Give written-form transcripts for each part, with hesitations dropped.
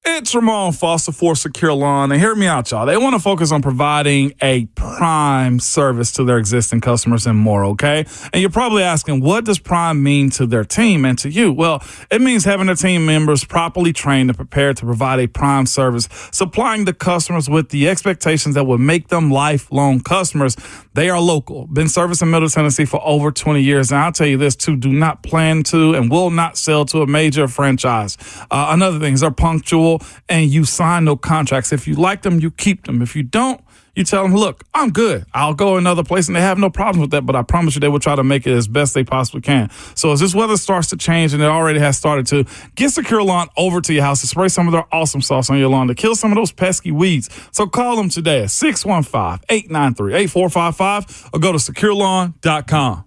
It's Ramon Foster for Secure Lawn, and hear me out, y'all. They want to focus on providing a prime service to their existing customers and more, okay? And you're probably asking, what does prime mean to their team and to you? Well, it means having their team members properly trained and prepared to provide a prime service, supplying the customers with the expectations that will make them lifelong customers. They are local, been servicing Middle Tennessee for over 20 years, and I'll tell you this, too, do not plan to and will not sell to a major franchise. Another thing is they're punctual, and you sign no contracts. If you like them, you keep them. If you don't, you tell them, look, I'm good. I'll go another place, and they have no problem with that, but I promise you they will try to make it as best they possibly can. So as this weather starts to change, and it already has started to, get Secure Lawn over to your house and spray some of their awesome sauce on your lawn to kill some of those pesky weeds. So call them today at 615-893-8455 or go to securelawn.com.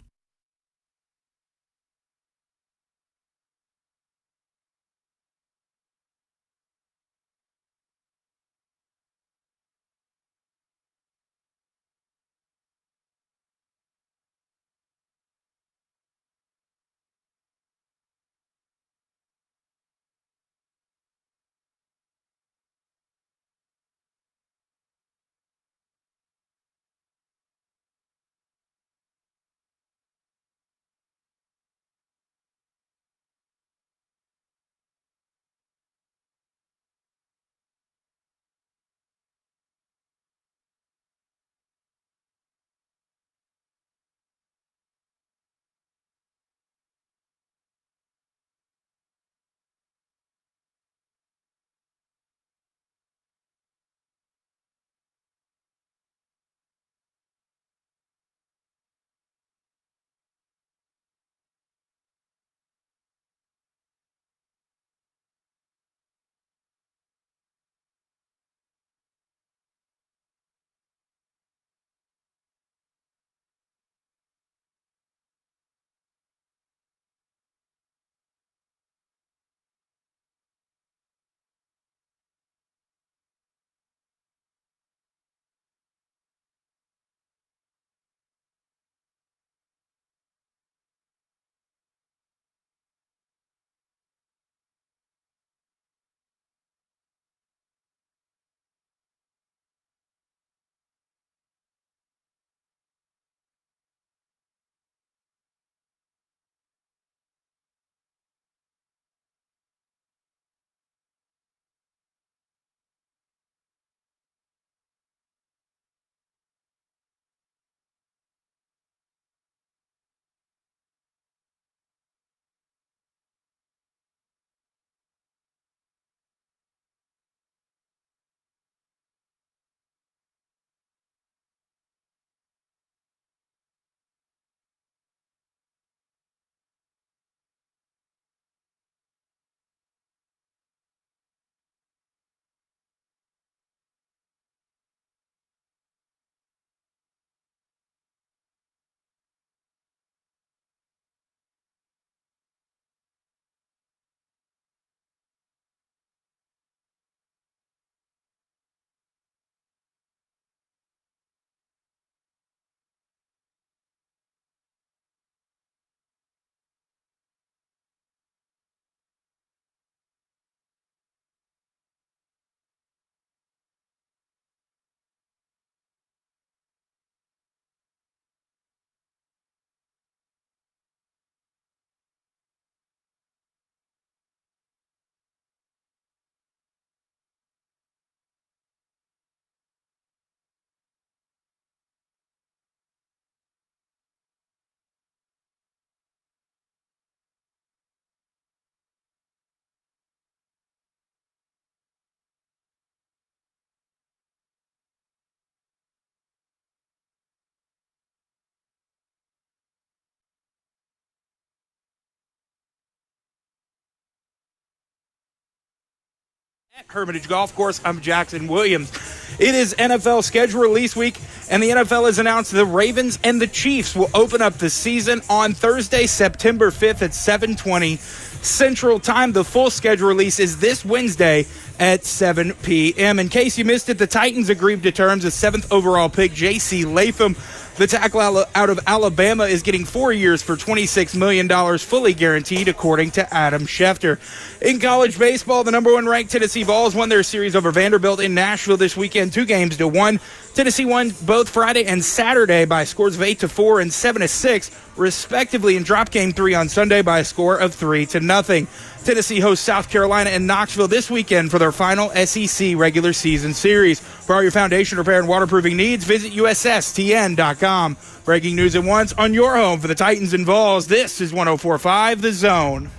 At Hermitage Golf Course, I'm Jackson Williams. It is NFL schedule release week, and the NFL has announced the Ravens and the Chiefs will open up the season on Thursday, September 5th at 7:20 Central Time. The full schedule release is this Wednesday at 7 p.m. In case you missed it, the Titans agreed to terms with 7th overall pick J.C. Latham The tackle out of Alabama is getting 4 years for $26 million, fully guaranteed, according to Adam Schefter. In college baseball, the number one ranked Tennessee Vols won their series over Vanderbilt in Nashville this weekend, 2-1. Tennessee won both Friday and Saturday by scores of 8-4 and 7-6, respectively, and dropped Game 3 on Sunday by a score of 3-0. Tennessee hosts South Carolina and Knoxville this weekend for their final SEC regular season series. For all your foundation repair and waterproofing needs, visit USSTN.com. Breaking news at once on your home for the Titans and Vols. This is 104.5 The Zone.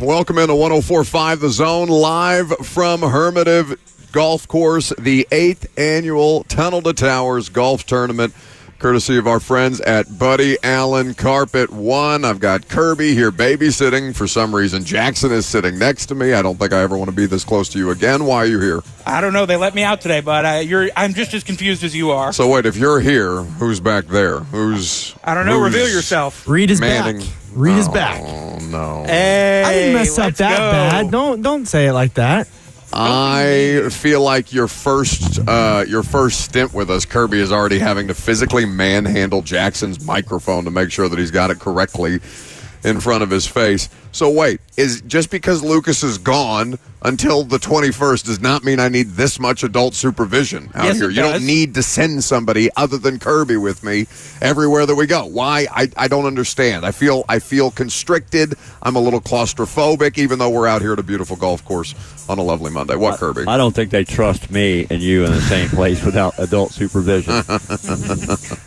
Welcome into 104.5 The Zone, live from Hermitage Golf Course, the 8th annual Tunnel to Towers Golf Tournament, courtesy of our friends at Buddy Allen Carpet One. I've got Kirby here babysitting. For some reason, Jackson is sitting next to me. I don't think I ever want to be this close to you again. Why are you here? I don't know. They let me out today, but I'm just as confused as you are. So wait, if you're here, who's back there? I don't know. Reveal yourself. Reed is manning? back. Reed is back. Oh, no. Hey, I didn't mess up that go. bad. Don't say it like that. I feel like your first stint with us, Kirby, is already having to physically manhandle Jackson's microphone to make sure that he's got it correctly in front of his face. So wait, is just because Lucas is gone until the 21st does not mean I need this much adult supervision out Yes, here. it You does. don't need to send somebody other than Kirby with me everywhere that we go. Why? I don't understand. I feel constricted. I'm a little claustrophobic, even though we're out here at a beautiful golf course on a lovely Monday. What, Kirby? I don't think they trust me and you in the same place without adult supervision.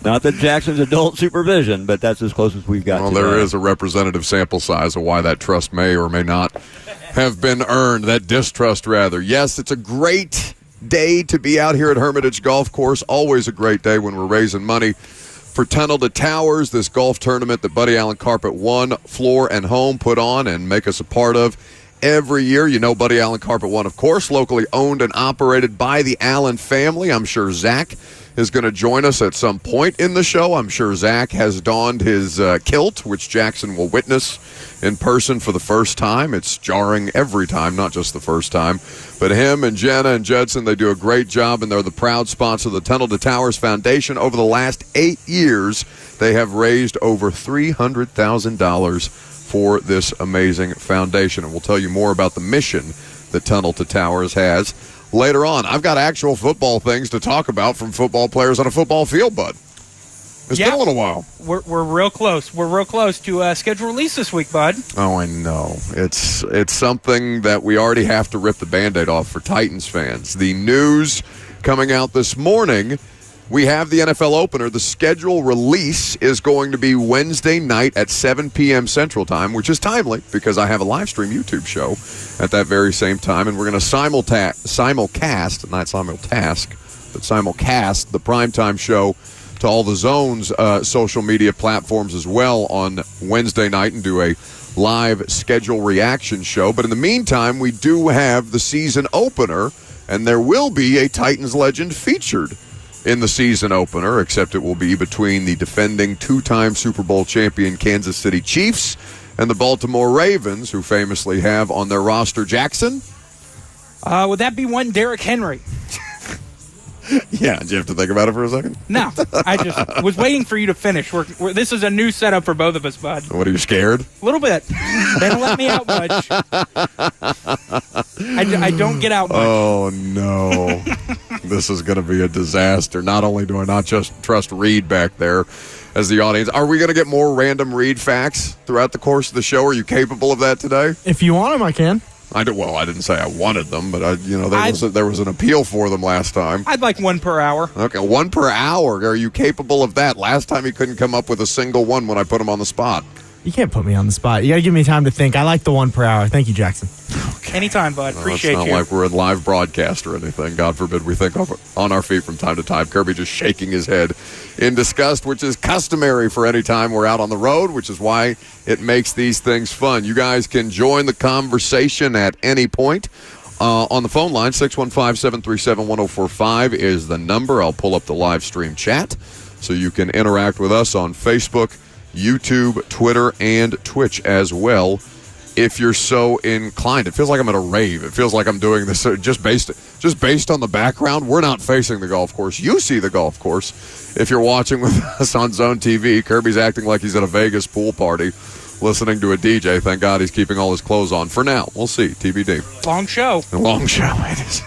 Not that Jackson's adult supervision, but that's as close as we've got. Well, today. there is a representative sample size of why that trust may or may not have been earned, that distrust rather. Yes, it's a great day to be out here at Hermitage Golf Course. Always a great day when we're raising money for Tunnel to Towers, this golf tournament that Buddy Allen Carpet One, Floor and Home put on and make us a part of every year. You know Buddy Allen Carpet One, of course, locally owned and operated by the Allen family. I'm sure Zach is going to join us at some point in the show. I'm sure Zach has donned his kilt, which Jackson will witness in person for the first time. It's jarring every time, not just the first time. But him and Jenna and Judson, they do a great job, and they're the proud sponsor of the Tunnel to Towers Foundation. Over the last 8 years, they have raised over $300,000 for this amazing foundation. And we'll tell you more about the mission that Tunnel to Towers has later on. I've got actual football things to talk about from football players on a football field, bud. It's been a little while. We're real close. We're real close to schedule release this week, bud. Oh, I know. It's something that we already have to rip the Band-Aid off for Titans fans. The news coming out this morning, we have the NFL opener. The schedule release is going to be Wednesday night at 7 p.m. Central Time, which is timely because I have a live stream YouTube show at that very same time, and we're going to simulcast the primetime show to all the Zone's social media platforms as well on Wednesday night and do a live schedule reaction show. But in the meantime, we do have the season opener, and there will be a Titans legend featured in the season opener, except it will be between the defending two-time Super Bowl champion Kansas City Chiefs and the Baltimore Ravens, who famously have on their roster Jackson. Would that be one Derrick Henry? Yeah, did you have to think about it for a second? No, I just was waiting for you to finish. This is a new setup for both of us, bud. What, are you scared? A little bit. They don't let me out much. I don't get out much. Oh, no. This is going to be a disaster. Not only do I not just trust Reed back there as the audience, are we going to get more random Reed facts throughout the course of the show? Are you capable of that today? If you want them, I can. Well, I didn't say I wanted them, but there was an appeal for them last time. I'd like one per hour. Okay, 1 per hour. Are you capable of that? Last time he couldn't come up with a single one when I put him on the spot. You can't put me on the spot. You got to give me time to think. I like the 1 per hour. Thank you, Jackson. Anytime, bud. Appreciate it's not you. like we're in live broadcast or anything. God forbid we think on our feet from time to time. Kirby just shaking his head in disgust, which is customary for any time we're out on the road, which is why it makes these things fun. You guys can join the conversation at any point. On the phone line, 615-737-1045 is the number. I'll pull up the live stream chat so you can interact with us on Facebook, YouTube, Twitter, and Twitch as well, if you're so inclined. It feels like I'm at a rave. It feels like I'm doing this just based on the background. We're not facing the golf course. You see the golf course. If you're watching with us on Zone TV, Kirby's acting like he's at a Vegas pool party listening to a DJ. Thank God he's keeping all his clothes on for now. We'll see. TBD. Long show. Long show.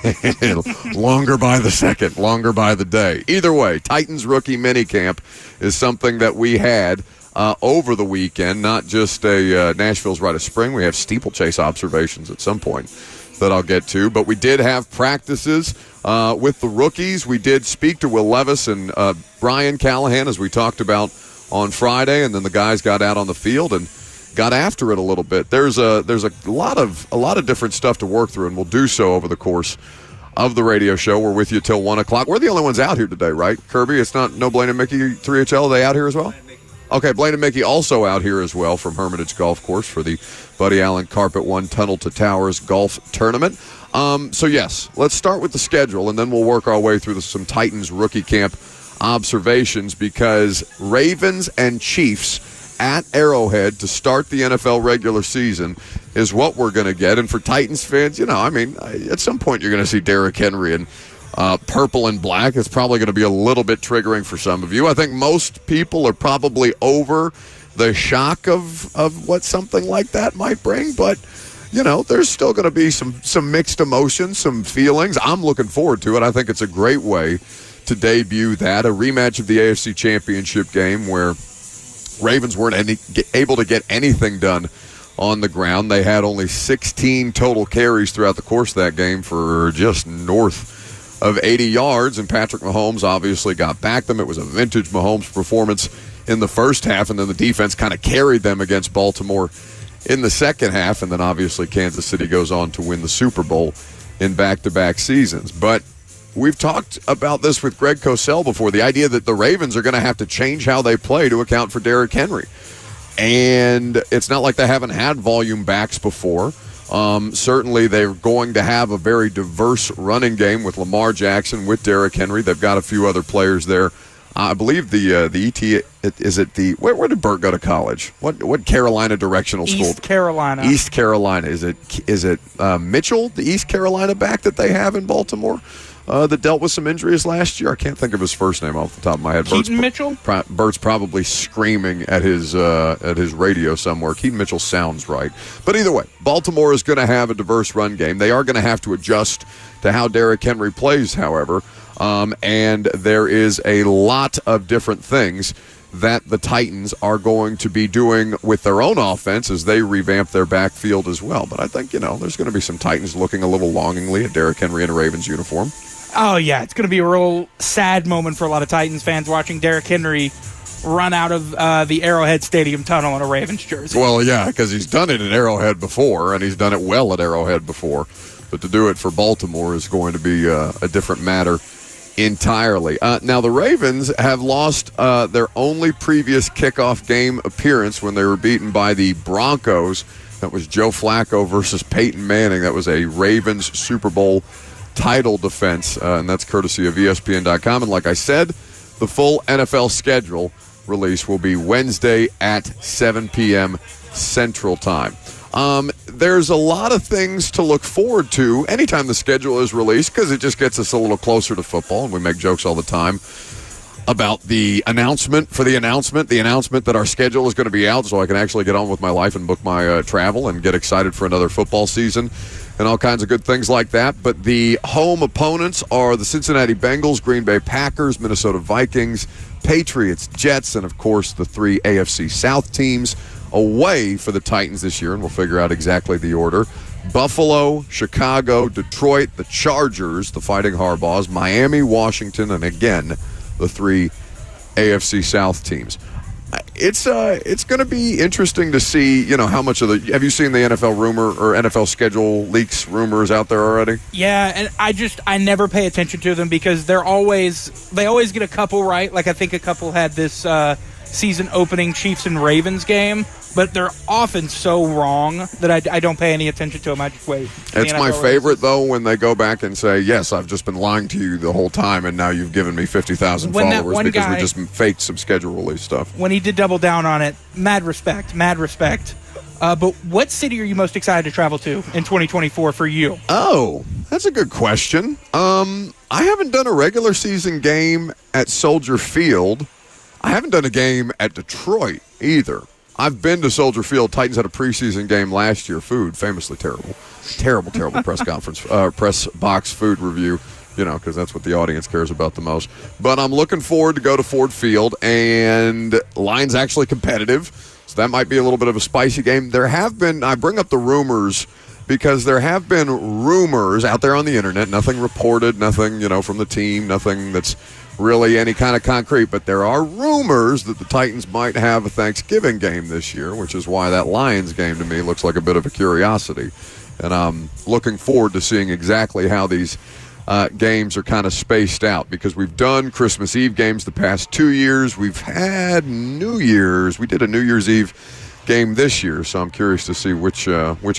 It is. Longer by the second, longer by the day. Either way, Titans rookie minicamp is something that we had over the weekend, not just a Nashville's Rite of Spring. We have steeplechase observations at some point that I'll get to. But we did have practices with the rookies. We did speak to Will Levis and Brian Callahan, as we talked about on Friday, and then the guys got out on the field and got after it a little bit. There's a lot of different stuff to work through, and we'll do so over the course of the radio show. We're with you till 1 o'clock. We're the only ones out here today, right, Kirby? It's not no Blaine and Mickey 3HL. Are they out here as well? Okay, Blaine and Mickey also out here as well from Hermitage Golf Course for the Buddy Allen Carpet One Tunnel to Towers Golf Tournament. So, yes, let's start with the schedule, and then we'll work our way through some Titans rookie camp observations, because Ravens and Chiefs at Arrowhead to start the NFL regular season is what we're going to get. And for Titans fans, at some point you're going to see Derrick Henry and purple and black. It's probably going to be a little bit triggering for some of you. I think most people are probably over the shock of what something like that might bring, but there's still going to be some mixed emotions, some feelings. I'm looking forward to it. I think it's a great way to debut that, a rematch of the AFC Championship game where Ravens weren't able to get anything done on the ground. They had only 16 total carries throughout the course of that game for just north of 80 yards, and Patrick Mahomes obviously got back them. It was a vintage Mahomes performance in the first half, and then the defense kind of carried them against Baltimore in the second half, and then obviously Kansas City goes on to win the Super Bowl in back-to-back seasons. But we've talked about this with Greg Cosell before, the idea that the Ravens are going to have to change how they play to account for Derrick Henry. And it's not like they haven't had volume backs before. Certainly they're going to have a very diverse running game with Lamar Jackson, with Derrick Henry. They've got a few other players there. I believe the ET, where did Burke go to college? What Carolina directional school? East Carolina. East Carolina. Is it Mitchell, the East Carolina back that they have in Baltimore? That dealt with some injuries last year. I can't think of his first name off the top of my head. Keaton Mitchell? Bert's probably screaming at his radio somewhere. Keaton Mitchell sounds right. But either way, Baltimore is going to have a diverse run game. They are going to have to adjust to how Derrick Henry plays, however. And there is a lot of different things that the Titans are going to be doing with their own offense as they revamp their backfield as well. But I think, there's going to be some Titans looking a little longingly at Derrick Henry in a Ravens uniform. Oh, yeah. It's going to be a real sad moment for a lot of Titans fans watching Derrick Henry run out of the Arrowhead Stadium tunnel in a Ravens jersey. Well, yeah, because he's done it at Arrowhead before, and he's done it well at Arrowhead before. But to do it for Baltimore is going to be a different matter entirely. Now, the Ravens have lost their only previous kickoff game appearance when they were beaten by the Broncos. That was Joe Flacco versus Peyton Manning. That was a Ravens Super Bowl title defense, and that's courtesy of ESPN.com. And like I said, the full NFL schedule release will be Wednesday at 7 p.m. Central Time. There's a lot of things to look forward to anytime the schedule is released, because it just gets us a little closer to football, and we make jokes all the time about the announcement that our schedule is going to be out, so I can actually get on with my life and book my travel and get excited for another football season and all kinds of good things like that. But the home opponents are the Cincinnati Bengals, Green Bay Packers, Minnesota Vikings, Patriots, Jets, and, of course, the three AFC South teams away for the Titans this year, and we'll figure out exactly the order. Buffalo, Chicago, Detroit, the Chargers, the Fighting Harbaughs, Miami, Washington, and again, the three AFC South teams. it's going to be interesting to see, how much of the. Have you seen the NFL rumor or NFL schedule leaks rumors out there already? Yeah, and I never pay attention to them because they always get a couple right. Like I think a couple had this season opening Chiefs and Ravens game, but they're often so wrong that I don't pay any attention to them. I just wait. It's my favorite, though, when they go back and say, yes, I've just been lying to you the whole time, and now you've given me 50,000 followers because we just faked some schedule release stuff. When he did double down on it, mad respect. But what city are you most excited to travel to in 2024 for you? Oh, that's a good question. I haven't done a regular season game at Soldier Field. I haven't done a game at Detroit either. I've been to Soldier Field. Titans had a preseason game last year. Food, famously terrible. Terrible press conference, press box food review, because that's what the audience cares about the most. But I'm looking forward to go to Ford Field, and line's actually competitive, so that might be a little bit of a spicy game. I bring up the rumors because there have been rumors out there on the internet, nothing reported, nothing, from the team, nothing that's really any kind of concrete, but there are rumors that the Titans might have a Thanksgiving game this year, which is why that Lions game to me looks like a bit of a curiosity. And I'm looking forward to seeing exactly how these games are kind of spaced out, because we've done Christmas Eve games the past 2 years. We've had New Year's. We did a New Year's Eve game this year, so I'm curious to see which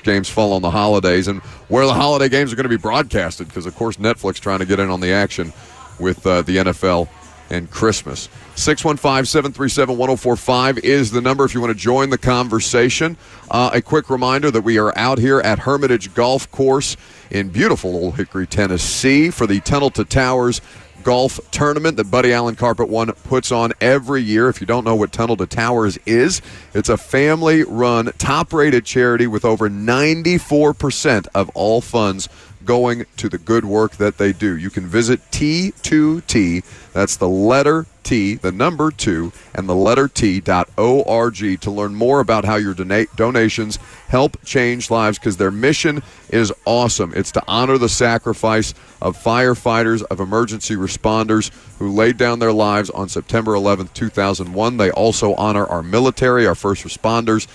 games fall on the holidays and where the holiday games are going to be broadcasted, because, of course, Netflix trying to get in on the action with the NFL and Christmas. 615-737-1045 is the number if you want to join the conversation. A quick reminder that we are out here at Hermitage Golf Course in beautiful Old Hickory, Tennessee for the Tunnel to Towers golf tournament that Buddy Allen Carpet One puts on every year. If you don't know what Tunnel to Towers is, it's a family-run, top-rated charity with over 94% of all funds going to the good work that they do. You can visit T2T, that's the letter T, the number 2, and the letter T.org to learn more about how your donations help change lives, because their mission is awesome. It's to honor the sacrifice of firefighters, of emergency responders who laid down their lives on September 11th, 2001. They also honor our military, our first responders,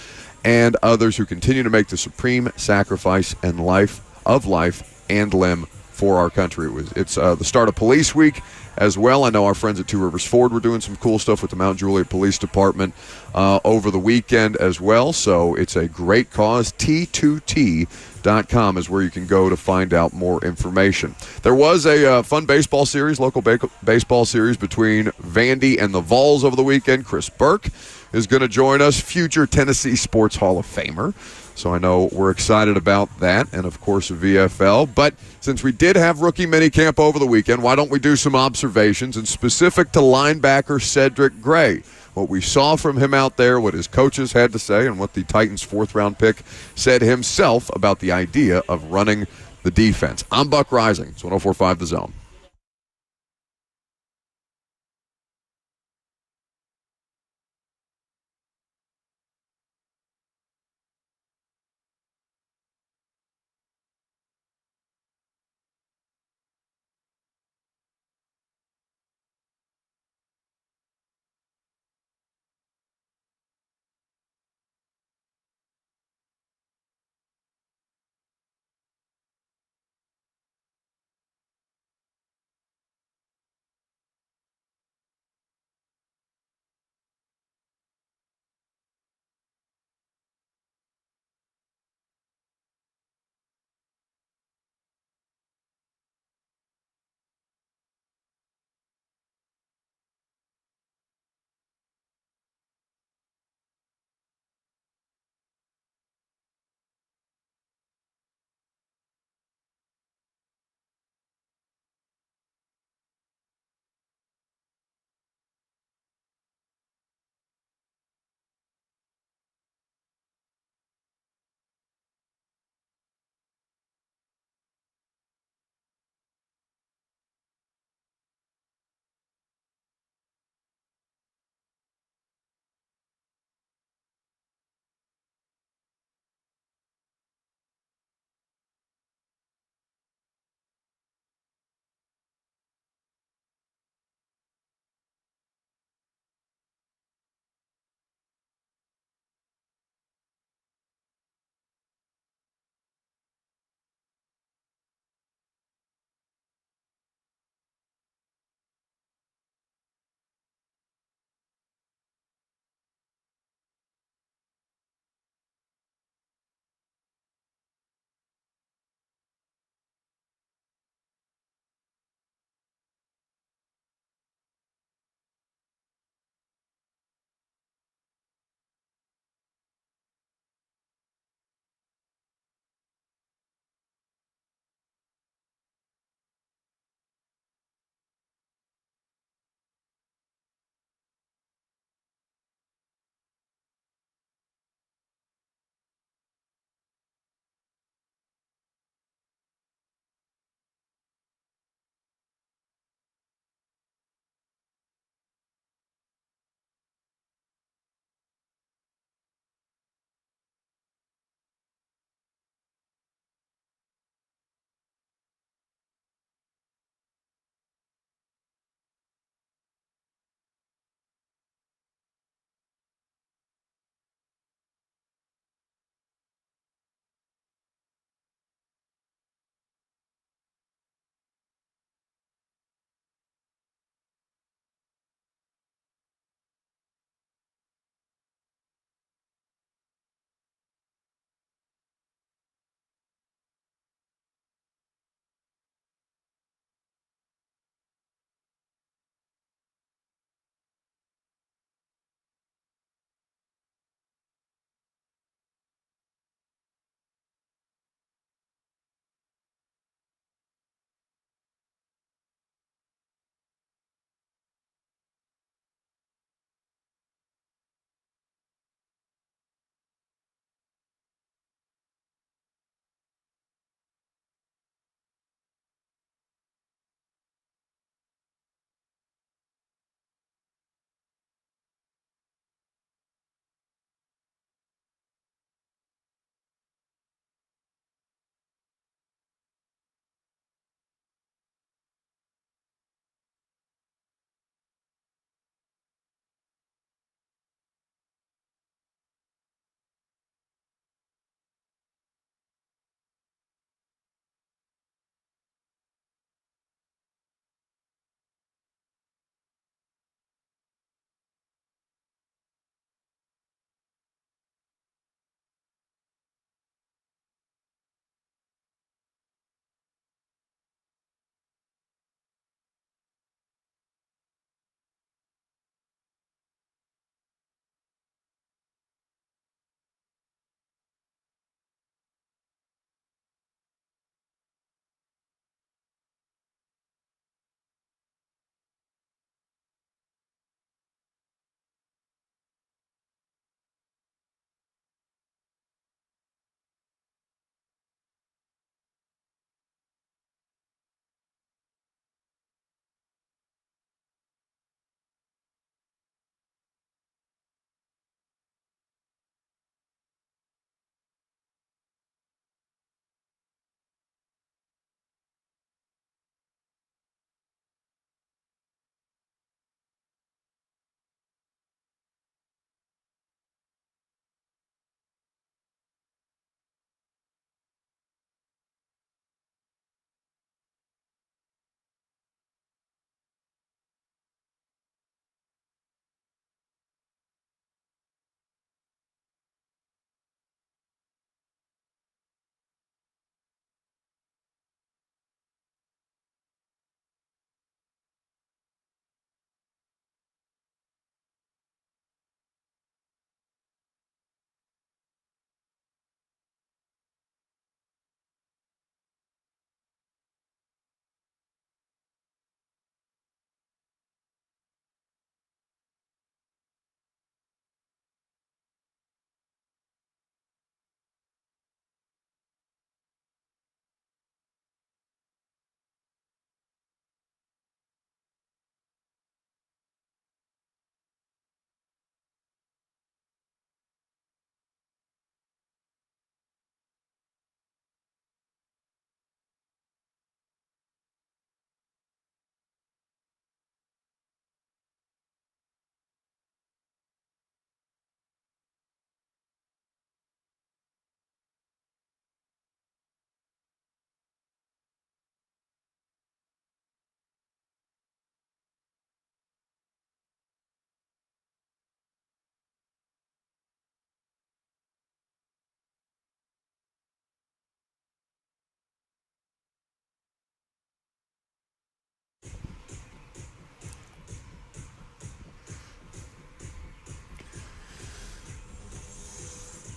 and others who continue to make the supreme sacrifice and life and limb for our country. It's the start of Police Week as well. I know our friends at Two Rivers Ford were doing some cool stuff with the Mount Juliet Police Department over the weekend as well. So it's a great cause. T2T.com is where you can go to find out more information. There was a fun baseball series, local baseball series between Vandy and the Vols over the weekend. Chris Burke is going to join us, future Tennessee Sports Hall of Famer. So I know we're excited about that, and, of course, VFL. But since we did have rookie minicamp over the weekend, why don't we do some observations, and specific to linebacker Cedric Gray, what we saw from him out there, what his coaches had to say, and what the Titans' fourth-round pick said himself about the idea of running the defense. I'm Buck Rising. It's 104.5 The Zone.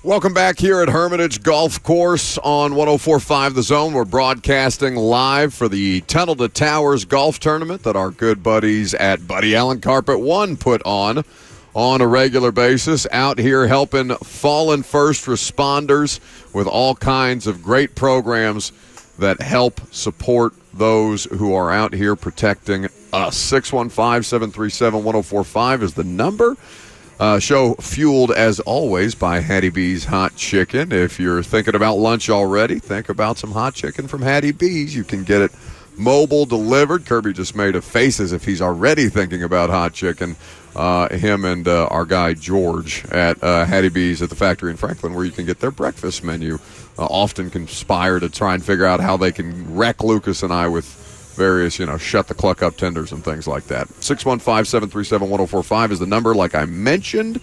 Welcome back here at Hermitage Golf Course on 104.5 The Zone. We're broadcasting live for the Tunnel to Towers golf tournament that our good buddies at Buddy Allen Carpet One put on a regular basis. Out here helping fallen first responders with all kinds of great programs that help support those who are out here protecting us. 615-737-1045 is the number. Show fueled, as always, by Hattie B's Hot Chicken. If you're thinking about lunch already, think about some hot chicken from Hattie B's. You can get it mobile delivered. Kirby just made a face as if he's already thinking about hot chicken. Him and our guy George at Hattie B's at the factory in Franklin, where you can get their breakfast menu. Often conspire to try and figure out how they can wreck Lucas and I with various, shut the cluck up tenders and things like that. 615-737-1045 is the number, like I mentioned.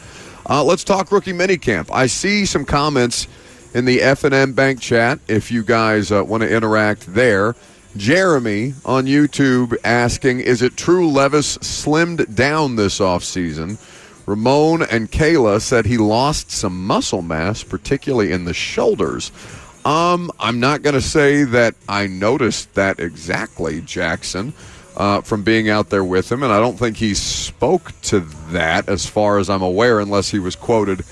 Let's talk rookie minicamp. I see some comments in the F&M Bank chat if you guys want to interact there. Jeremy on YouTube asking, is it true Levis slimmed down this offseason? Ramon and Kayla said he lost some muscle mass, particularly in the shoulders. I'm not going to say that I noticed that exactly, Jackson, from being out there with him, and I don't think he spoke to that as far as I'm aware, unless he was quoted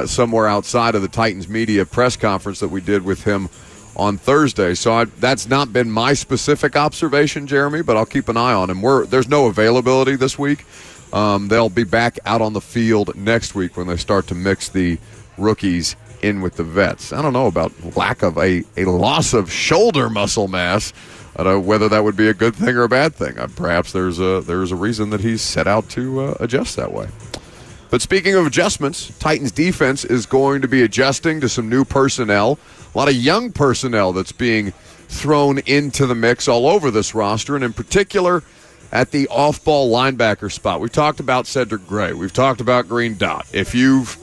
somewhere outside of the Titans media press conference that we did with him on Thursday. So that's not been my specific observation, Jeremy, but I'll keep an eye on him. There's no availability this week. They'll be back out on the field next week when they start to mix the rookies in with the vets. I don't know about lack of a loss of shoulder muscle mass. I don't know whether that would be a good thing or a bad thing. Perhaps there's a reason that he's set out to adjust that way. But speaking of adjustments, Titans defense is going to be adjusting to some new personnel. A lot of young personnel that's being thrown into the mix all over this roster, and in particular at the off-ball linebacker spot. We've talked about Cedric Gray. We've talked about Green Dot. If you've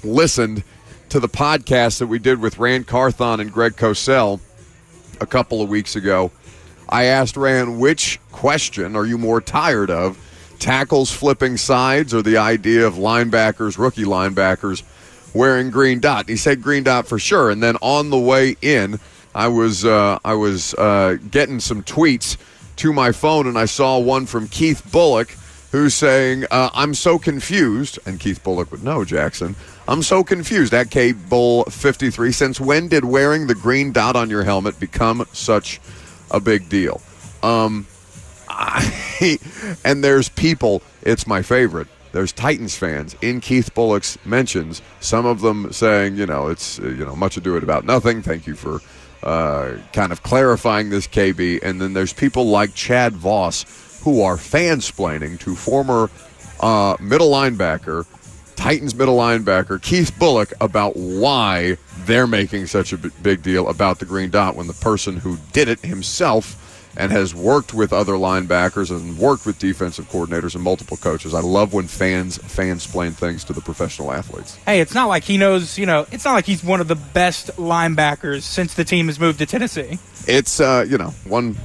listened to the podcast that we did with Rand Carthon and Greg Cosell a couple of weeks ago, I asked Rand, which question are you more tired of, tackles flipping sides or the idea of linebackers, rookie linebackers, wearing Green Dot? He said Green Dot for sure. And then on the way in, I was getting some tweets to my phone, and I saw one from Keith Bullock who's saying, I'm so confused, and Keith Bullock would know, Jackson, I'm so confused, at K-Bull 53, since when did wearing the green dot on your helmet become such a big deal? And there's people, it's my favorite, there's Titans fans in Keith Bullock's mentions, some of them saying, it's, much ado about nothing, thank you for kind of clarifying this, KB, and then there's people like Chad Voss who are fansplaining to former middle linebacker, Titans middle linebacker Keith Bullock about why they're making such a big deal about the green dot when the person who did it himself and has worked with other linebackers and worked with defensive coordinators and multiple coaches. I love when fans fansplain things to the professional athletes. Hey, it's not like he knows, it's not like he's one of the best linebackers since the team has moved to Tennessee. It's, many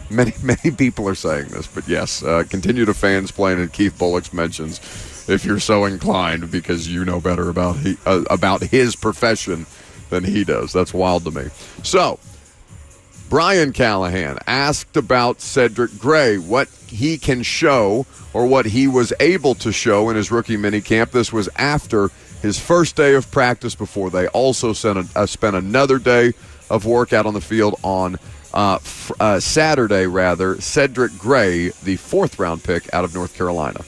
people are saying this, but yes, continue to fansplain in Keith Bullock's mentions if you're so inclined, because you know better about his profession than he does. That's wild to me. So, Brian Callahan asked about Cedric Gray, what he can show or what he was able to show in his rookie minicamp. This was after his first day of practice before they also spent another day of work out on the field on Saturday, Cedric Gray, the fourth-round pick out of North Carolina.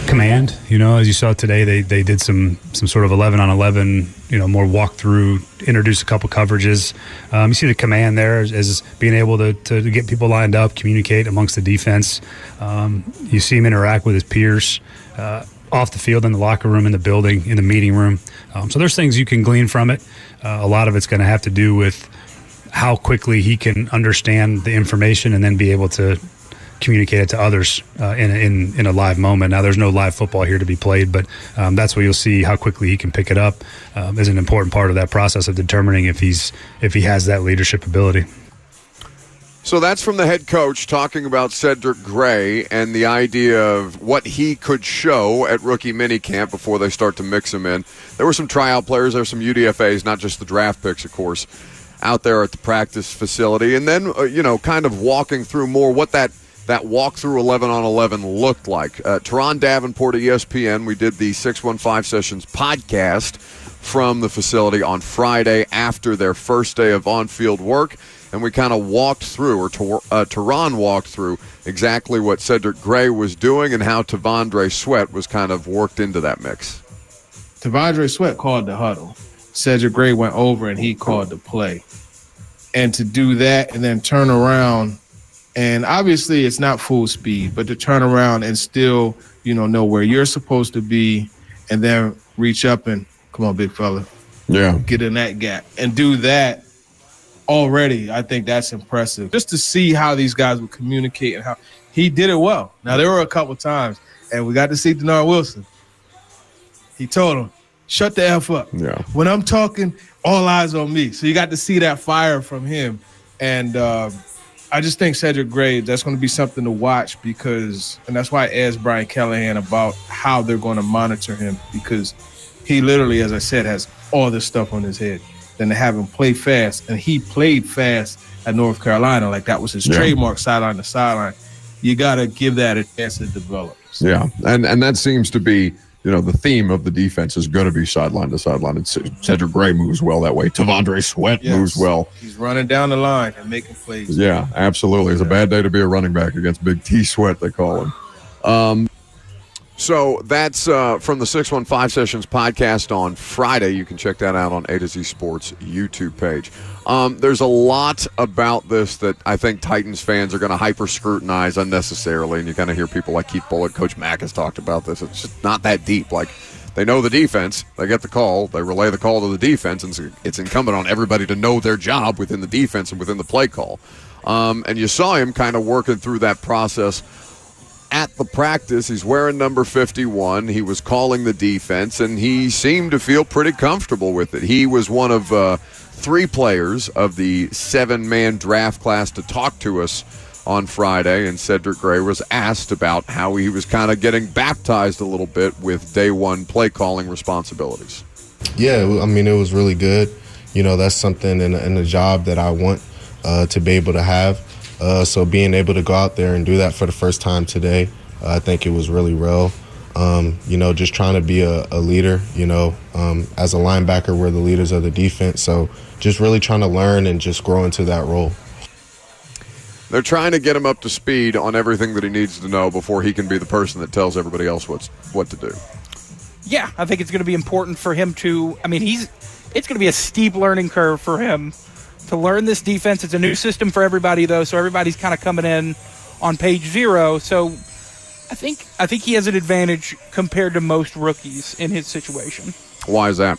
Command, as you saw today, they did some sort of 11-on-11, more walkthrough, introduce a couple coverages. You see the command there as being able to get people lined up, communicate amongst the defense. You see him interact with his peers off the field, in the locker room, in the building, in the meeting room. So there's things you can glean from it. A lot of it's going to have to do with how quickly he can understand the information and then be able to communicate it to others in a live moment. Now, there's no live football here to be played, but that's where you'll see how quickly he can pick it up is an important part of that process of determining if he has that leadership ability. So that's from the head coach talking about Cedric Gray and the idea of what he could show at rookie minicamp before they start to mix him in. There were some tryout players. There were some UDFAs, not just the draft picks, of course, out there at the practice facility. And then, kind of walking through more what that walkthrough 11-on-11 looked like. Teron Davenport at ESPN, we did the 615 Sessions podcast from the facility on Friday after their first day of on-field work. And we kind of walked through, or Teron walked through, exactly what Cedric Gray was doing and how T'Vondre Sweat was kind of worked into that mix. T'Vondre Sweat called the huddle. Cedric Gray went over and he called the play. And to do that and then turn around, and obviously it's not full speed, but to turn around and still, know where you're supposed to be and then reach up and, come on, big fella. Yeah. Get in that gap and do that. Already, I think that's impressive. Just to see how these guys would communicate and how he did it well. Now, there were a couple times, and we got to see Denard Wilson. He told him, shut the F up. Yeah. When I'm talking, all eyes on me. So you got to see that fire from him. And I just think Cedric Gray, that's going to be something to watch and that's why I asked Brian Callahan about how they're going to monitor him, because he literally, as I said, has all this stuff on his head. Than to have him play fast, and he played fast at North Carolina. Like that was his trademark, sideline to sideline. You got to give that a chance to develop. So. Yeah, and that seems to be, the theme of the defense is going to be sideline to sideline. And Cedric Gray moves well that way. T'Vondre Sweat moves well. He's running down the line and making plays. Yeah, absolutely. It's a bad day to be a running back against Big T Sweat, they call him. So that's from the 615 Sessions podcast on Friday. You can check that out on A to Z Sports YouTube page. There's a lot about this that I think Titans fans are going to hyper-scrutinize unnecessarily, and you kind of hear people like Keith Bullock, Coach Mack has talked about this. It's just not that deep. Like, they know the defense. They get the call. They relay the call to the defense, and it's incumbent on everybody to know their job within the defense and within the play call. And you saw him kind of working through that process at the practice. He's wearing number 51. He was calling the defense, and he seemed to feel pretty comfortable with it. He was one of 3 players of the 7-man draft class to talk to us on Friday, and Cedric Gray was asked about how he was kind of getting baptized a little bit with day one play calling responsibilities. Yeah, I mean, it was really good. That's something in a job that I want to be able to have. So being able to go out there and do that for the first time today, I think it was really real. Just trying to be a leader, as a linebacker, we're the leaders of the defense. So just really trying to learn and just grow into that role. They're trying to get him up to speed on everything that he needs to know before he can be the person that tells everybody else what to do. Yeah, I think it's going to be important for him to – it's going to be a steep learning curve for him to learn this defense. It's a new system for everybody, though, so everybody's kind of coming in on page 0. So I think he has an advantage compared to most rookies in his situation. Why is that?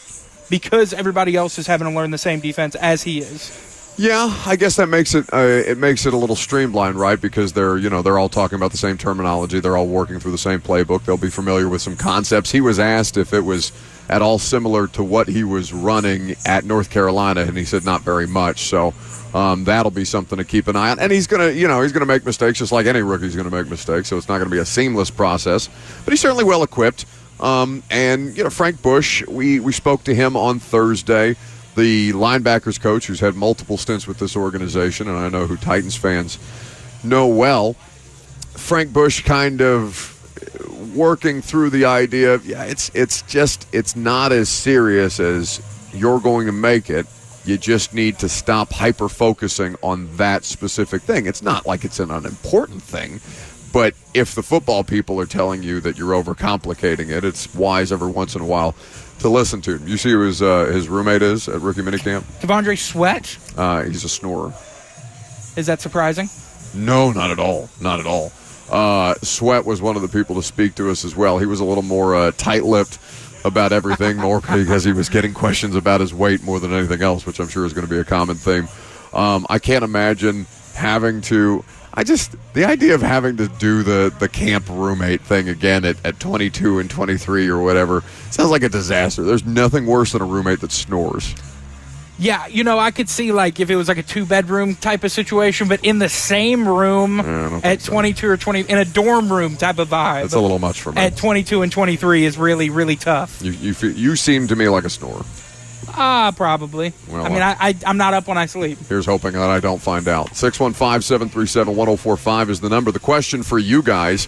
Because everybody else is having to learn the same defense as he is. Yeah, I guess that makes it a little streamlined, right? Because they're all talking about the same terminology. They're all working through the same playbook. They'll be familiar with some concepts. He was asked if it was at all similar to what he was running at North Carolina, and he said not very much. So that'll be something to keep an eye on. And he's gonna make mistakes, just like any rookie's gonna make mistakes. So it's not gonna be a seamless process, but he's certainly well equipped. And Frank Bush, we spoke to him on Thursday, the linebackers coach who's had multiple stints with this organization, and I know who Titans fans know well. Frank Bush kind of working through the idea of, it's not as serious as you're going to make it. You just need to stop hyper-focusing on that specific thing. It's not like it's an unimportant thing, but if the football people are telling you that you're overcomplicating it, it's wise every once in a while to listen to him. You see who his roommate is at rookie minicamp? T'Vondre Sweat? He's a snorer. Is that surprising? No, not at all. Not at all. Sweat was one of the people to speak to us as well. He was a little more tight-lipped about everything, more because he was getting questions about his weight more than anything else, which I'm sure is going to be a common theme. I can't imagine having to – the idea of having to do the camp roommate thing again at 22 and 23 or whatever sounds like a disaster. There's nothing worse than a roommate that snores. Yeah, I could see like if it was like a 2-bedroom type of situation, but in the same room at 22 or 20, in a dorm room type of vibe. That's a little much for me. At 22 and 23 is really, really tough. You seem to me like a snorer. Probably. Well, I'm not up when I sleep. Here's hoping that I don't find out. 615-737-1045 is the number. The question for you guys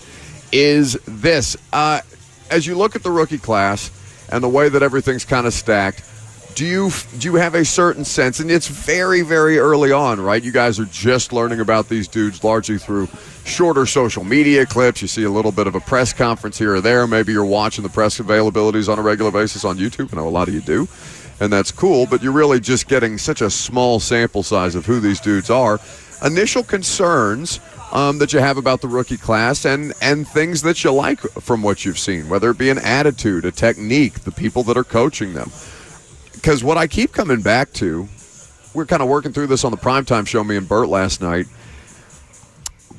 is this. As you look at the rookie class and the way that everything's kind of stacked, do you have a certain sense, and it's very, very early on, right? You guys are just learning about these dudes largely through shorter social media clips. You see a little bit of a press conference here or there. Maybe you're watching the press availabilities on a regular basis on YouTube. I know a lot of you do, and that's cool, but you're really just getting such a small sample size of who these dudes are. Initial concerns that you have about the rookie class and things that you like from what you've seen, whether it be an attitude, a technique, the people that are coaching them. Because what I keep coming back to, we're kind of working through this on the Primetime Show, me and Burt last night.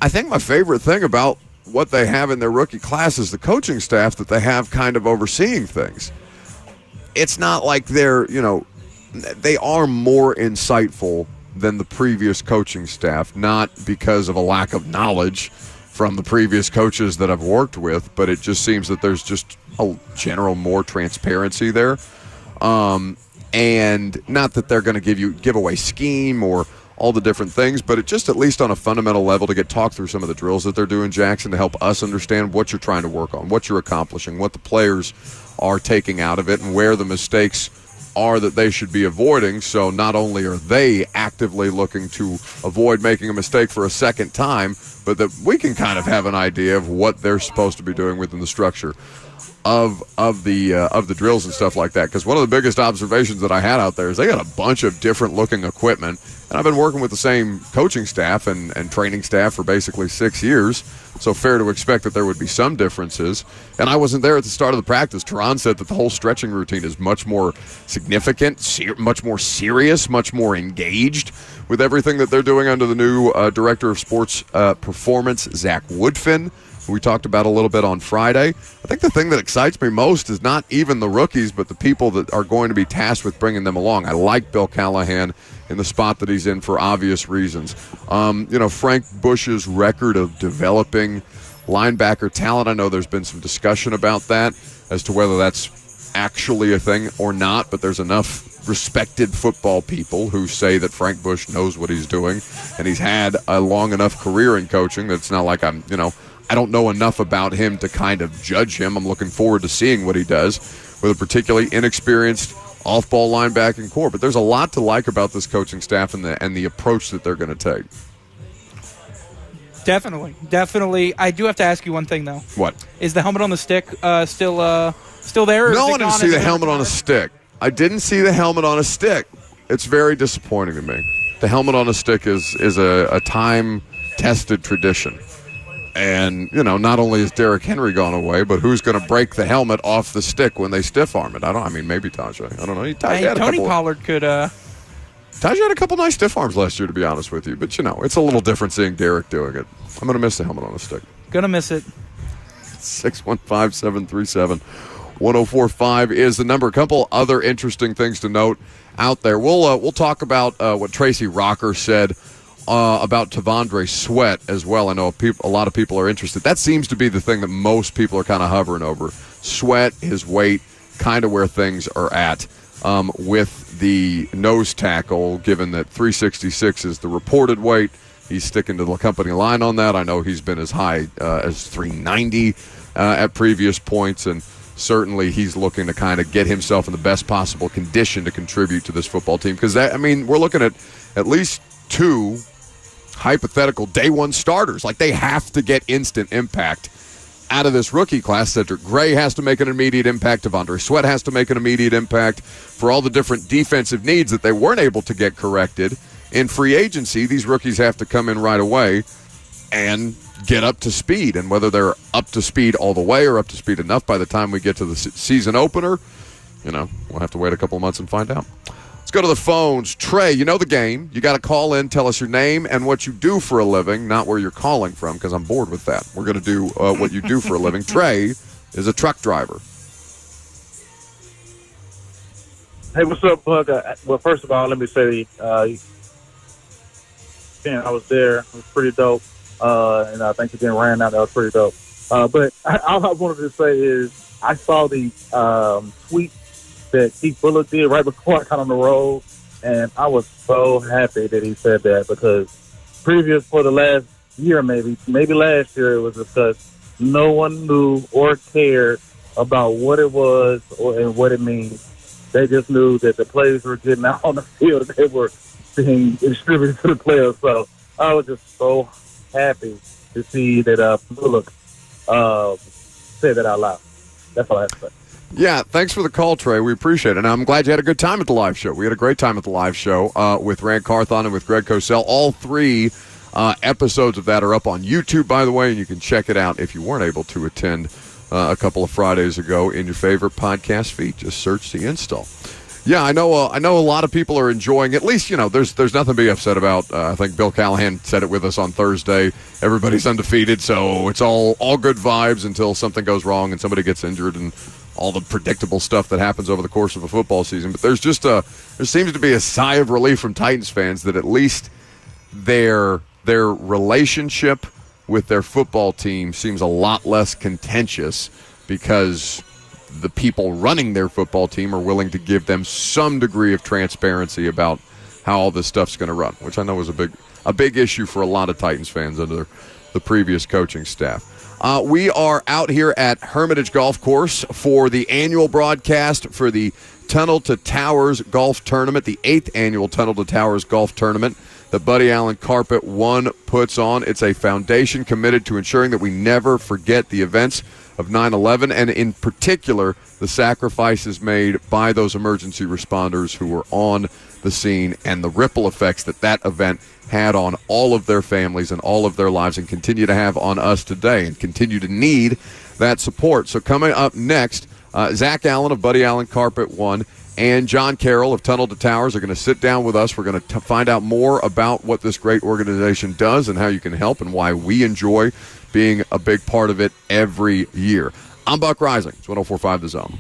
I think my favorite thing about what they have in their rookie class is the coaching staff that they have kind of overseeing things. It's not like they are more insightful than the previous coaching staff, not because of a lack of knowledge from the previous coaches that I've worked with, but it just seems that there's just a general more transparency there. And not that they're going to give away scheme or all the different things, but it just at least on a fundamental level to get talked through some of the drills that they're doing, Jackson, to help us understand what you're trying to work on, what you're accomplishing, what the players are taking out of it, and where the mistakes are that they should be avoiding. So not only are they actively looking to avoid making a mistake for a second time, but that we can kind of have an idea of what they're supposed to be doing within the structure of the drills and stuff like that. Because one of the biggest observations that I had out there is they got a bunch of different looking equipment, and I've been working with the same coaching staff and training staff for basically 6 years, so fair to expect that there would be some differences. And I wasn't there at the start of the practice. Teron said that the whole stretching routine is much more significant, much more serious, much more engaged with everything that they're doing under the new director of sports performance, Zach Woodfin, who we talked about a little bit on Friday. I think the thing that excites me most is not even the rookies, but the people that are going to be tasked with bringing them along. I like Bill Callahan in the spot that he's in for obvious reasons. Frank Bush's record of developing linebacker talent, I know there's been some discussion about that as to whether that's actually a thing or not, but there's enough respected football people who say that Frank Bush knows what he's doing, and he's had a long enough career in coaching that it's not like I don't know enough about him to kind of judge him. I'm looking forward to seeing what he does with a particularly inexperienced off-ball linebacking core. But there's a lot to like about this coaching staff and the approach that they're going to take. Definitely. I do have to ask you one thing, though. What? Is the helmet on the stick still there? No one didn't see the helmet on a stick. I didn't see the helmet on a stick. It's very disappointing to me. The helmet on a stick is a time-tested tradition. And, not only is Derrick Henry gone away, but who's going to break the helmet off the stick when they stiff arm it? maybe Tajay. I don't know. Tony Pollard could. Tajay had a couple nice stiff arms last year, to be honest with you. But, it's a little different seeing Derrick doing it. I'm going to miss the helmet on a stick. Going to miss it. 615-737-1045 is the number. A couple other interesting things to note out there. We'll talk about what Tracy Rocker said about Tavondre Sweat as well. I know a lot of people are interested. That seems to be the thing that most people are kind of hovering over. Sweat, his weight, kind of where things are at with the nose tackle, given that 366 is the reported weight. He's sticking to the company line on that. I know he's been as high as 390 at previous points, and certainly he's looking to kind of get himself in the best possible condition to contribute to this football team. Because, we're looking at least two hypothetical day one starters. Like, they have to get instant impact out of this rookie class. Cedric Gray has to make an immediate impact. Tavondre Sweat has to make an immediate impact for all the different defensive needs that they weren't able to get corrected in free agency. These rookies have to come in right away and get up to speed. And whether they're up to speed all the way or up to speed enough by the time we get to the season opener, we'll have to wait a couple of months and find out. Let's go to the phones. Trey, you know the game. You got to call in, tell us your name and what you do for a living, not where you're calling from, because I'm bored with that. We're going to do what you do for a living. Trey is a truck driver. Hey, what's up, Buck? Well, first of all, let me say, I was there. It was pretty dope. And I think again ran out. That was pretty dope. But all I wanted to say is I saw the tweet that Keith Bullock did right before I got on the road, and I was so happy that he said that because previous for the last year, maybe last year, it was because no one knew or cared about what it was and what it means. They just knew that the players were getting out on the field. They were being distributed to the players. So I was just so happy to see that Bullock say that out loud. That's all I have to say. Yeah, thanks for the call, Trey. We appreciate it. And I'm glad you had a good time at the live show. We had a great time at the live show with Rand Carthon and with Greg Cosell. All three episodes of that are up on YouTube, by the way, and you can check it out if you weren't able to attend a couple of Fridays ago in your favorite podcast feed. Just search the install. Yeah, I know a lot of people are enjoying. At least, there's nothing to be upset about. I think Bill Callahan said it with us on Thursday. Everybody's undefeated, so it's all good vibes until something goes wrong and somebody gets injured and all the predictable stuff that happens over the course of a football season. But there seems to be a sigh of relief from Titans fans that at least their relationship with their football team seems a lot less contentious because the people running their football team are willing to give them some degree of transparency about how all this stuff's going to run, which I know was a big issue for a lot of Titans fans under the previous coaching staff. We are out here at Hermitage Golf Course for the annual broadcast for the Tunnel to Towers Golf Tournament, the 8th annual Tunnel to Towers Golf Tournament that Buddy Allen Carpet 1 puts on. It's a foundation committed to ensuring that we never forget the events of 9/11, and in particular, the sacrifices made by those emergency responders who were on the scene and the ripple effects that event had on all of their families and all of their lives and continue to have on us today and continue to need that support. So coming up next, Zach Allen of Buddy Allen Carpet 1 and John Carroll of Tunnel to Towers are going to sit down with us. We're going to find out more about what this great organization does and how you can help and why we enjoy being a big part of it every year. I'm Buck Rising. It's 104.5 The Zone.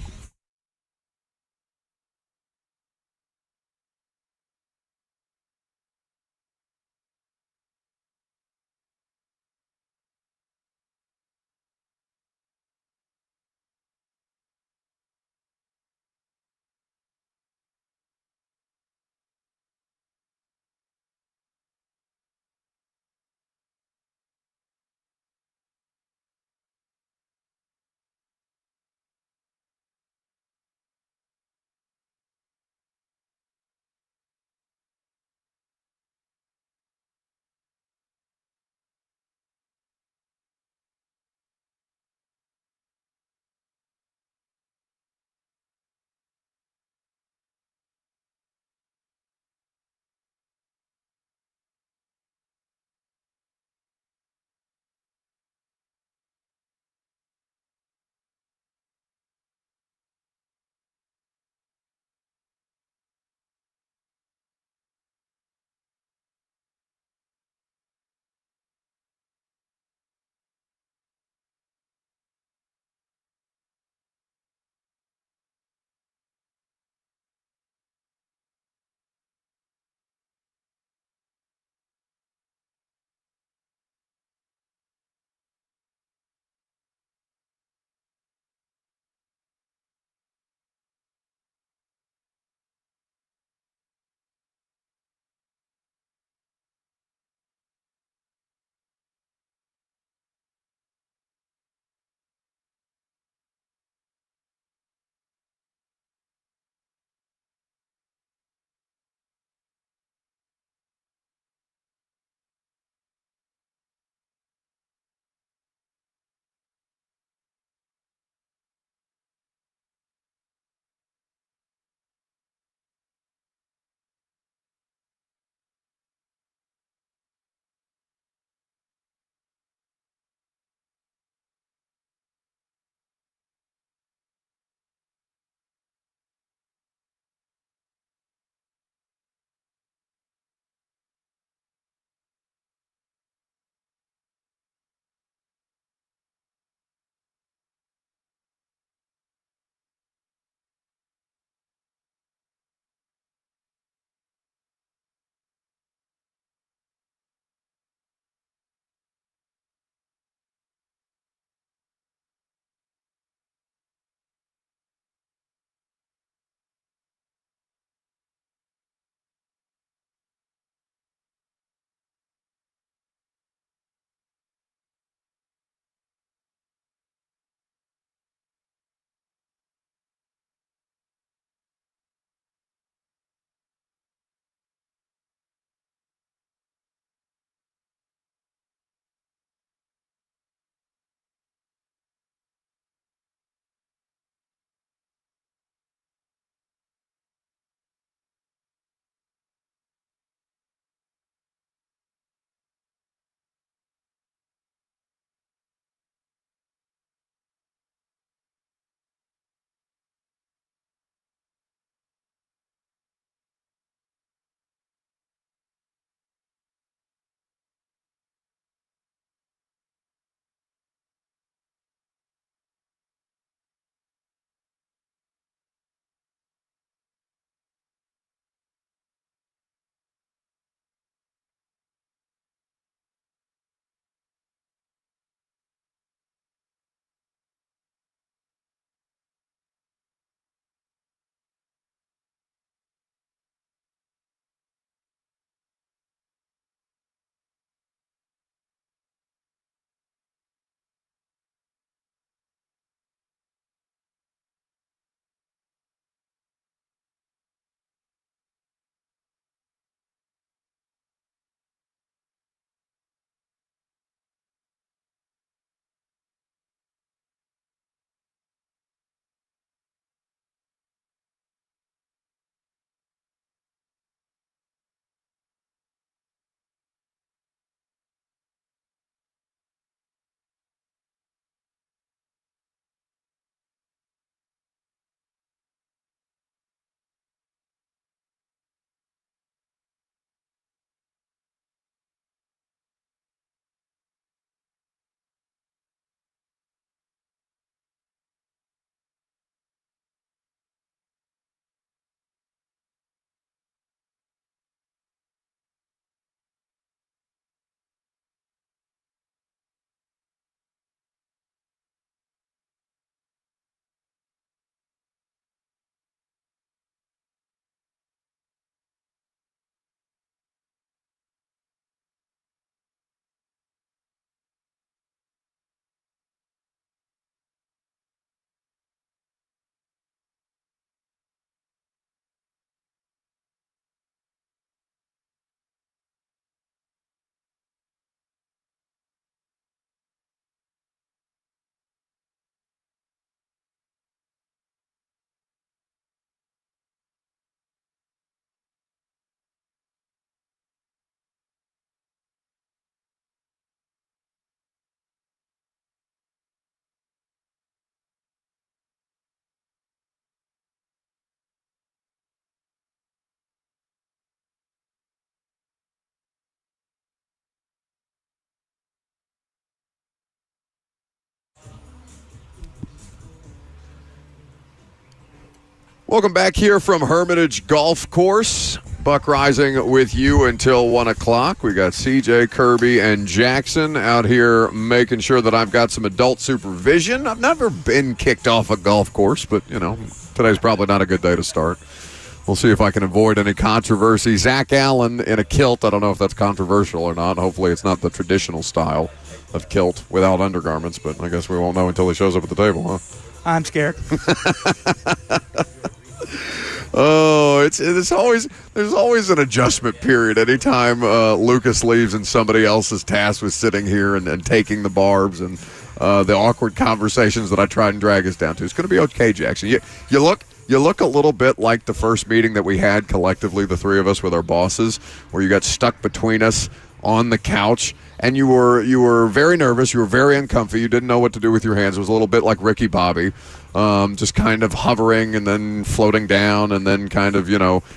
Welcome back here from Hermitage Golf Course. Buck Rising with you until 1 o'clock. We got CJ, Kirby, and Jackson out here making sure that I've got some adult supervision. I've never been kicked off a golf course, but, today's probably not a good day to start. We'll see if I can avoid any controversy. Zach Allen in a kilt. I don't know if that's controversial or not. Hopefully it's not the traditional style of kilt without undergarments, but I guess we won't know until he shows up at the table, huh? I'm scared. Oh, there's always an adjustment period anytime Lucas leaves and somebody else is tasked with sitting here and taking the barbs and the awkward conversations that I try and drag us down to. It's going to be okay, Jackson. You look a little bit like the first meeting that we had collectively, the three of us with our bosses, where you got stuck between us on the couch, and you were very nervous. You were very uncomfy. You didn't know what to do with your hands. It was a little bit like Ricky Bobby, just kind of hovering and then floating down and then kind of,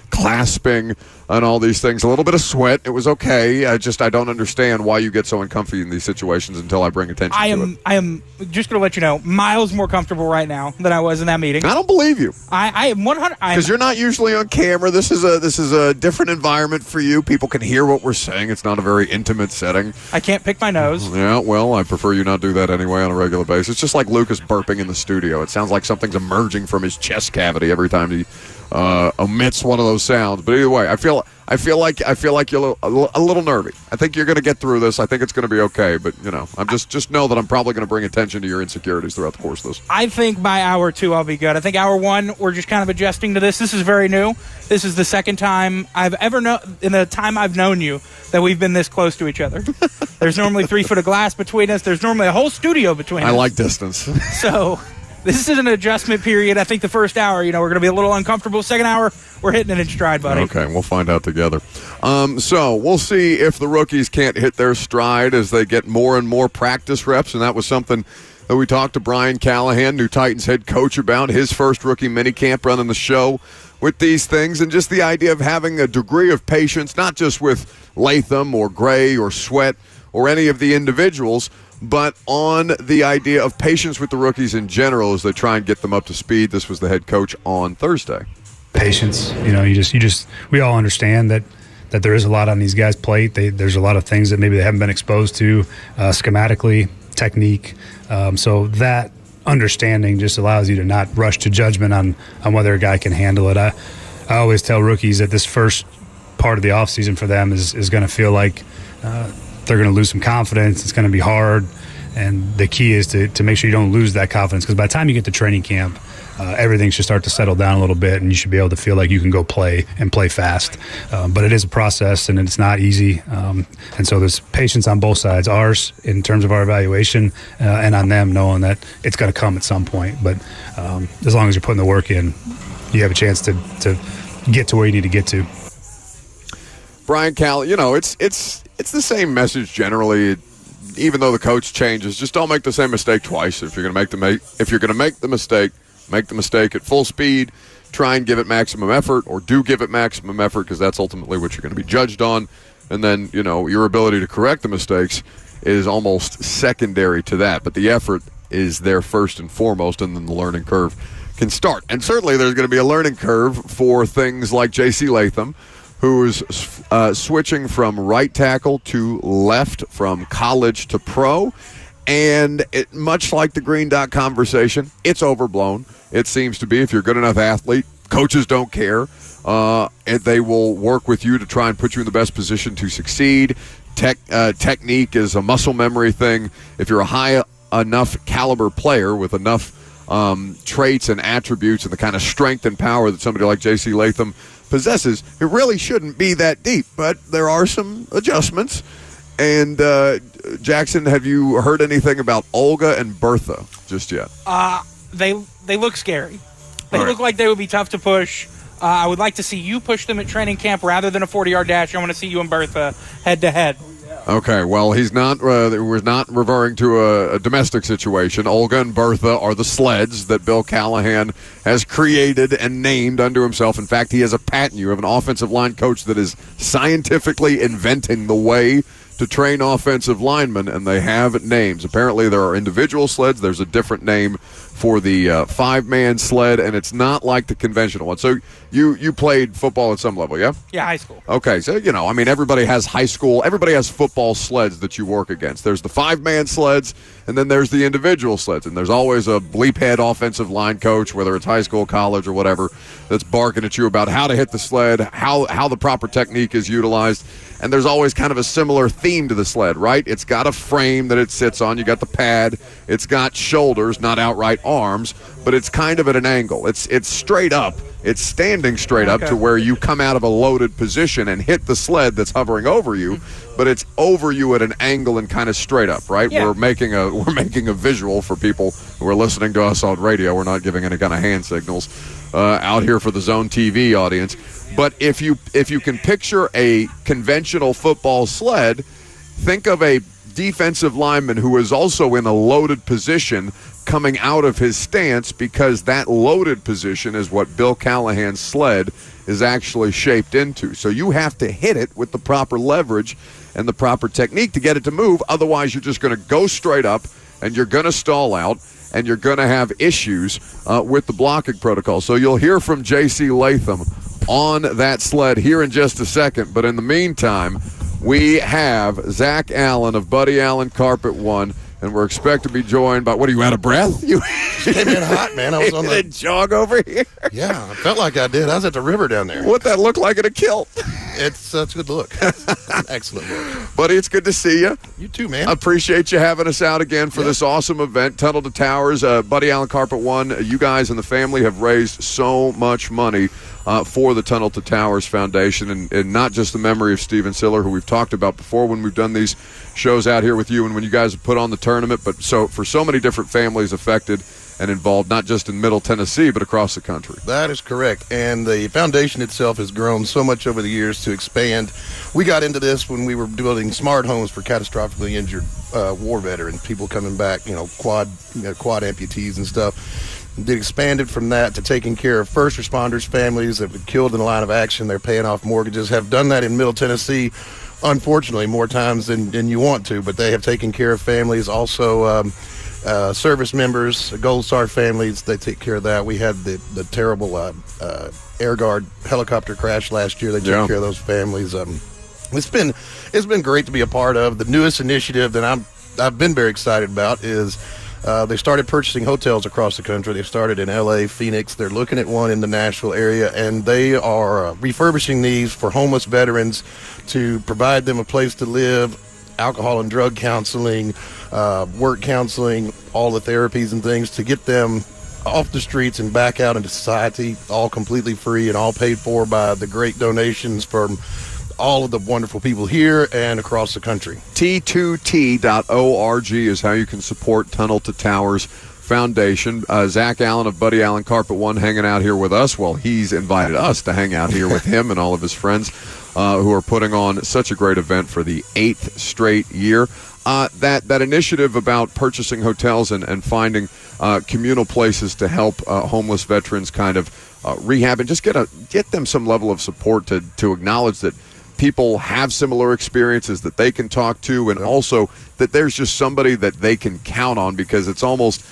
clasping and all these things. A little bit of sweat. It was okay. I don't understand why you get so uncomfy in these situations until I bring attention to it. I am just going to let you know, miles more comfortable right now than I was in that meeting. I don't believe you. I am 100. Because you're not usually on camera. This is a different environment for you. People can hear what we're saying. It's not a very intimate setting. I can't pick my nose. Yeah, well, I prefer you not do that anyway on a regular basis. It's just like Lucas burping in the studio. It sounds like something's emerging from his chest cavity every time he omits one of those sounds. But either way, I feel like you're a little nervy. I think you're going to get through this. I think it's going to be okay. But I'm just know that I'm probably going to bring attention to your insecurities throughout the course of this. I think by hour 2 I'll be good. I think hour 1 we're just kind of adjusting to this. This is very new. This is the second time I've ever in the time I've known you that we've been this close to each other. There's normally 3 foot of glass between us. There's normally a whole studio between us. I like distance. So this is an adjustment period. I think the first hour, we're going to be a little uncomfortable. Second hour, we're hitting it in stride, buddy. Okay, we'll find out together. So we'll see if the rookies can't hit their stride as they get more and more practice reps, and that was something that we talked to Brian Callahan, new Titans head coach, about his first rookie minicamp, running the show with these things, and just the idea of having a degree of patience, not just with Latham or Gray or Sweat or any of the individuals, but on the idea of patience with the rookies in general as they try and get them up to speed. This was the head coach on Thursday. Patience. We all understand that there is a lot on these guys' plate. There's a lot of things that maybe they haven't been exposed to schematically, technique. So that understanding just allows you to not rush to judgment on whether a guy can handle it. I always tell rookies that this first part of the offseason for them is going to feel like they're going to lose some confidence. It's going to be hard. And the key is to make sure you don't lose that confidence, because by the time you get to training camp, everything should start to settle down a little bit, and you should be able to feel like you can go play and play fast. But it is a process, and it's not easy. And so there's patience on both sides, ours in terms of our evaluation, and on them knowing that it's going to come at some point. But as long as you're putting the work in, you have a chance to get to where you need to get to. Brian Callahan, it's the same message generally. Even though the coach changes, just don't make the same mistake twice. If you're going to make the mistake, make the mistake at full speed. Try and give it maximum effort, or do give it maximum effort, because that's ultimately what you're going to be judged on. And then, your ability to correct the mistakes is almost secondary to that. But the effort is there first and foremost, and then the learning curve can start. And certainly there's going to be a learning curve for things like J.C. Latham, who's switching from right tackle to left from college to pro. And much like the green dot conversation, it's overblown. It seems to be. If you're a good enough athlete, coaches don't care. And they will work with you to try and put you in the best position to succeed. Technique is a muscle memory thing. If you're a high enough caliber player with enough traits and attributes and the kind of strength and power that somebody like J.C. Latham possesses, it really shouldn't be that deep. But there are some adjustments. And Jackson, have you heard anything about Olga and Bertha just yet? They look scary. They look like they would be tough to push. I would like to see you push them at training camp rather than a 40-yard dash. I want to see you and Bertha head-to-head. Okay, well, he's not. We're not referring to a domestic situation. Olga and Bertha are the sleds that Bill Callahan has created and named unto himself. In fact, he has a patent. You have an offensive line coach that is scientifically inventing the way to train offensive linemen, and they have names. Apparently, there are individual sleds. There's a different name for the 5-man sled, and it's not like the conventional one. So you played football at some level, yeah? Yeah, high school. Okay, so, everybody has everybody has football sleds that you work against. There's the 5-man sleds, and then there's the individual sleds, and there's always a bleep-head offensive line coach, whether it's high school, college, or whatever, that's barking at you about how to hit the sled, how the proper technique is utilized, and there's always kind of a similar theme to the sled, right? It's got a frame that it sits on. You got the pad. It's got shoulders, not outright arms, but it's kind of at an angle. It's straight up. It's standing straight up to where you come out of a loaded position and hit the sled that's hovering over you, but it's over you at an angle and kind of straight up, right? Yeah. We're making a visual for people who are listening to us on radio. We're not giving any kind of hand signals out here for the Zone TV audience. But if you can picture a conventional football sled, think of a defensive lineman who is also in a loaded position coming out of his stance, because that loaded position is what Bill Callahan's sled is actually shaped into. So you have to hit it with the proper leverage and the proper technique to get it to move. Otherwise, you're just going to go straight up and you're going to stall out and you're going to have issues with the blocking protocol. So you'll hear from J.C. Latham on that sled here in just a second. But in the meantime, we have Zach Allen of Buddy Allen Carpet One, and we're expected to be joined by, what, are you out of breath? You came in hot, man. I was on the jog over here. Yeah, I felt like I did. I was at the river down there. What that look like in a kilt? It's a good look. Excellent look. Buddy, it's good to see you. You too, man. Appreciate you having us out again for this awesome event, Tunnel to Towers. Buddy Allen Carpet One, you guys and the family have raised so much money for the Tunnel to Towers Foundation, and not just the memory of Steven Siller, who we've talked about before when we've done these shows out here with you and when you guys have put on the tournament, but so for so many different families affected and involved, not just in Middle Tennessee, but across the country. That is correct. And the foundation itself has grown so much over the years to expand. We got into this when we were building smart homes for catastrophically injured war veterans, people coming back, quad amputees and stuff. They expanded from that to taking care of first responders, families that have been killed in the line of action. They're paying off mortgages, have done that in Middle Tennessee, unfortunately, more times than you want to, but they have taken care of families. Also, service members, Gold Star families, they take care of that. We had the terrible Air Guard helicopter crash last year. They took care of those families. It's been great to be a part of. The newest initiative that I've been very excited about is they started purchasing hotels across the country. They started in L.A., Phoenix. They're looking at one in the Nashville area, and they are refurbishing these for homeless veterans to provide them a place to live, alcohol and drug counseling, work counseling, all the therapies and things to get them off the streets and back out into society, all completely free and all paid for by the great donations from all of the wonderful people here and across the country. T2T.org is how you can support Tunnel to Towers Foundation. Zach Allen of Buddy Allen Carpet One hanging out here with us. Well, he's invited us to hang out here with him and all of his friends who are putting on such a great event for the 8th straight year. That initiative about purchasing hotels and finding communal places to help homeless veterans kind of rehab and just get them some level of support to acknowledge that people have similar experiences that they can talk to, and also that there's just somebody that they can count on, because it's almost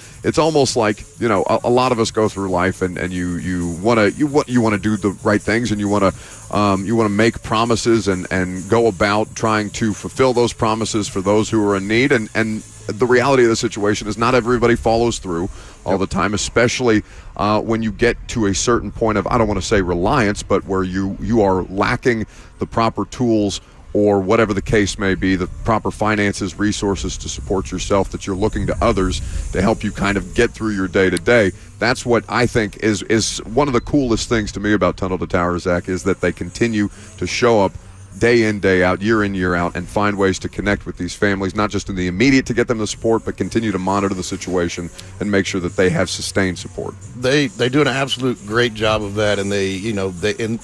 like, a lot of us go through life and you want to do the right things, and you want to make promises and go about trying to fulfill those promises for those who are in need, and the reality of the situation is not everybody follows through all the time, especially when you get to a certain point of, I don't want to say reliance, but where you are lacking the proper tools or whatever the case may be, the proper finances, resources to support yourself, that you're looking to others to help you kind of get through your day-to-day. That's what I think is one of the coolest things to me about Tunnel to Towers, Zach, is that they continue to show up day in, day out, year in, year out, and find ways to connect with these families, not just in the immediate to get them the support, but continue to monitor the situation and make sure that they have sustained support. They do an absolute great job of that, and and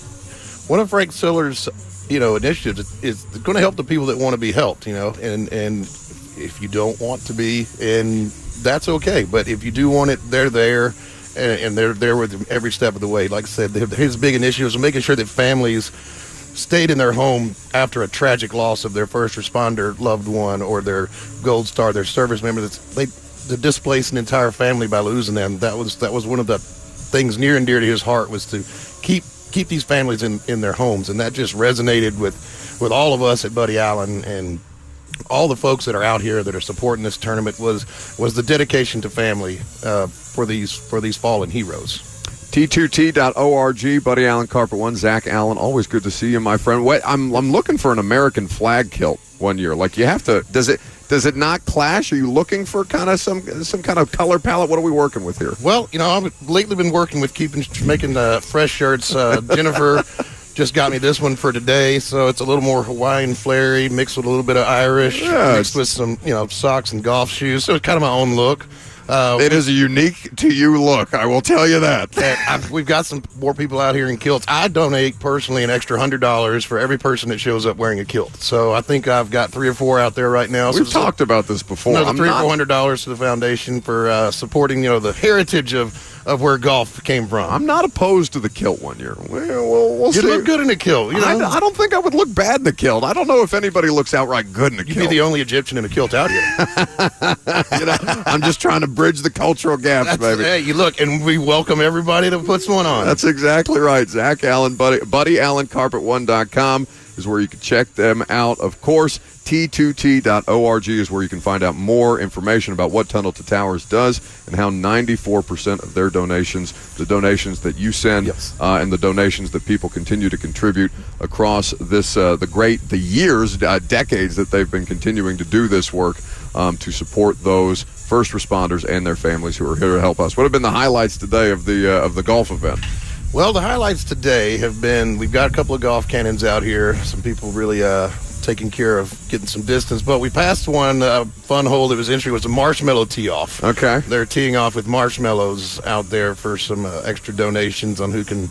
one of Frank Siller's initiatives is going to help the people that want to be helped, and if you don't want to be, and that's okay, but if you do want it, they're there, and they're there with them every step of the way. Like I said, his big initiatives are making sure that families stayed in their home after a tragic loss of their first responder loved one or their Gold Star, their service member. To displace an entire family by losing them. That was one of the things near and dear to his heart, was to keep these families in their homes, and that just resonated with all of us at Buddy Allen and all the folks that are out here that are supporting this tournament. Was the dedication to family for these fallen heroes. T2T.org, Buddy Allen, Carpet One, Zach Allen. Always good to see you, my friend. Wait, I'm looking for an American flag kilt one year. Like, you have to. Does it not clash? Are you looking for kind of some kind of color palette? What are we working with here? Well, I've lately been working with making fresh shirts. Jennifer just got me this one for today, so it's a little more Hawaiian flary, mixed with a little bit of Irish, mixed with some socks and golf shoes. So it's kind of my own look. It is a unique to you look, I will tell you that. We've got some more people out here in kilts. I donate personally an extra $100 for every person that shows up wearing a kilt. So I think I've got 3 or 4 out there right now. We've talked about this before. Another $300 or $400 to the foundation for supporting the heritage of where golf came from. I'm not opposed to the kilt one year. We'll see. You look good in a kilt. I don't think I would look bad in the kilt. I don't know if anybody looks outright good in a kilt. You'd be the only Egyptian in a kilt out here. I'm just trying to bridge the cultural gaps, baby. Hey, you look, and we welcome everybody to put one on. That's exactly right. Zach Allen, BuddyAllenCarpet1.com is where you can check them out. Of course, T2T.org is where you can find out more information about what Tunnel to Towers does and how 94% of their donations, the donations that you send, and the donations that people continue to contribute across this, the years, decades that they've been continuing to do this work to support those first responders and their families who are here to help us. What have been the highlights today of the golf event? Well, the highlights today have been, we've got a couple of golf cannons out here. Some people really taking care of getting some distance. But we passed one fun hole that was interesting. It was a marshmallow tee-off. Okay. They're teeing off with marshmallows out there for some extra donations on who can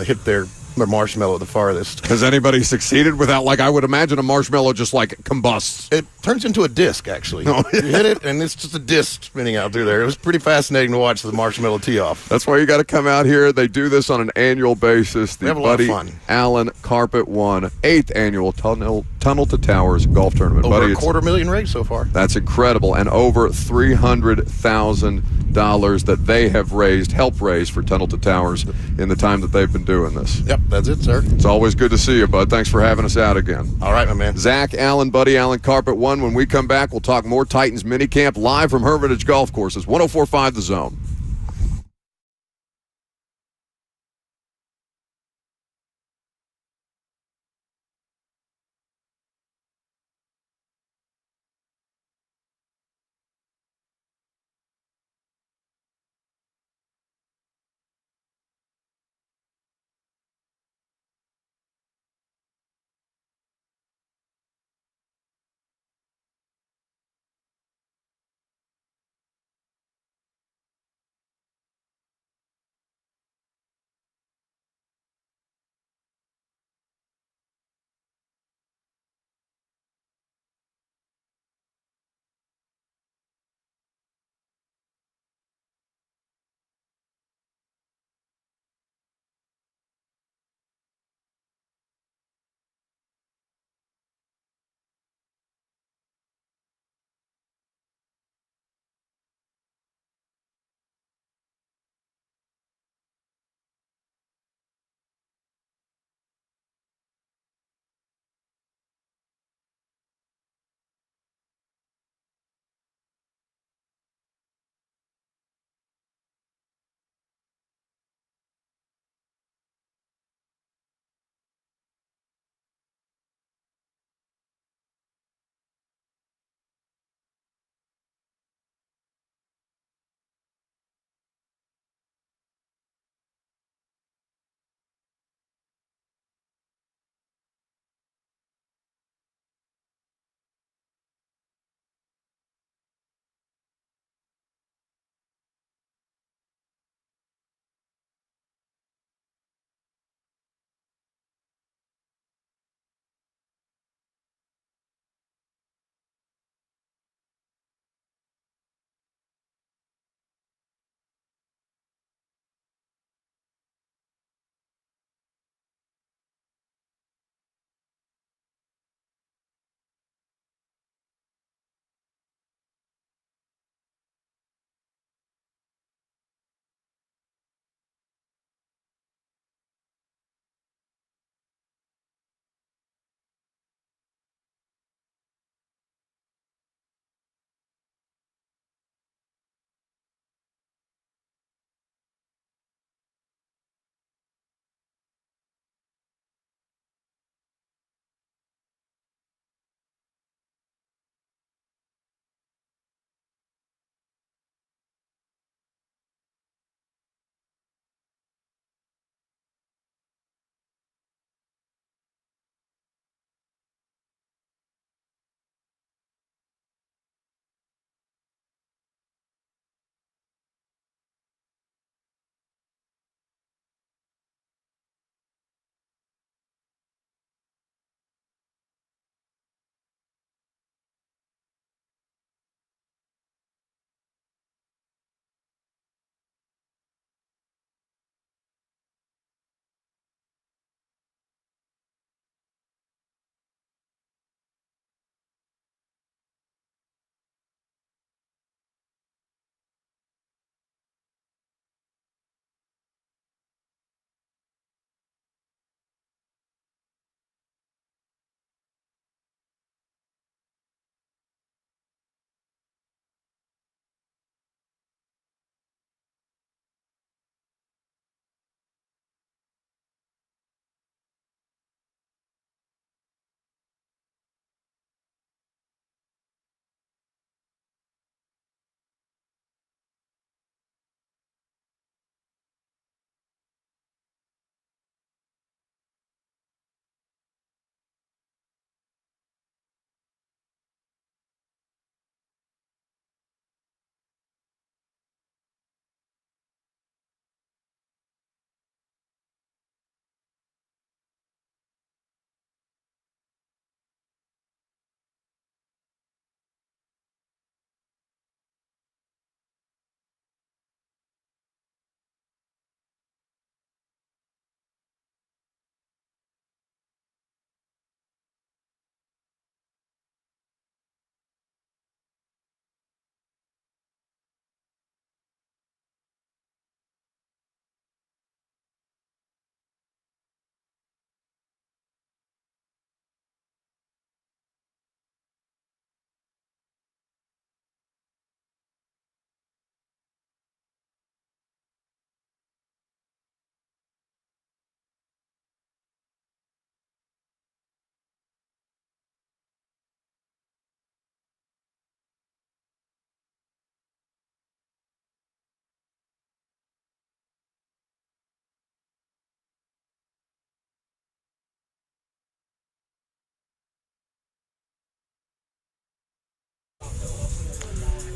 hit their marshmallow the farthest. Has anybody succeeded without, I would imagine a marshmallow just combusts? It turns into a disc, actually. You hit it, and it's just a disc spinning out through there. It was pretty fascinating to watch the marshmallow tee off. That's why you got to come out here. They do this on an annual basis. They have a lot of fun. Allen Carpet One, 8th annual Tunnel to Towers golf tournament. Over a $250,000 raised so far. That's incredible, and over $300,000 that they have helped raise for Tunnel to Towers in the time that they've been doing this. Yep, that's it, sir. It's always good to see you, bud. Thanks for having us out again. All right, my man. Zach Allen, Buddy Allen, Carpet One. When we come back, we'll talk more Titans minicamp live from Hermitage Golf Courses, 104.5 The Zone.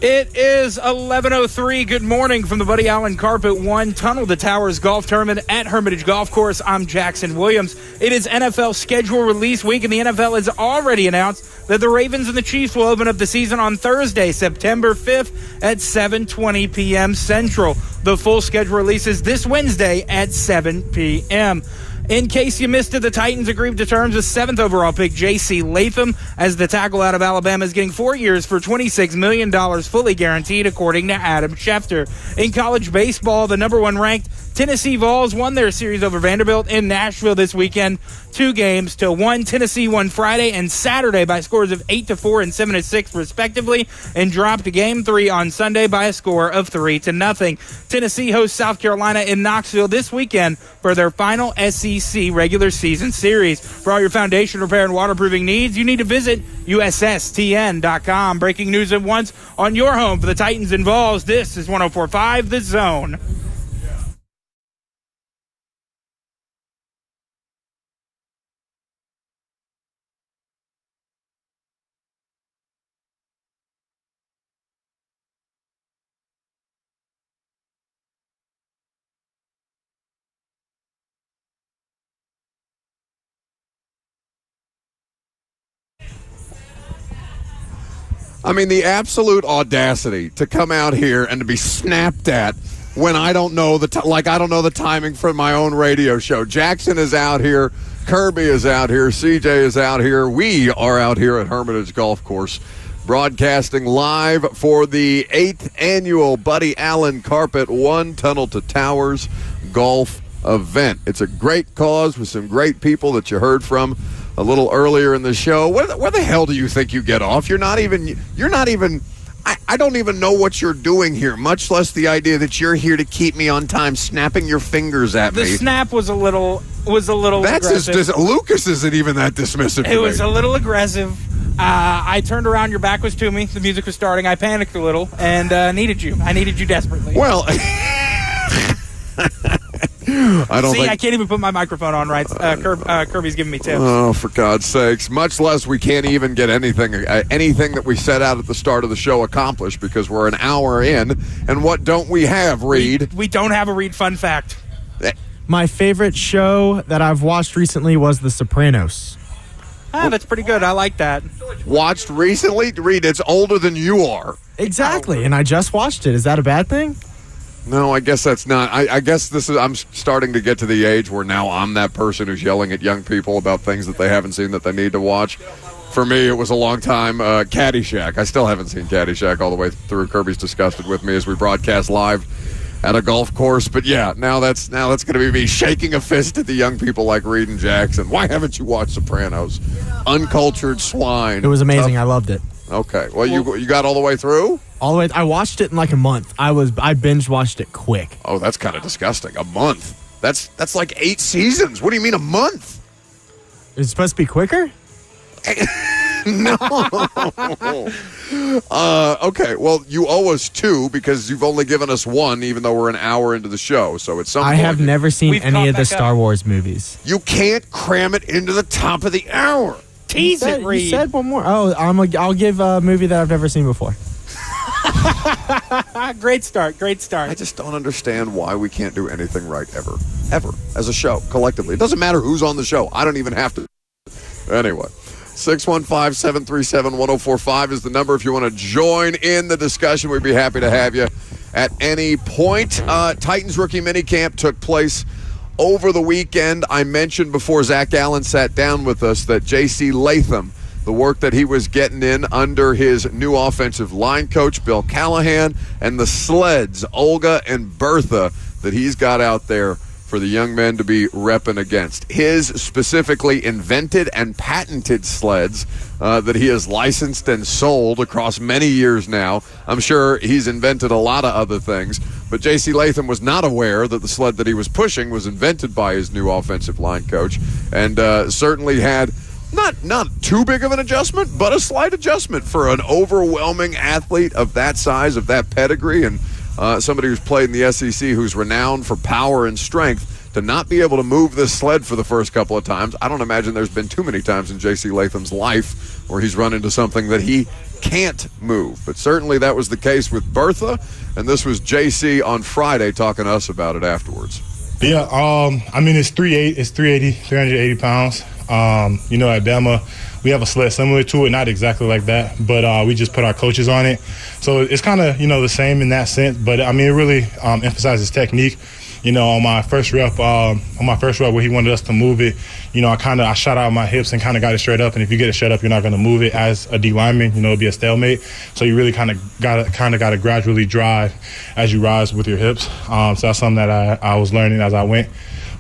It is 11:03. Good morning from the Buddy Allen Carpet One Tunnel to Towers Golf Tournament at Hermitage Golf Course. I'm Jackson Williams. It is NFL schedule release week, and the NFL has already announced that the Ravens and the Chiefs will open up the season on Thursday, September 5th at 7:20 p.m. Central. The full schedule releases this Wednesday at 7 p.m. In case you missed it, the Titans agreed to terms with 7th overall pick J.C. Latham as the tackle out of Alabama is getting 4 years for $26 million fully guaranteed, according to Adam Schefter. In college baseball, the number 1 ranked Tennessee Vols won their series over Vanderbilt in Nashville this weekend, 2-1. Tennessee won Friday and Saturday by scores of 8-4 and 7-6 respectively, and dropped Game 3 on Sunday by a score of 3-0. Tennessee hosts South Carolina in Knoxville this weekend for their final SEC regular season series. For all your foundation repair and waterproofing needs, you need to visit USSTN.com. Breaking news at once on your home for the Titans and Vols. This is 104.5 The Zone. I mean, the absolute audacity to come out here and to be snapped at when I don't know I don't know the timing for my own radio show. Jackson is out here, Kirby is out here, CJ is out here. We are out here at Hermitage Golf Course, broadcasting live for the 8th annual Buddy Allen Carpet One Tunnel to Towers golf event. It's a great cause with some great people that you heard from a little earlier in the show. Where the hell do you think you get off? You're not even, I don't even know what you're doing here, much less the idea that you're here to keep me on time, snapping your fingers at me. The snap was a little aggressive. Lucas isn't even that dismissive to It me. was a little aggressive. I turned around, your back was to me, the music was starting, I panicked a little, and needed you. I needed you desperately. Well, I can't even put my microphone on right. Kirby's giving me tips. Oh, for God's sakes. Much less we can't even get anything that we set out at the start of the show accomplished because we're an hour in. And what don't we have, Reed? We don't have a Reed fun fact. My favorite show that I've watched recently was The Sopranos. That's pretty good. I like that. Watched recently? Reed, it's older than you are. Exactly, and I just watched it. Is that a bad thing? No, I guess that's not. I guess I'm starting to get to the age where now I'm that person who's yelling at young people about things that they haven't seen that they need to watch. For me, it was a long time Caddyshack. I still haven't seen Caddyshack all the way through. Kirby's disgusted with me as we broadcast live at a golf course. But yeah, now that's going to be me shaking a fist at the young people like Reed and Jackson. Why haven't you watched Sopranos? Uncultured swine. It was amazing. I loved it. Okay. Well, you got all the way through? All the way. I watched it in like a month. I binge watched it quick. Oh, that's kind of disgusting. A month. That's like 8 seasons. What do you mean a month? Is it supposed to be quicker? No. Okay. Well, you owe us 2 because you've only given us 1, even though we're an hour into the show. So it's something. I have never seen any of the Star Wars movies. You can't cram it into the top of the hour. Tease it, Reed. You said one more. Oh, I'll give a movie that I've never seen before. Great start. I just don't understand why we can't do anything right ever as a show collectively. It doesn't matter who's on the show. I don't even have to. Anyway, 615-737-1045 is the number if you want to join in the discussion. We'd be happy to have you at any point. Titans rookie minicamp took place over the weekend. I mentioned before Zach Allen sat down with us that J.C. Latham, the work that he was getting in under his new offensive line coach, Bill Callahan, and the sleds, Olga and Bertha, that he's got out there for the young men to be repping against. His specifically invented and patented sleds that he has licensed and sold across many years now. I'm sure he's invented a lot of other things, but J.C. Latham was not aware that the sled that he was pushing was invented by his new offensive line coach, and certainly had not too big of an adjustment, but a slight adjustment for an overwhelming athlete of that size, of that pedigree, and somebody who's played in the SEC, who's renowned for power and strength. To not be able to move this sled for the first couple of times, I don't imagine there's been too many times in J.C. Latham's life where he's run into something that he can't move. But certainly that was the case with Bertha, and this was JC on Friday talking to us about it afterwards. Yeah, I mean, it's 380 pounds. You know, at Bama, we have a sled similar to it, not exactly like that, but we just put our coaches on it. So it's kind of, you know, the same in that sense, but I mean, it really emphasizes technique. You know, on my first rep where he wanted us to move it, you know, I shot out my hips and kind of got it straight up. And if you get it straight up, you're not going to move it as a D lineman. You know, it'd be a stalemate. So you really kind of got to gradually drive as you rise with your hips. So that's something that I was learning as I went.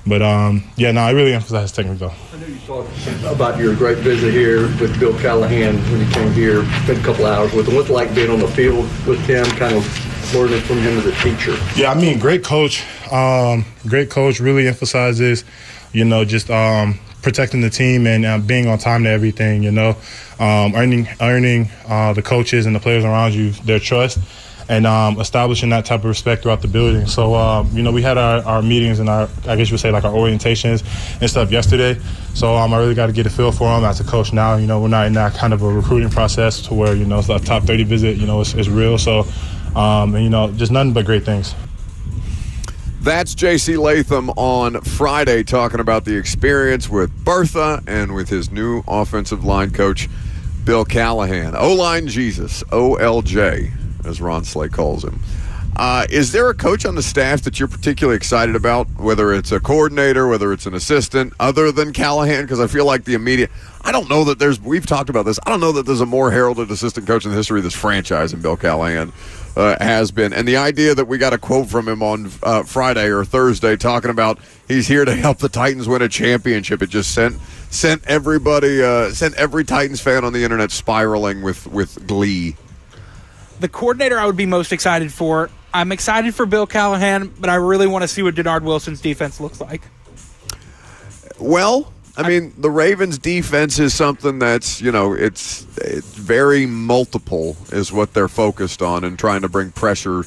But I really emphasize technique though. I know you talked about your great visit here with Bill Callahan when you came here, spent a couple hours with him. What's it like being on the field with him, kind of learning from him as a teacher? Yeah, I mean, great coach. Great coach, really emphasizes, you know, just protecting the team and being on time to everything, you know, earning the coaches and the players around you their trust and establishing that type of respect throughout the building. So, you know, we had our meetings and I guess you would say like our orientations and stuff yesterday. So I really got to get a feel for him as a coach now. You know, we're not in that kind of a recruiting process to where, you know, it's a top 30 visit, you know, it's real. So, and, you know, just nothing but great things. That's J.C. Latham on Friday talking about the experience with Bertha and with his new offensive line coach, Bill Callahan. O-line Jesus, OLJ, as Ron Slay calls him. Is there a coach on the staff that you're particularly excited about, whether it's a coordinator, whether it's an assistant, other than Callahan? Because I feel like I don't know that we've talked about this, I don't know that there's a more heralded assistant coach in the history of this franchise than Bill Callahan has been. And the idea that we got a quote from him on Friday or Thursday talking about he's here to help the Titans win a championship, it just sent every Titans fan on the internet spiraling with glee. The coordinator I would be most excited for, I'm excited for Bill Callahan, but I really want to see what Denard Wilson's defense looks like. Well, I mean, the Ravens' defense is something that's, you know, it's very multiple is what they're focused on and trying to bring pressure,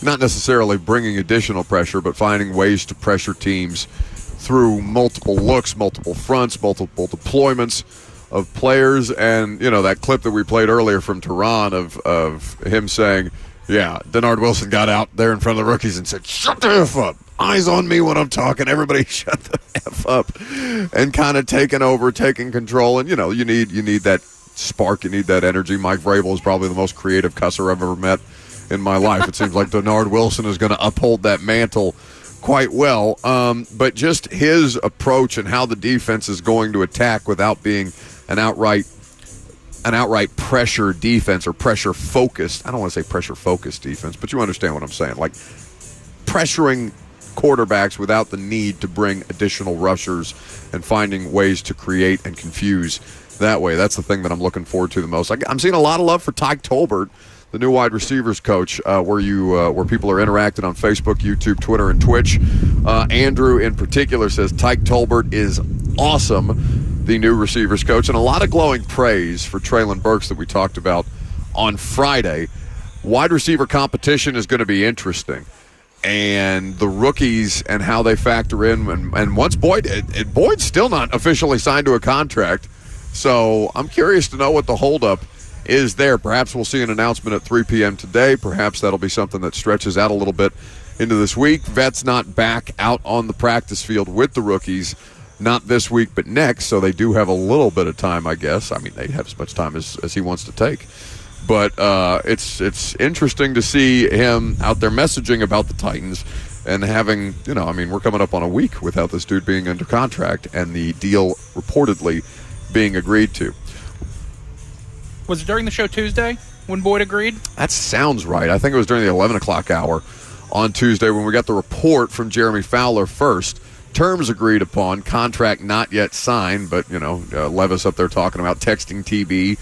not necessarily bringing additional pressure, but finding ways to pressure teams through multiple looks, multiple fronts, multiple deployments of players. And, you know, that clip that we played earlier from Tehran of him saying, yeah, Denard Wilson got out there in front of the rookies and said, shut the F up. Eyes on me when I'm talking. Everybody shut the F up. And kind of taking over, taking control. And, you know, you need that spark. You need that energy. Mike Vrabel is probably the most creative cusser I've ever met in my life. It seems like Denard Wilson is going to uphold that mantle quite well. But just his approach and how the defense is going to attack without being an outright pressure defense or pressure focused. I don't want to say pressure focused defense, but you understand what I'm saying. Like pressuring quarterbacks without the need to bring additional rushers and finding ways to create and confuse that way. That's the thing that I'm looking forward to the most. I'm seeing a lot of love for Tyke Tolbert, the new wide receivers coach, where people are interacting on Facebook, YouTube, Twitter, and Twitch. Andrew in particular says Tyke Tolbert is awesome, the new receivers coach, and a lot of glowing praise for Traylon Burks that we talked about on Friday. Wide receiver competition is going to be interesting, and the rookies and how they factor in. And once Boyd's still not officially signed to a contract, so I'm curious to know what the holdup is there. Perhaps we'll see an announcement at 3 p.m. today. Perhaps that'll be something that stretches out a little bit into this week. Vet's not back out on the practice field with the rookies, not this week but next, so they do have a little bit of time, I guess. I mean, they have as much time as he wants to take. But it's interesting to see him out there messaging about the Titans and having, we're coming up on a week without this dude being under contract and the deal reportedly being agreed to. Was it during the show Tuesday when Boyd agreed? That sounds right. I think it was during the 11 o'clock hour on Tuesday when we got the report from Jeremy Fowler first. Terms agreed upon, contract not yet signed, but, Levis up there talking about texting TB,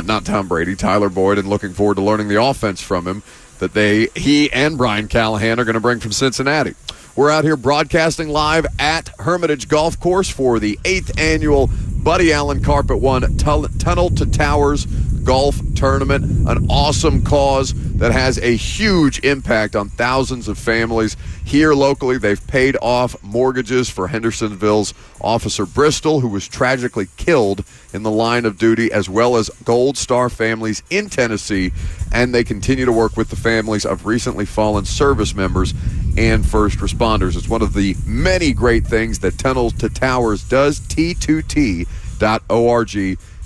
not Tom Brady, Tyler Boyd, and looking forward to learning the offense from him that he and Brian Callahan are going to bring from Cincinnati. We're out here broadcasting live at Hermitage Golf Course for the 8th annual Buddy Allen Carpet One Tunnel to Towers Golf Tournament. An awesome cause. that has a huge impact on thousands of families. Here locally, they've paid off mortgages for Hendersonville's Officer Bristol, who was tragically killed in the line of duty, as well as Gold Star families in Tennessee, and they continue to work with the families of recently fallen service members and first responders. It's one of the many great things that Tunnel to Towers does. T2T.org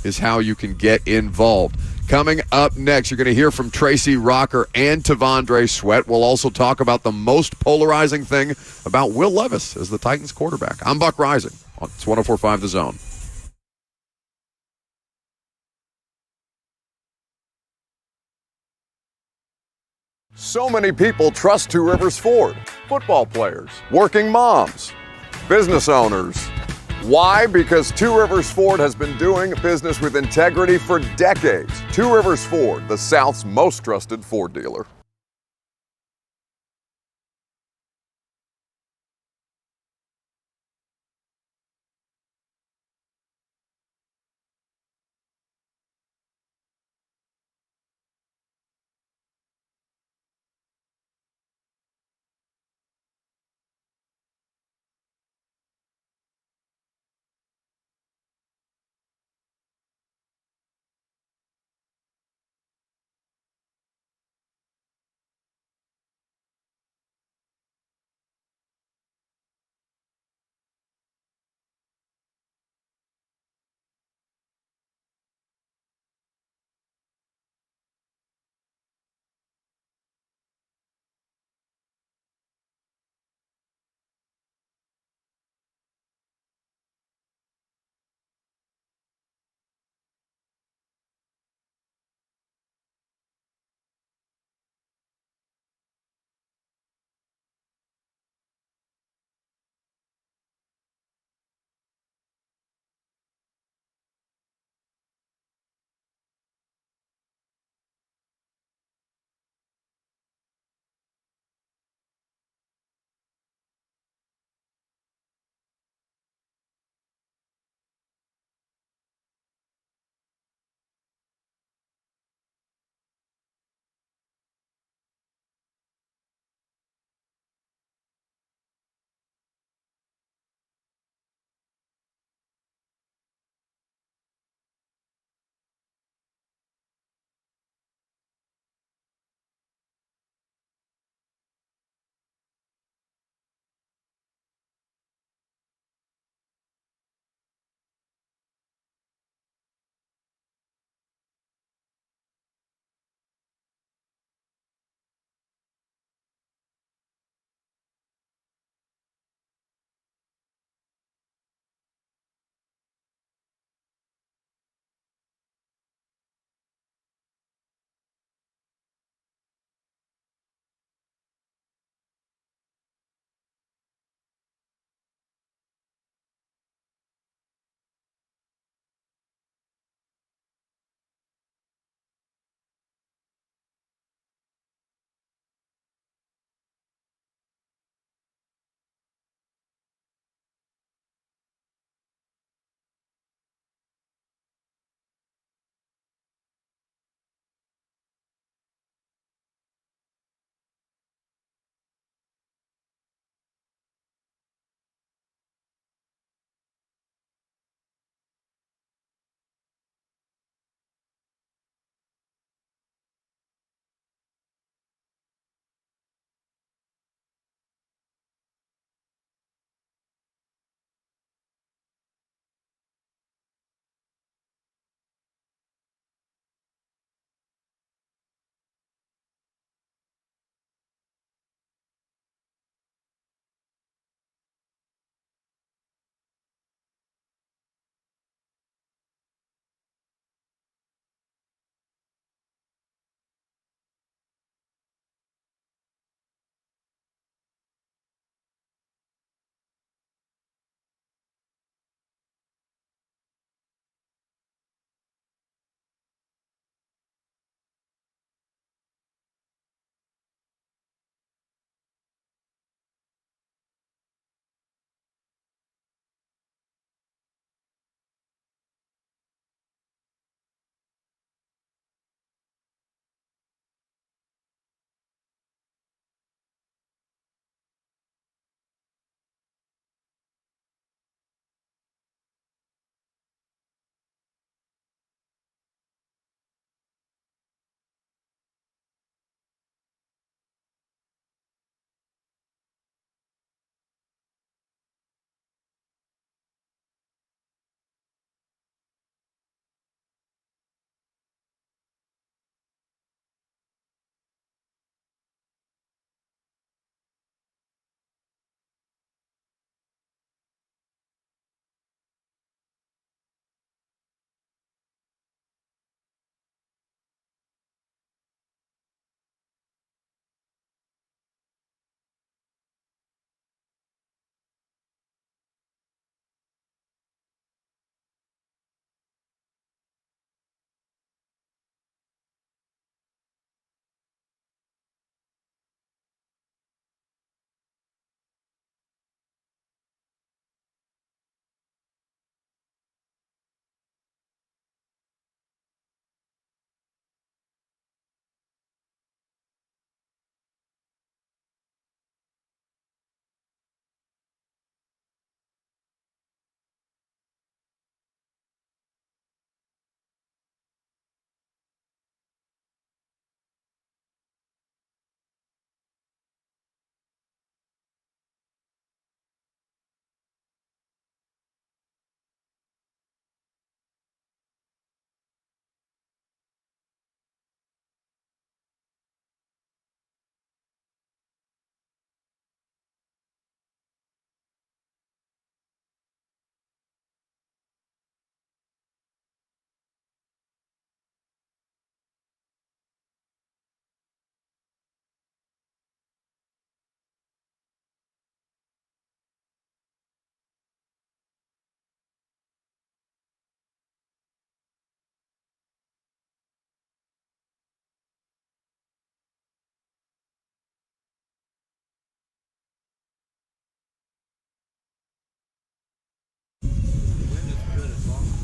is how you can get involved. Coming up next, you're going to hear from Tracy Rocker and Tavondre Sweat. We'll also talk about the most polarizing thing about Will Levis as the Titans quarterback. I'm Buck Rising. It's 104.5 The Zone. So many people trust Two Rivers Ford. Football players, working moms, business owners. Why? Because Two Rivers Ford has been doing business with integrity for decades. Two Rivers Ford, the South's most trusted Ford dealer.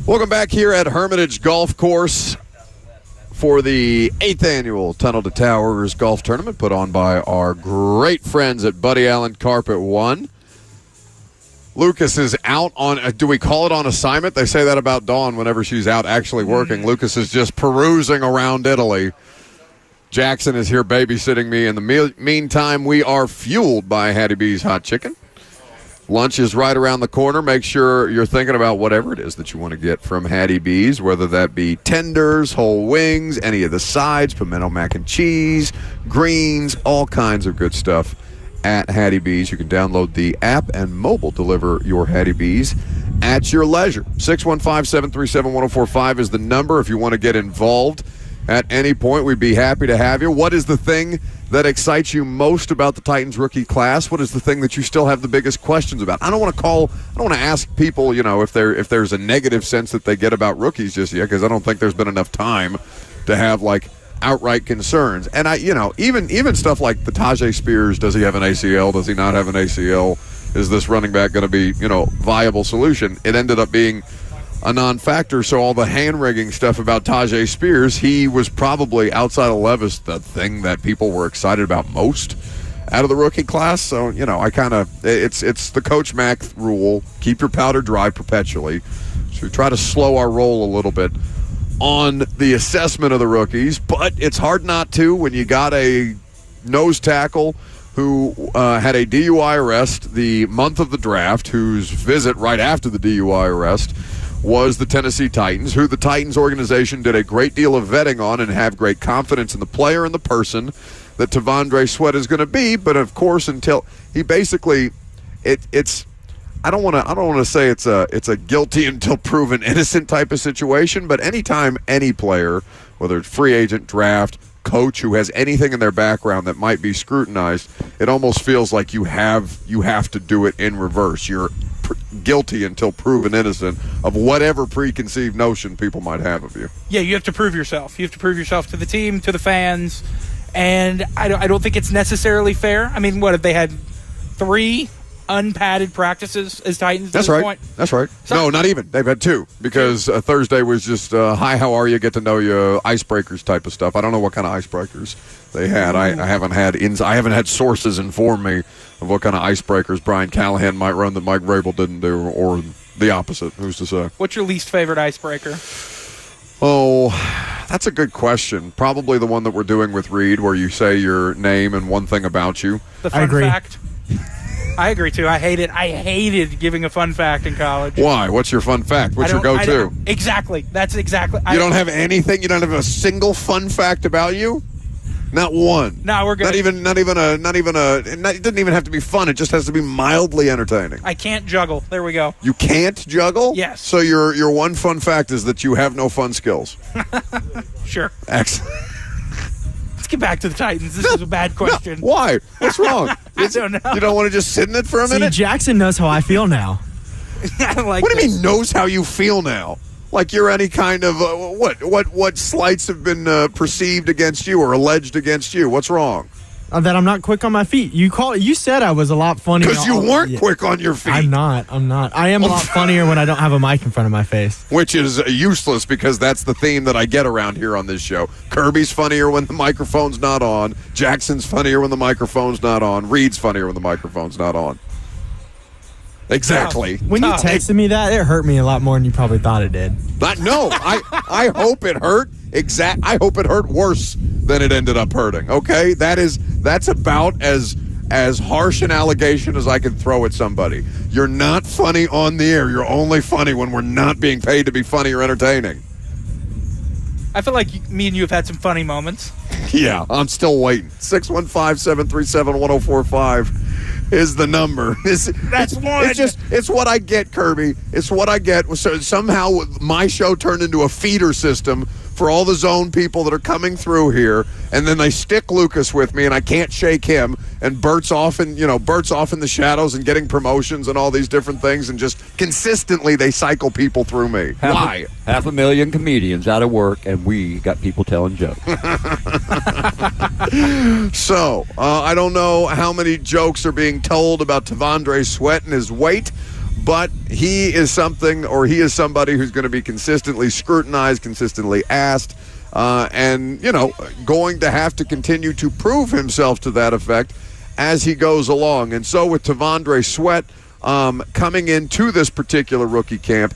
Welcome back here at Hermitage Golf Course for the 8th annual Tunnel to Towers Golf Tournament put on by our great friends at Buddy Allen Carpet One. Lucas is out on, do we call it on assignment? They say that about Dawn whenever she's out actually working. Lucas is just perusing around Italy. Jackson is here babysitting me. In the meantime, we are fueled by Hattie B's Hot Chicken. Lunch is right around the corner. Make sure you're thinking about whatever it is that you want to get from Hattie B's, whether that be tenders, whole wings, any of the sides, pimento mac and cheese, greens, all kinds of good stuff at Hattie B's. You can download the app and mobile deliver your Hattie B's at your leisure. 615-737-1045 is the number if you want to get involved at any point. We'd be happy to have you. What is the thing that excites you most about the Titans rookie class? What is the thing that you still have the biggest questions about? I don't want to ask people, if there's a negative sense that they get about rookies just yet, because I don't think there's been enough time to have outright concerns. And even stuff like the Tajay Spears, does he have an ACL? Does he not have an ACL? Is this running back going to be, viable solution? It ended up being a non-factor, so all the hand-wringing stuff about Tajay Spears, he was probably, outside of Levis, the thing that people were excited about most out of the rookie class. So, it's the Coach Mack rule, keep your powder dry perpetually. So we try to slow our roll a little bit on the assessment of the rookies, but it's hard not to when you got a nose tackle who had a DUI arrest the month of the draft, whose visit right after the DUI arrest was the Tennessee Titans, who the Titans organization did a great deal of vetting on and have great confidence in the player and the person that Tavondre Sweat is going to be. But of course, until he basically, it's I don't want to say it's a guilty until proven innocent type of situation. But anytime any player, whether it's free agent, draft, coach, who has anything in their background that might be scrutinized, it almost feels like you have to do it in reverse. You're guilty until proven innocent of whatever preconceived notion people might have of you. Yeah, you have to prove yourself. You have to prove yourself to the team, to the fans, and I don't think it's necessarily fair. I mean, what if they had 3 unpadded practices as Titans? That's right. Point? That's right. So, no, not even. They've had 2 because Thursday was just hi, how are you? Get to know you, icebreakers type of stuff. I don't know what kind of icebreakers they had. I haven't had sources inform me of what kind of icebreakers Brian Callahan might run that Mike Vrabel didn't do, or the opposite. Who's to say? What's your least favorite icebreaker? Oh, that's a good question. Probably the one that we're doing with Reed, where you say your name and one thing about you. The fun fact. I agree, too. I hate it. I hated giving a fun fact in college. Why? What's your fun fact? What's your go-to? Exactly. That's exactly. You don't have anything? You don't have a single fun fact about you? Not one. No, we're good. It doesn't even have to be fun. It just has to be mildly entertaining. I can't juggle. There we go. You can't juggle? Yes. So your one fun fact is that you have no fun skills. Sure. Excellent. Let's get back to the Titans. This is a bad question. No. Why? What's wrong? I don't know. You don't want to just sit in it for a minute? Jackson knows how I feel now. What do you mean knows how you feel now? Like you're any kind of what slights have been perceived against you or alleged against you? What's wrong? That I'm not quick on my feet. You said I was a lot funnier. Because you weren't quick on your feet. I'm not. I am a lot funnier when I don't have a mic in front of my face. Which is useless because that's the theme that I get around here on this show. Kirby's funnier when the microphone's not on. Jackson's funnier when the microphone's not on. Reed's funnier when the microphone's not on. Exactly. When you texted me that, it hurt me a lot more than you probably thought it did. No, I hope it hurt. I hope it hurt worse than it ended up hurting. Okay, that's about as harsh an allegation as I can throw at somebody. You're not funny on the air. You're only funny when we're not being paid to be funny or entertaining. I feel like me and you have had some funny moments. Yeah, I'm still waiting. 615-737-1045 is the number. That's one. It's what I get, Kirby. It's what I get. So somehow my show turned into a feeder system for all the zone people that are coming through here, and then they stick Lucas with me, and I can't shake him. And Burt's off in the shadows and getting promotions and all these different things, and just consistently they cycle people through me. Why? 500,000 comedians out of work, and we got people telling jokes. So I don't know how many jokes are being told about Tavondre Sweat and his weight, but he is somebody who's going to be consistently scrutinized, consistently asked, and, going to have to continue to prove himself to that effect as he goes along. And so with T'Vondre Sweat coming into this particular rookie camp,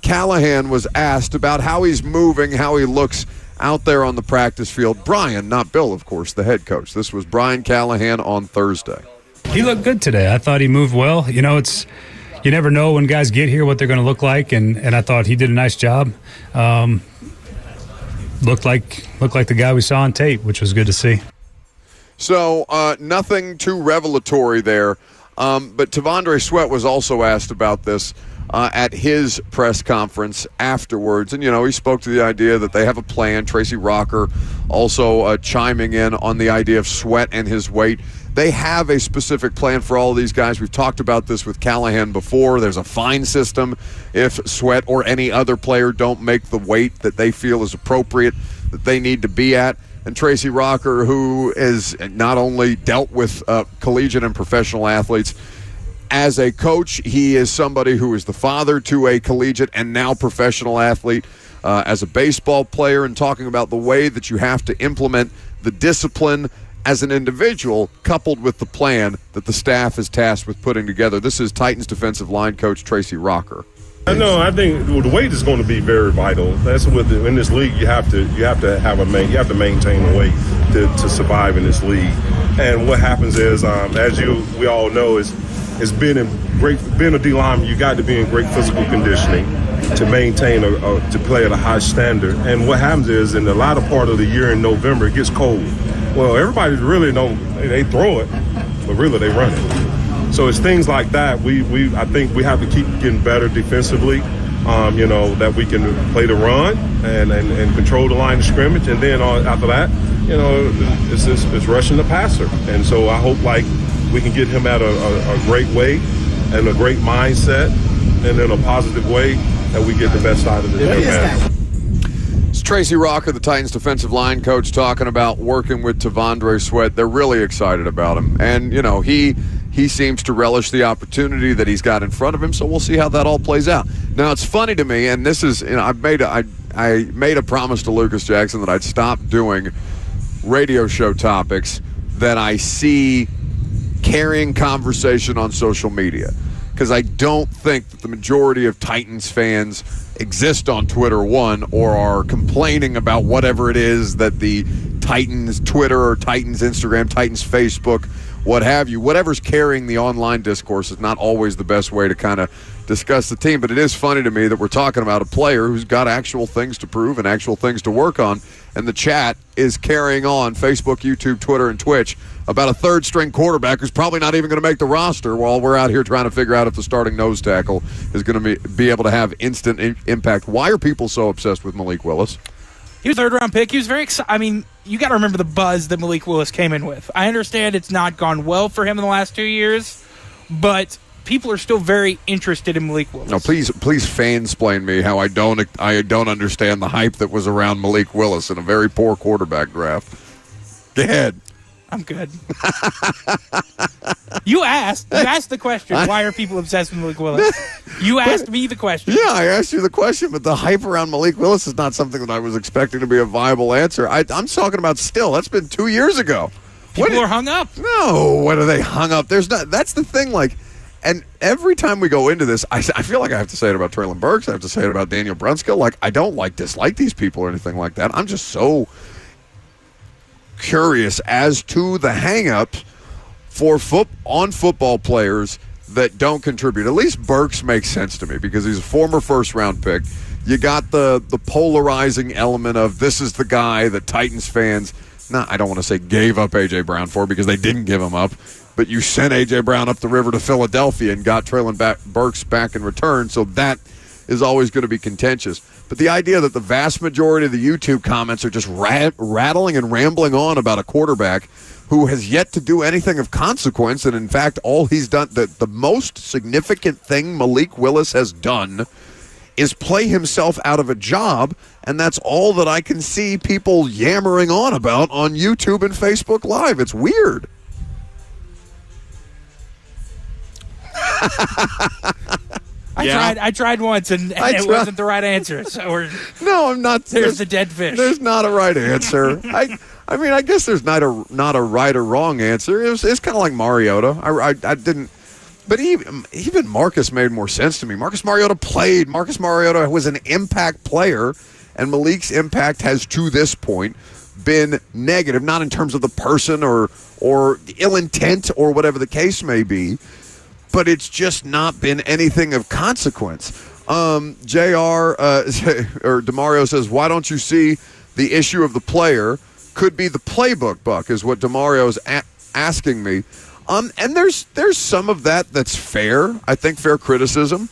Callahan was asked about how he's moving, how he looks out there on the practice field. Brian, not Bill, of course, the head coach. This was Brian Callahan on Thursday. He looked good today. I thought he moved well. You never know when guys get here what they're going to look like, and I thought he did a nice job. Looked like the guy we saw on tape, which was good to see. So nothing too revelatory there. But T'Vondre Sweat was also asked about this at his press conference afterwards. And, he spoke to the idea that they have a plan. Tracy Rocker also chiming in on the idea of Sweat and his weight. They have a specific plan for all of these guys. We've talked about this with Callahan before. There's a fine system if Sweat or any other player don't make the weight that they feel is appropriate, that they need to be at. And Tracy Rocker, who is not only dealt with collegiate and professional athletes, as a coach, he is somebody who is the father to a collegiate and now professional athlete, as a baseball player, and talking about the way that you have to implement the discipline as an individual, coupled with the plan that the staff is tasked with putting together. This is Titans defensive line coach Tracy Rocker. No, I think the weight is going to be very vital. That's in this league. You have to maintain the weight to survive in this league. And what happens is, as we all know, is being a D lineman. You got to be in great physical conditioning to maintain to play at a high standard. And what happens is, in the latter part of the year in November, it gets cold. Well, everybody really they throw it, but really they run it. So it's things like that. I think we have to keep getting better defensively. That we can play the run and control the line of scrimmage, and then after that, it's rushing the passer. And so I hope we can get him at a great weight and a great mindset, and in a positive way that we get the best out of the young man. It's Tracy Rocker, the Titans defensive line coach, talking about working with T'Vondre Sweat. They're really excited about him, and he seems to relish the opportunity that he's got in front of him, so we'll see how that all plays out. Now, it's funny to me, and this is, I made a promise to Lucas Jackson that I'd stop doing radio show topics that I see carrying conversation on social media, because I don't think that the majority of Titans fans exist on Twitter, or are complaining about whatever it is that the Titans Twitter or Titans Instagram, Titans Facebook, what have you, whatever's carrying the online discourse is not always the best way to kind of discuss the team. But it is funny to me that we're talking about a player who's got actual things to prove and actual things to work on, and the chat is carrying on Facebook, YouTube, Twitter, and Twitch about a third-string quarterback who's probably not even going to make the roster, while we're out here trying to figure out if the starting nose tackle is going to be able to have instant impact. Why are people so obsessed with Malik Willis? He was a third-round pick. He was very excited. I mean, you got to remember the buzz that Malik Willis came in with. I understand it's not gone well for him in the last 2 years, but people are still very interested in Malik Willis. No, please fansplain me how I don't understand the hype that was around Malik Willis in a very poor quarterback draft. Go ahead. I'm good. You asked the question, why are people obsessed with Malik Willis? You asked me the question. Yeah, I asked you the question, but the hype around Malik Willis is not something that I was expecting to be a viable answer. I'm talking about still. That's been 2 years ago. People are hung up. No, what are they hung up? There's not. That's the thing, and every time we go into this, I feel like I have to say it about Traylon Burks. I have to say it about Daniel Brunskill. I don't dislike these people or anything like that. I'm just so curious as to the hang-ups for football players that don't contribute. At least Burks makes sense to me because he's a former first-round pick. You got the polarizing element of this is the guy that Titans fans, I don't want to say gave up A.J. Brown for, because they didn't give him up, but you sent A.J. Brown up the river to Philadelphia and got Traylon Burks back in return, so that is always going to be contentious. But the idea that the vast majority of the YouTube comments are just rattling and rambling on about a quarterback who has yet to do anything of consequence, and in fact, all he's done, the most significant thing Malik Willis has done is play himself out of a job, and that's all that I can see people yammering on about on YouTube and Facebook Live. It's weird. I tried once, and it wasn't the right answer. So no, I'm not. There's the dead fish. There's not a right answer. I mean, I guess there's not a right or wrong answer. It's kind of like Mariota. I didn't. But even Marcus made more sense to me. Marcus Mariota played. Marcus Mariota was an impact player, and Malik's impact has, to this point, been negative, not in terms of the person or ill intent or whatever the case may be, but it's just not been anything of consequence. JR or DeMario says, why don't you see the issue of the player could be the playbook, Buck, is what DeMario is asking me. And there's some of that's fair. I think fair criticism.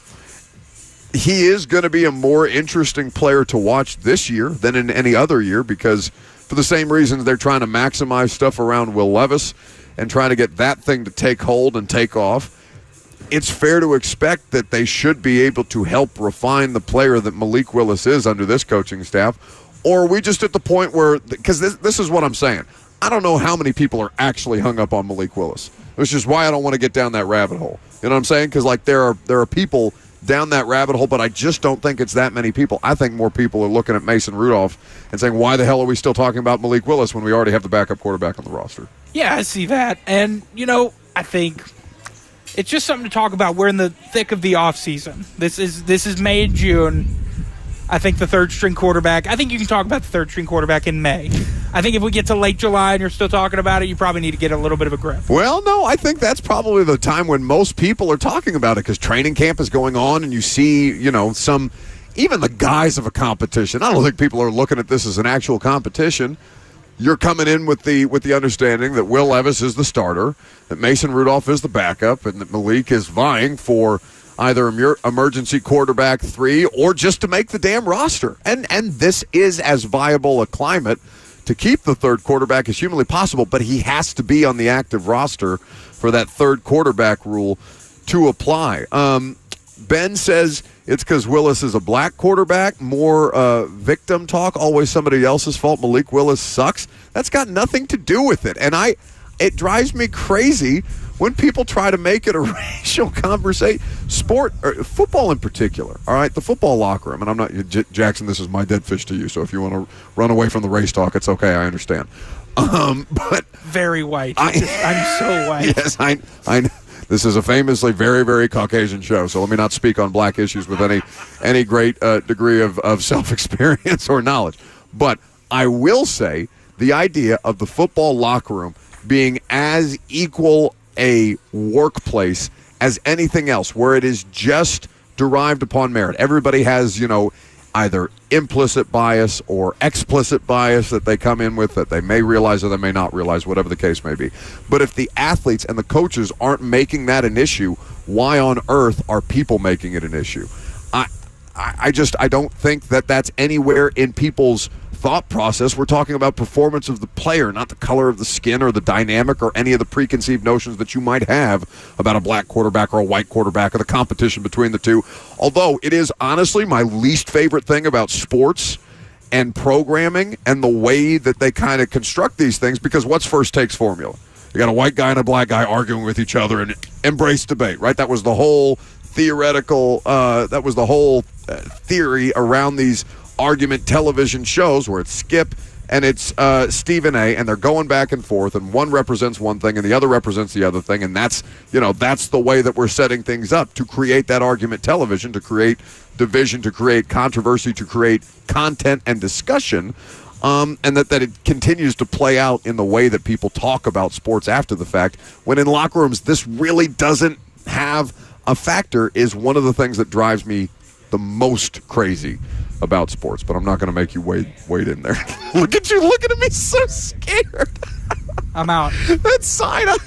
He is going to be a more interesting player to watch this year than in any other year because for the same reasons they're trying to maximize stuff around Will Levis and trying to get that thing to take hold and take off. It's fair to expect that they should be able to help refine the player that Malik Willis is under this coaching staff. Or are we just at the point where, because this is what I'm saying, I don't know how many people are actually hung up on Malik Willis, which is why I don't want to get down that rabbit hole. You know what I'm saying? Because like there are people down that rabbit hole, but I just don't think it's that many people. I think more people are looking at Mason Rudolph and saying, why the hell are we still talking about Malik Willis when we already have the backup quarterback on the roster? Yeah, I see that. And, I think it's just something to talk about. We're in the thick of the offseason. This is May and June. I think the third-string quarterback, I think you can talk about the third-string quarterback in May. I think if we get to late July and you're still talking about it, you probably need to get a little bit of a grip. Well, no, I think that's probably the time when most people are talking about it because training camp is going on and you see, even the guise of a competition. I don't think people are looking at this as an actual competition. You're coming in with the understanding that Will Levis is the starter, that Mason Rudolph is the backup, and that Malik is vying for either emergency quarterback 3 or just to make the damn roster. And this is as viable a climate to keep the third quarterback as humanly possible, but he has to be on the active roster for that third quarterback rule to apply. Ben says it's because Willis is a black quarterback. More victim talk, always somebody else's fault. Malik Willis sucks. That's got nothing to do with it. And it drives me crazy when people try to make it a racial conversation. Football in particular, all right, the football locker room, and I'm not, Jackson, this is my dead fish to you, so if you want to run away from the race talk, it's okay, I understand. But very white. I'm so white. Yes, I this is a famously very, very Caucasian show, so let me not speak on black issues with any great degree of self-experience or knowledge. But I will say the idea of the football locker room being as equal a workplace as anything else, where it is just derived upon merit. Everybody has, either implicit bias or explicit bias that they come in with that they may realize or they may not realize, whatever the case may be. But if the athletes and the coaches aren't making that an issue, why on earth are people making it an issue? I don't think that that's anywhere in people's thought process. We're talking about performance of the player, not the color of the skin or the dynamic or any of the preconceived notions that you might have about a black quarterback or a white quarterback or the competition between the two. Although it is honestly my least favorite thing about sports and programming and the way that they kind of construct these things, because what's first takes formula? You got a white guy and a black guy arguing with each other and embrace debate, right? That was the whole theoretical, theory around these argument television shows where it's Skip and it's Stephen A, and they're going back and forth, and one represents one thing and the other represents the other thing, and that's the way that we're setting things up to create that argument television, to create division, to create controversy, to create content and discussion, and that it continues to play out in the way that people talk about sports after the fact, when in locker rooms this really doesn't have a factor, is one of the things that drives me the most crazy about sports. But I'm not going to make you wade in there. Look at you looking at me so scared. I'm out. That sign up.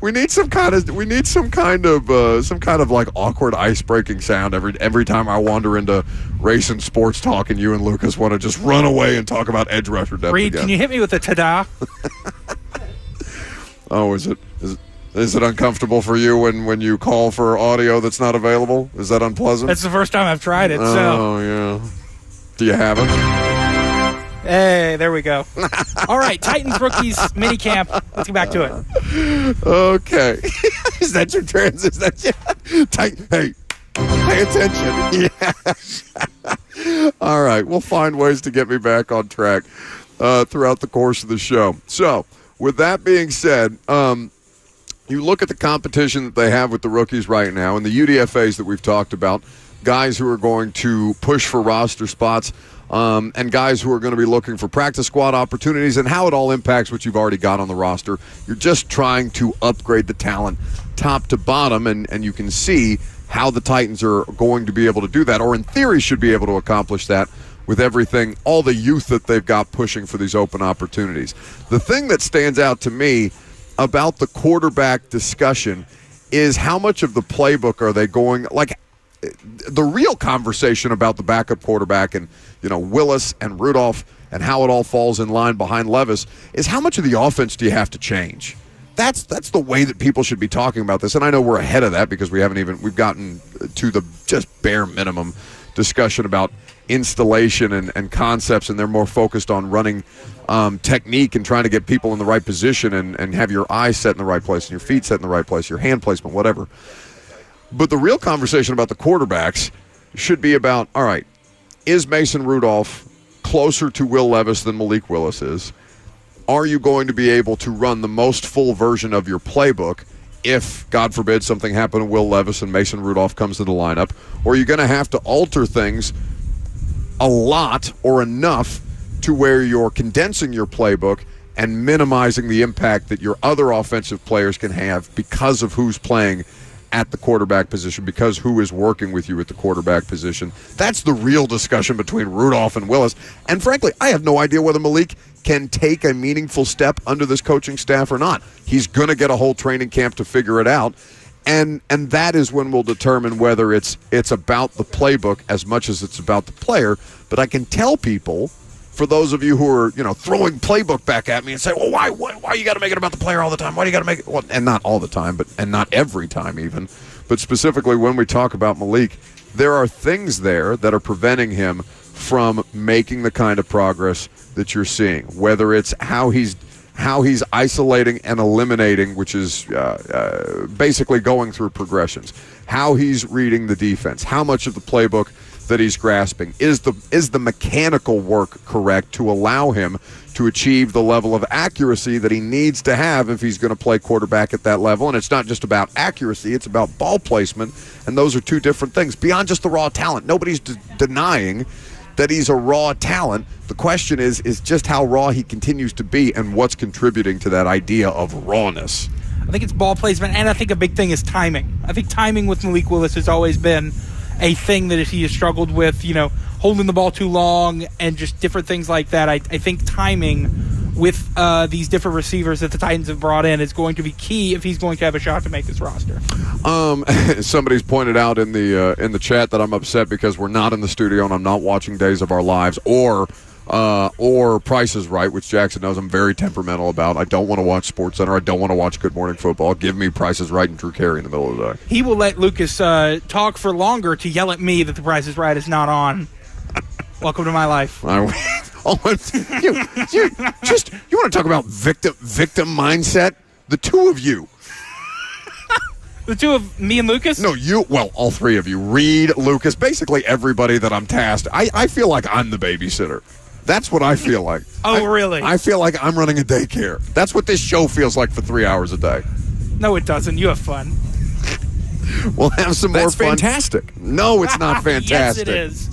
We need some kind of like awkward ice breaking sound every time I wander into race and sports talk, and you and Lucas want to just run away and talk about edge rusher depth. Reed, again. Can you hit me with a ta-da? Oh, is it uncomfortable for you when you call for audio that's not available? Is that unpleasant? That's the first time I've tried it. Oh, yeah. Do you have it? Hey, there we go. All right, Titans rookies minicamp. Let's get back to it. Okay. Is that your trans? Is that hey, pay attention. Yeah. All right. We'll find ways to get me back on track throughout the course of the show. So, with that being said, you look at the competition that they have with the rookies right now and the UDFAs that we've talked about, guys who are going to push for roster spots, and guys who are going to be looking for practice squad opportunities, and how it all impacts what you've already got on the roster. You're just trying to upgrade the talent top to bottom, and you can see how the Titans are going to be able to do that, or in theory should be able to accomplish that with everything, all the youth that they've got pushing for these open opportunities. The thing that stands out to me about the quarterback discussion is how much of the playbook are they going, like, the real conversation about the backup quarterback and, Willis and Rudolph and how it all falls in line behind Levis is how much of the offense do you have to change? That's the way that people should be talking about this. And I know we're ahead of that because we've gotten to the just bare minimum discussion about installation and concepts, and they're more focused on running technique and trying to get people in the right position and have your eyes set in the right place and your feet set in the right place, your hand placement, whatever. But the real conversation about the quarterbacks should be about, all right, is Mason Rudolph closer to Will Levis than Malik Willis is? Are you going to be able to run the most full version of your playbook if, God forbid, something happened to Will Levis and Mason Rudolph comes to the lineup? Or are you going to have to alter things a lot or enough to where you're condensing your playbook and minimizing the impact that your other offensive players can have because of who's playing at the quarterback position, because who is working with you at the quarterback position? That's the real discussion between Rudolph and Willis. And frankly, I have no idea whether Malik can take a meaningful step under this coaching staff or not. He's going to get a whole training camp to figure it out. And that is when we'll determine whether it's about the playbook as much as it's about the player. But I can tell people, for those of you who are, throwing playbook back at me and say, well, why you got to make it about the player all the time? Why do you got to make it? Well, and not all the time, and not every time even. But specifically when we talk about Malik, there are things there that are preventing him from making the kind of progress that you're seeing, whether it's how he's isolating and eliminating, which is basically going through progressions, how he's reading the defense, how much of the playbook that he's grasping. Is the mechanical work correct to allow him to achieve the level of accuracy that he needs to have if he's going to play quarterback at that level? And it's not just about accuracy, it's about ball placement, and those are two different things beyond just the raw talent. Nobody's denying that he's a raw talent. The question is just how raw he continues to be and what's contributing to that idea of rawness. I think it's ball placement, and I think a big thing is timing. I think timing with Malik Willis has always been a thing that he has struggled with, holding the ball too long and just different things like that. I think timing with these different receivers that the Titans have brought in is going to be key if he's going to have a shot to make this roster. Somebody's pointed out in the chat that I'm upset because we're not in the studio and I'm not watching Days of Our Lives or Price is Right, which Jackson knows I'm very temperamental about. I don't want to watch SportsCenter. I don't want to watch Good Morning Football. Give me Price is Right and Drew Carey in the middle of the day. He will let Lucas talk for longer to yell at me that the Price is Right is not on. Welcome to my life. You want to talk about victim mindset? The two of you. The two of me and Lucas? No, all three of you. Reed, Lucas, basically everybody that I'm tasked. I feel like I'm the babysitter. That's what I feel like. Really? I feel like I'm running a daycare. That's what this show feels like for 3 hours a day. No, it doesn't. You have fun. We'll have some more fun. That's fantastic. No, it's not fantastic. Yes, it is.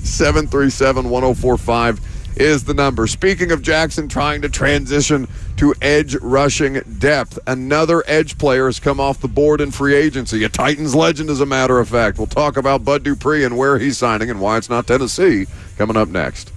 615-737-1045 is the number. Speaking of Jackson trying to transition to edge rushing depth, another edge player has come off the board in free agency. A Titans legend, as a matter of fact. We'll talk about Bud Dupree and where he's signing and why it's not Tennessee coming up next.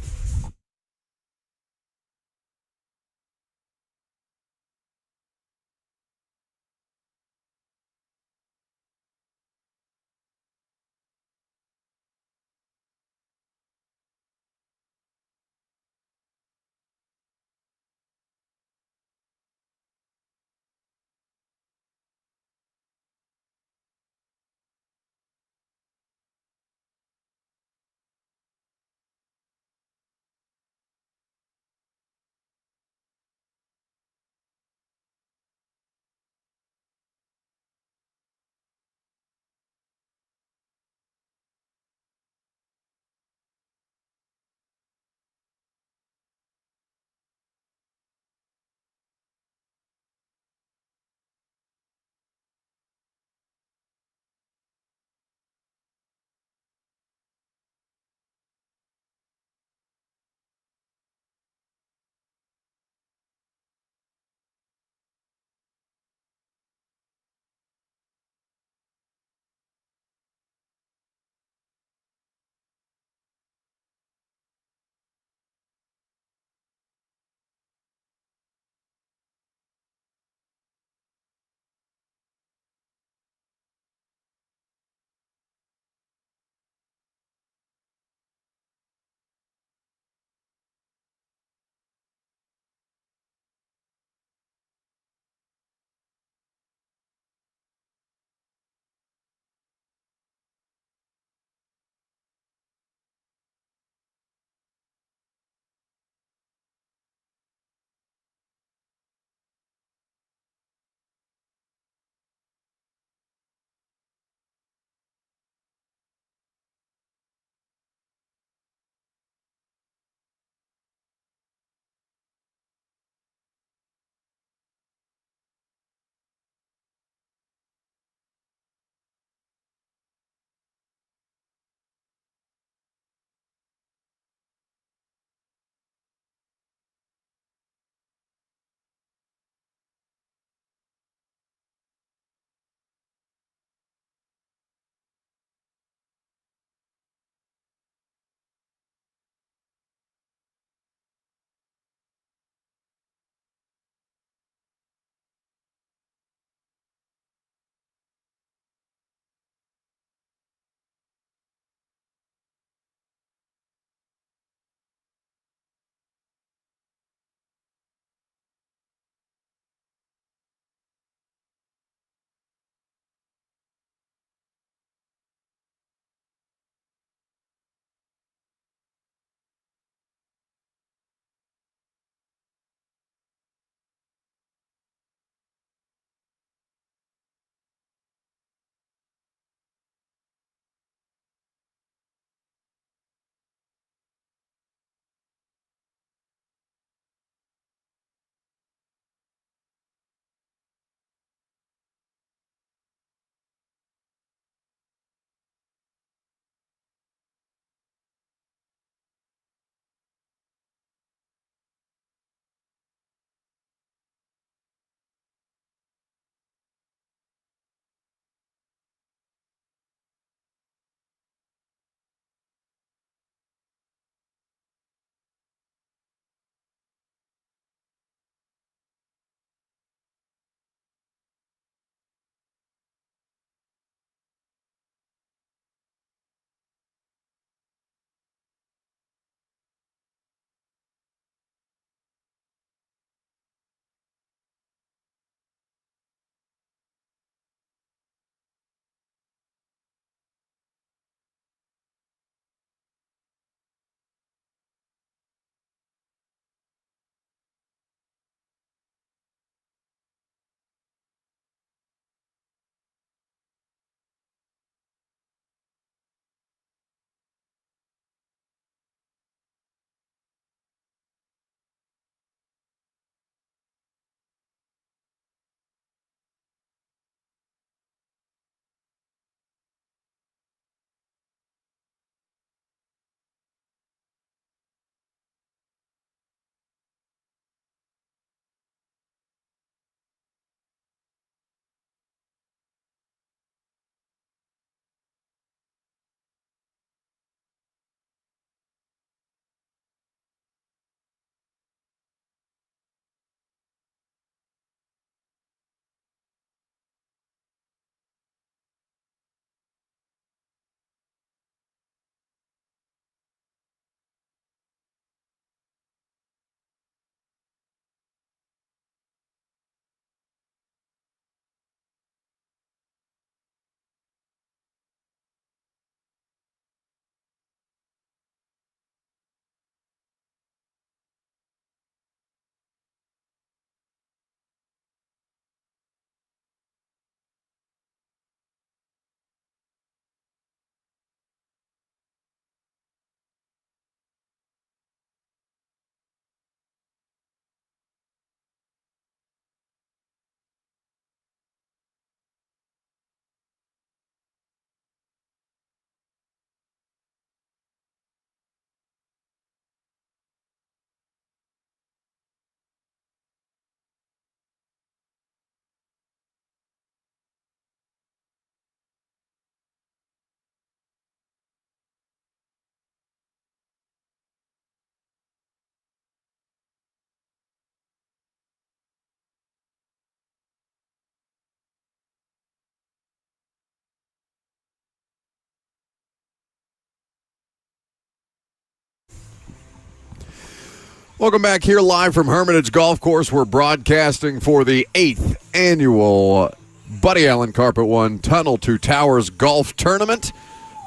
Welcome back here live from Hermitage Golf Course. We're broadcasting for the 8th annual Buddy Allen Carpet One Tunnel to Towers Golf Tournament.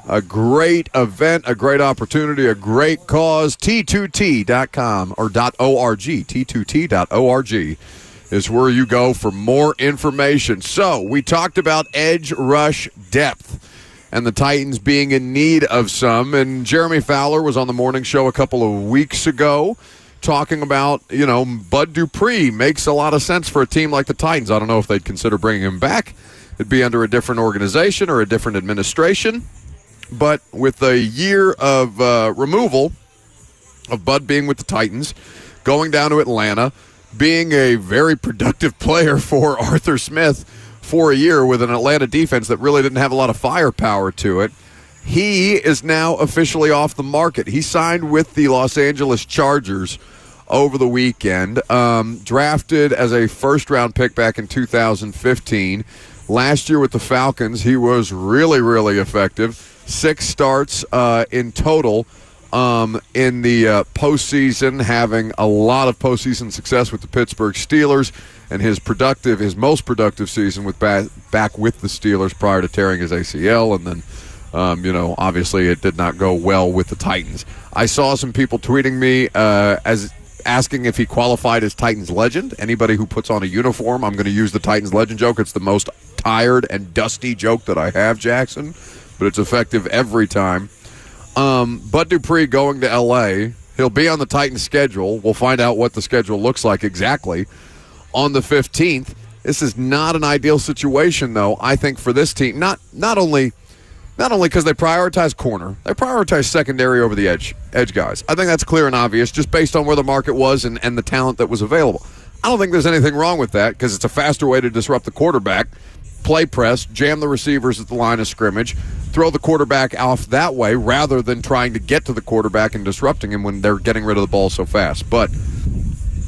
A great event, a great opportunity, a great cause. T2T.com or .org. T2T.org is where you go for more information. So we talked about edge rush depth and the Titans being in need of some. And Jeremy Fowler was on the morning show a couple of weeks ago talking about, Bud Dupree makes a lot of sense for a team like the Titans. I don't know if they'd consider bringing him back. It'd be under a different organization or a different administration. But with a year of removal of Bud being with the Titans, going down to Atlanta, being a very productive player for Arthur Smith for a year with an Atlanta defense that really didn't have a lot of firepower to it, he is now officially off the market. He signed with the Los Angeles Chargers over the weekend, drafted as a first-round pick back in 2015. Last year with the Falcons, he was really, really effective. 6 starts in total in the postseason, having a lot of postseason success with the Pittsburgh Steelers, and his most productive season back with the Steelers prior to tearing his ACL, and then obviously it did not go well with the Titans. I saw some people tweeting me as asking if he qualified as Titans legend. Anybody who puts on a uniform, I'm going to use the Titans legend joke. It's the most tired and dusty joke that I have, Jackson, but it's effective every time. Bud Dupree going to L.A. He'll be on the Titans schedule. We'll find out what the schedule looks like exactly on the 15th. This is not an ideal situation, though, I think, for this team. Not only because they prioritize corner, they prioritize secondary over the edge guys. I think that's clear and obvious just based on where the market was and the talent that was available. I don't think there's anything wrong with that because it's a faster way to disrupt the quarterback. Play press, jam the receivers at the line of scrimmage, throw the quarterback off that way rather than trying to get to the quarterback and disrupting him when they're getting rid of the ball so fast. But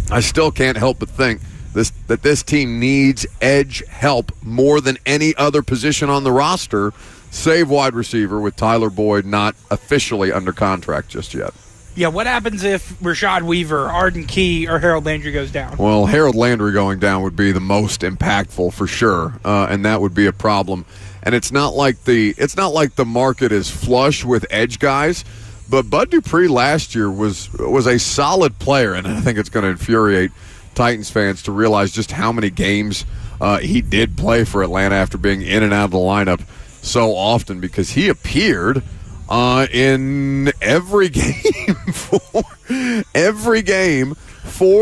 I still can't help but think that this team needs edge help more than any other position on the roster, save wide receiver, with Tyler Boyd not officially under contract just yet. Yeah, what happens if Rashad Weaver, Arden Key, or Harold Landry goes down? Well, Harold Landry going down would be the most impactful for sure, and that would be a problem. And it's not like the market is flush with edge guys, but Bud Dupree last year was a solid player, and I think it's going to infuriate Titans fans to realize just how many games he did play for Atlanta after being in and out of the lineup so often, because he appeared in every game for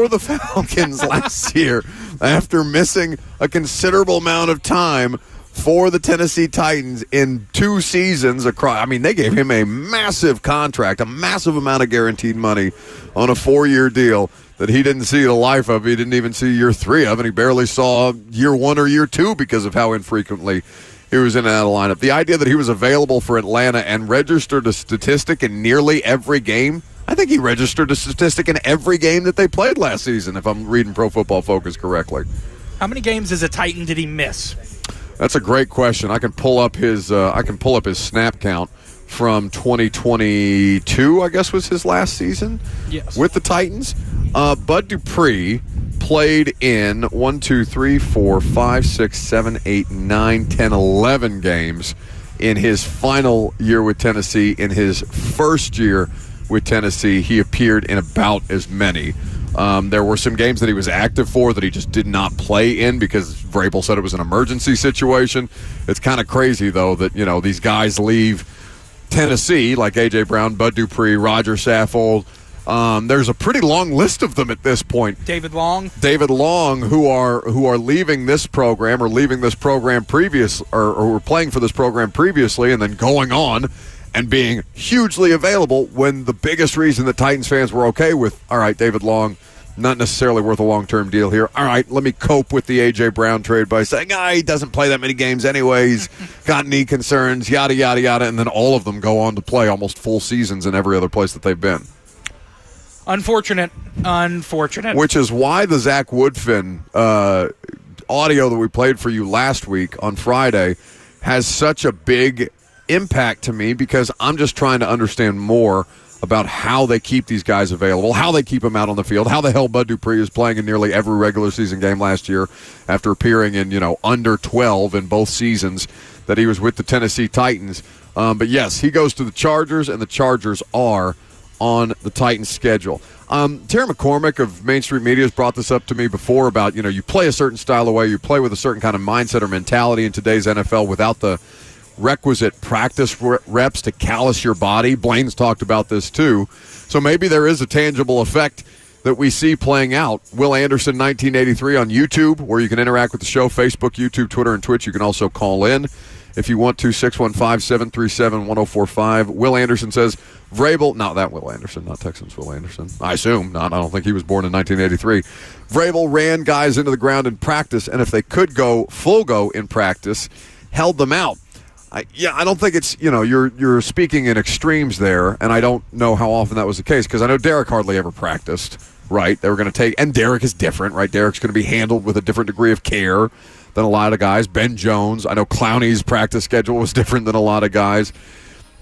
the Falcons last year after missing a considerable amount of time for the Tennessee Titans in 2 seasons across. I mean, they gave him a massive contract, a massive amount of guaranteed money on a 4-year deal that he didn't see the life of. He didn't even see year 3 of, and he barely saw year 1 or year 2 because of how infrequently he was in and out of the lineup. The idea that he was available for Atlanta and registered a statistic in nearly every game, I think he registered a statistic in every game that they played last season, if I'm reading Pro Football Focus correctly. How many games as a Titan did he miss? That's a great question. I can pull up his snap count from 2022, I guess was his last season. Yes. With the Titans. Bud Dupree played in 1, 2, 3, 4, 5, 6, 7, 8, 9, 10, 11 games in his final year with Tennessee. In his first year with Tennessee, he appeared in about as many. There were some games that he was active for that he just did not play in because Vrabel said it was an emergency situation. It's kind of crazy, though, that these guys leave Tennessee, like A.J. Brown, Bud Dupree, Roger Saffold. There's a pretty long list of them at this point. David Long, who are leaving this program or leaving this program or were playing for this program previously and then going on and being hugely available when the biggest reason that Titans fans were okay with, all right, David Long, not necessarily worth a long-term deal here. All right, let me cope with the A.J. Brown trade by saying, he doesn't play that many games anyways, got knee concerns, yada, yada, yada, and then all of them go on to play almost full seasons in every other place that they've been. Unfortunate. Which is why the Zach Woodfin audio that we played for you last week on Friday has such a big impact to me, because I'm just trying to understand more about how they keep these guys available, how they keep them out on the field, how the hell Bud Dupree is playing in nearly every regular season game last year after appearing in, under 12 in both seasons that he was with the Tennessee Titans. But yes, he goes to the Chargers, and the Chargers are on the Titans' schedule. Terry McCormick of Main Street Media has brought this up to me before about, you play a certain style of way, you play with a certain kind of mindset or mentality in today's NFL without the requisite practice reps to callous your body. Blaine's talked about this too. So maybe there is a tangible effect that we see playing out. Will Anderson, 1983 on YouTube, where you can interact with the show, Facebook, YouTube, Twitter, and Twitch. You can also call in if you want to, 615-737-1045. Will Anderson says, Vrabel, not that Will Anderson, not Texans Will Anderson. I assume not. I don't think he was born in 1983. Vrabel ran guys into the ground in practice, and if they could go full go in practice, held them out. I don't think it's, you're speaking in extremes there, and I don't know how often that was the case, because I know Derek hardly ever practiced, right? They were going to take, and Derek is different, right? Derek's going to be handled with a different degree of care than a lot of guys. Ben Jones, I know Clowney's practice schedule was different than a lot of guys.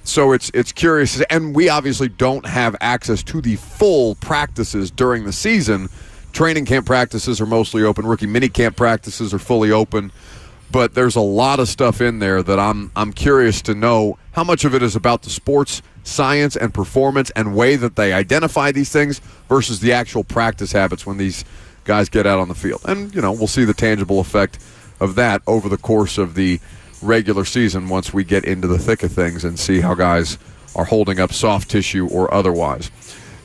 So it's curious, and we obviously don't have access to the full practices during the season. Training camp practices are mostly open. Rookie minicamp practices are fully open. But there's a lot of stuff in there that I'm curious to know how much of it is about the sports science and performance and way that they identify these things versus the actual practice habits when these guys get out on the field. And, we'll see the tangible effect of that over the course of the regular season once we get into the thick of things and see how guys are holding up soft tissue or otherwise.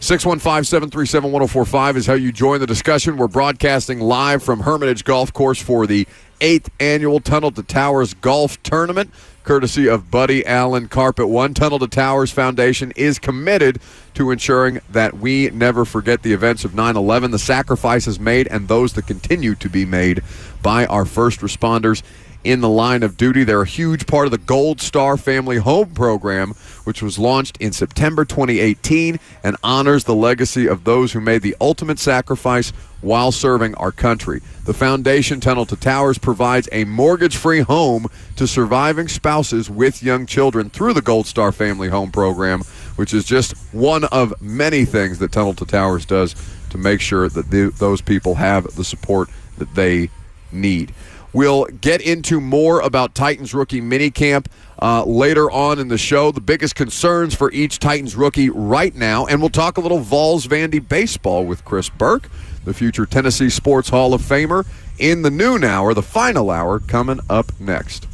615-737-1045 is how you join the discussion. We're broadcasting live from Hermitage Golf Course for the 8th Annual Tunnel to Towers Golf Tournament, courtesy of Buddy Allen Carpet One. Tunnel to Towers Foundation is committed to ensuring that we never forget the events of 9/11, the sacrifices made, and those that continue to be made by our first responders in the line of duty. They're a huge part of the Gold Star Family Home Program, which was launched in September 2018 and honors the legacy of those who made the ultimate sacrifice while serving our country. The Foundation Tunnel to Towers provides a mortgage-free home to surviving spouses with young children through the Gold Star Family Home Program, which is just one of many things that Tunnel to Towers does to make sure that those people have the support that they need. We'll get into more about Titans rookie minicamp later on in the show, the biggest concerns for each Titans rookie right now, and we'll talk a little Vols Vandy baseball with Chris Burke, the future Tennessee Sports Hall of Famer, in the noon hour, the final hour, coming up next.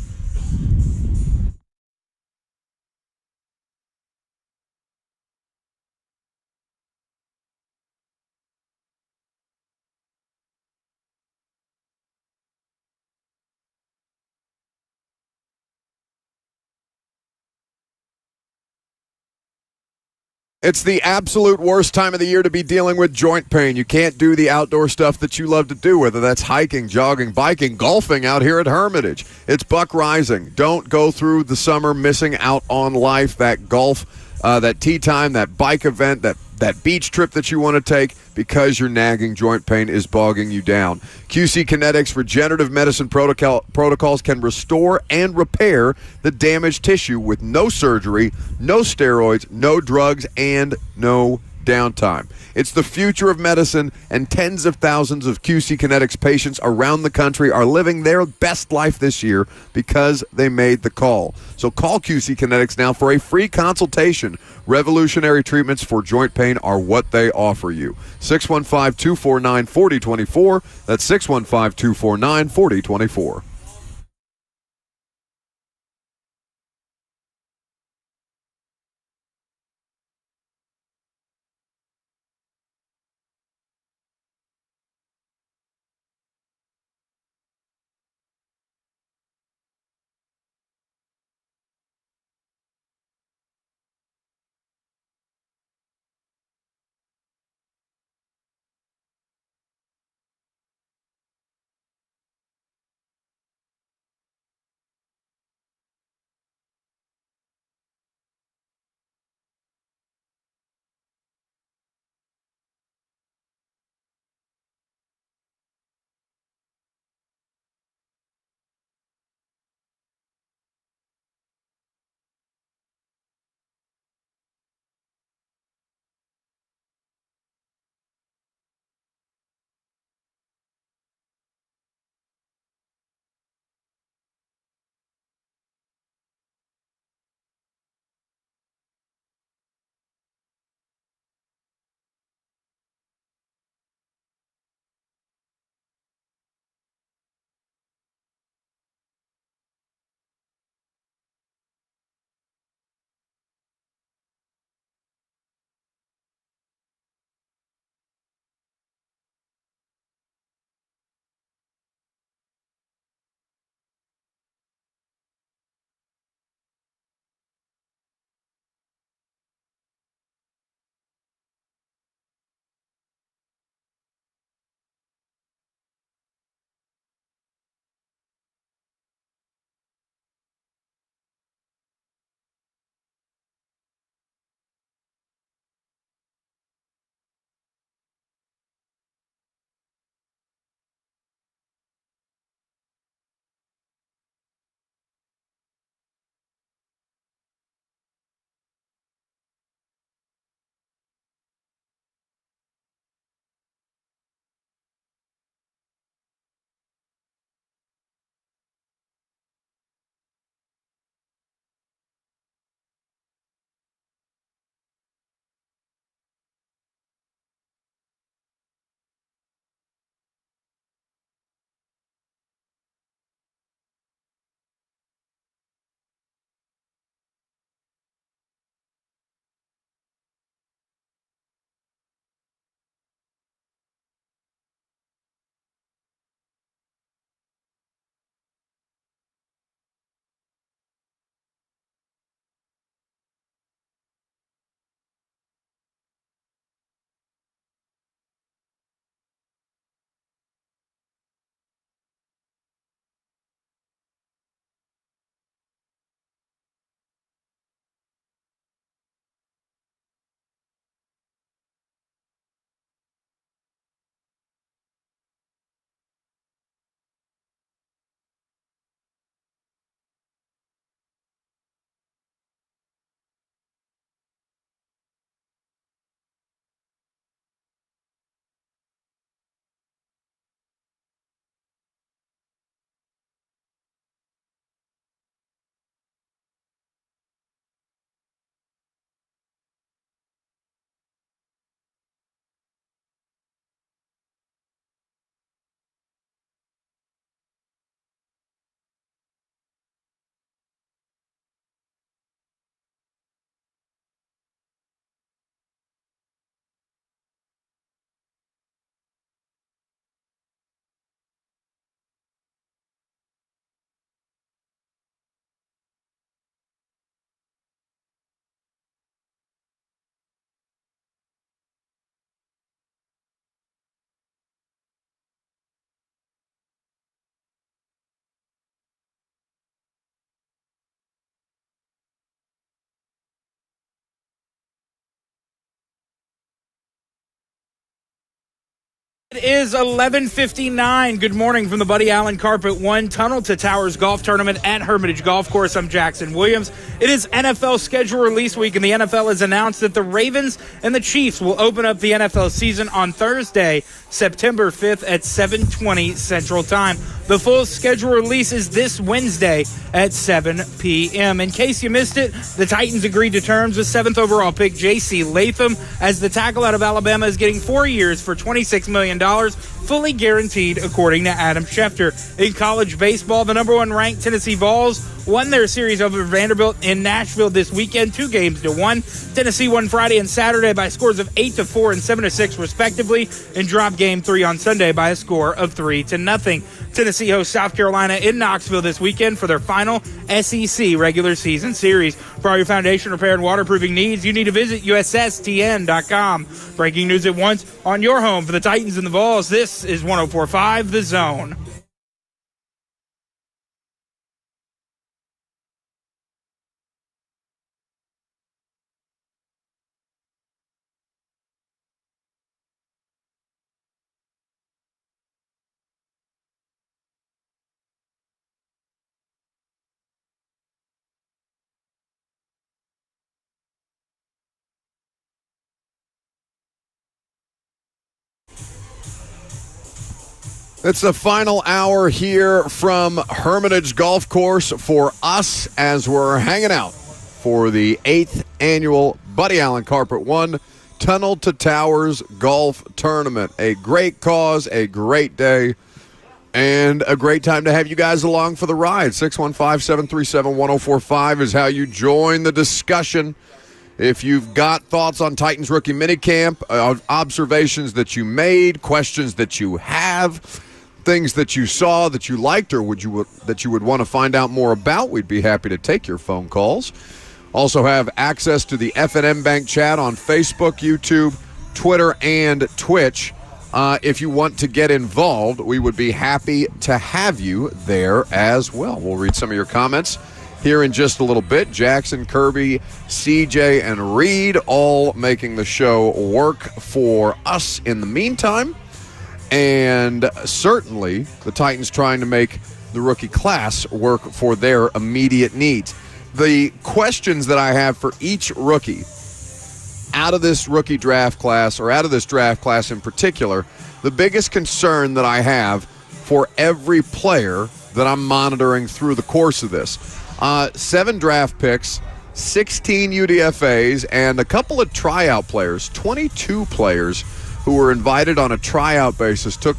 It's the absolute worst time of the year to be dealing with joint pain. You can't do the outdoor stuff that you love to do, whether that's hiking, jogging, biking, golfing out here at Hermitage. It's Buck Rising. Don't go through the summer missing out on life, that golf, that tee time, that bike event, that beach trip that you want to take because your nagging joint pain is bogging you down. QC Kinetics regenerative medicine protocols can restore and repair the damaged tissue with no surgery, no steroids, no drugs, and no downtime. It's the future of medicine, and tens of thousands of QC Kinetics patients around the country are living their best life this year because they made the call. So call QC Kinetics now for a free consultation. Revolutionary treatments for joint pain are what they offer you. 615-249-4024. That's 615-249-4024. It is 11:59. Good morning from the Buddy Allen Carpet One Tunnel to Towers Golf Tournament at Hermitage Golf Course. I'm Jackson Williams. It is NFL schedule release week, and the NFL has announced that the Ravens and the Chiefs will open up the NFL season on Thursday, September 5th at 7:20 Central Time. The full schedule release is this Wednesday at 7 p.m. In case you missed it, the Titans agreed to terms with 7th overall pick J.C. Latham, as the tackle out of Alabama is getting 4 years for $26 million, fully guaranteed, according to Adam Schefter. In college baseball, the number one ranked Tennessee Vols won their series over Vanderbilt in Nashville this weekend, 2-1. Tennessee won Friday and Saturday by scores of 8-4 and 7-6 respectively, and dropped Game 3 on Sunday by a score of 3-0. Tennessee hosts South Carolina in Knoxville this weekend for their final SEC regular season series. For all your foundation repair and waterproofing needs, you need to visit USSTN.com. Breaking news at once on your home for the Titans and the Vols. This is 104.5 The Zone. It's the final hour here from Hermitage Golf Course for us as we're hanging out for the 8th annual Buddy Allen Carpet One Tunnel to Towers Golf Tournament. A great cause, a great day, and a great time to have you guys along for the ride. 615-737-1045 is how you join the discussion. If you've got thoughts on Titans rookie minicamp, observations that you made, questions that you have, things that you saw that you liked or that you would want to find out more about, we'd be happy to take your phone calls. Also have access to the F&M Bank chat on Facebook, YouTube, Twitter, and Twitch. If you want to get involved, we would be happy to have you there as well. We'll read some of your comments here in just a little bit. Jackson, Kirby, CJ, and Reed all making the show work for us in the meantime. And certainly the Titans trying to make the rookie class work for their immediate needs. The questions that I have for each rookie out of this rookie draft class, or out of this draft class in particular, the biggest concern that I have for every player that I'm monitoring through the course of this. 7 draft picks, 16 UDFAs, and a couple of tryout players, 22 players who were invited on a tryout basis, took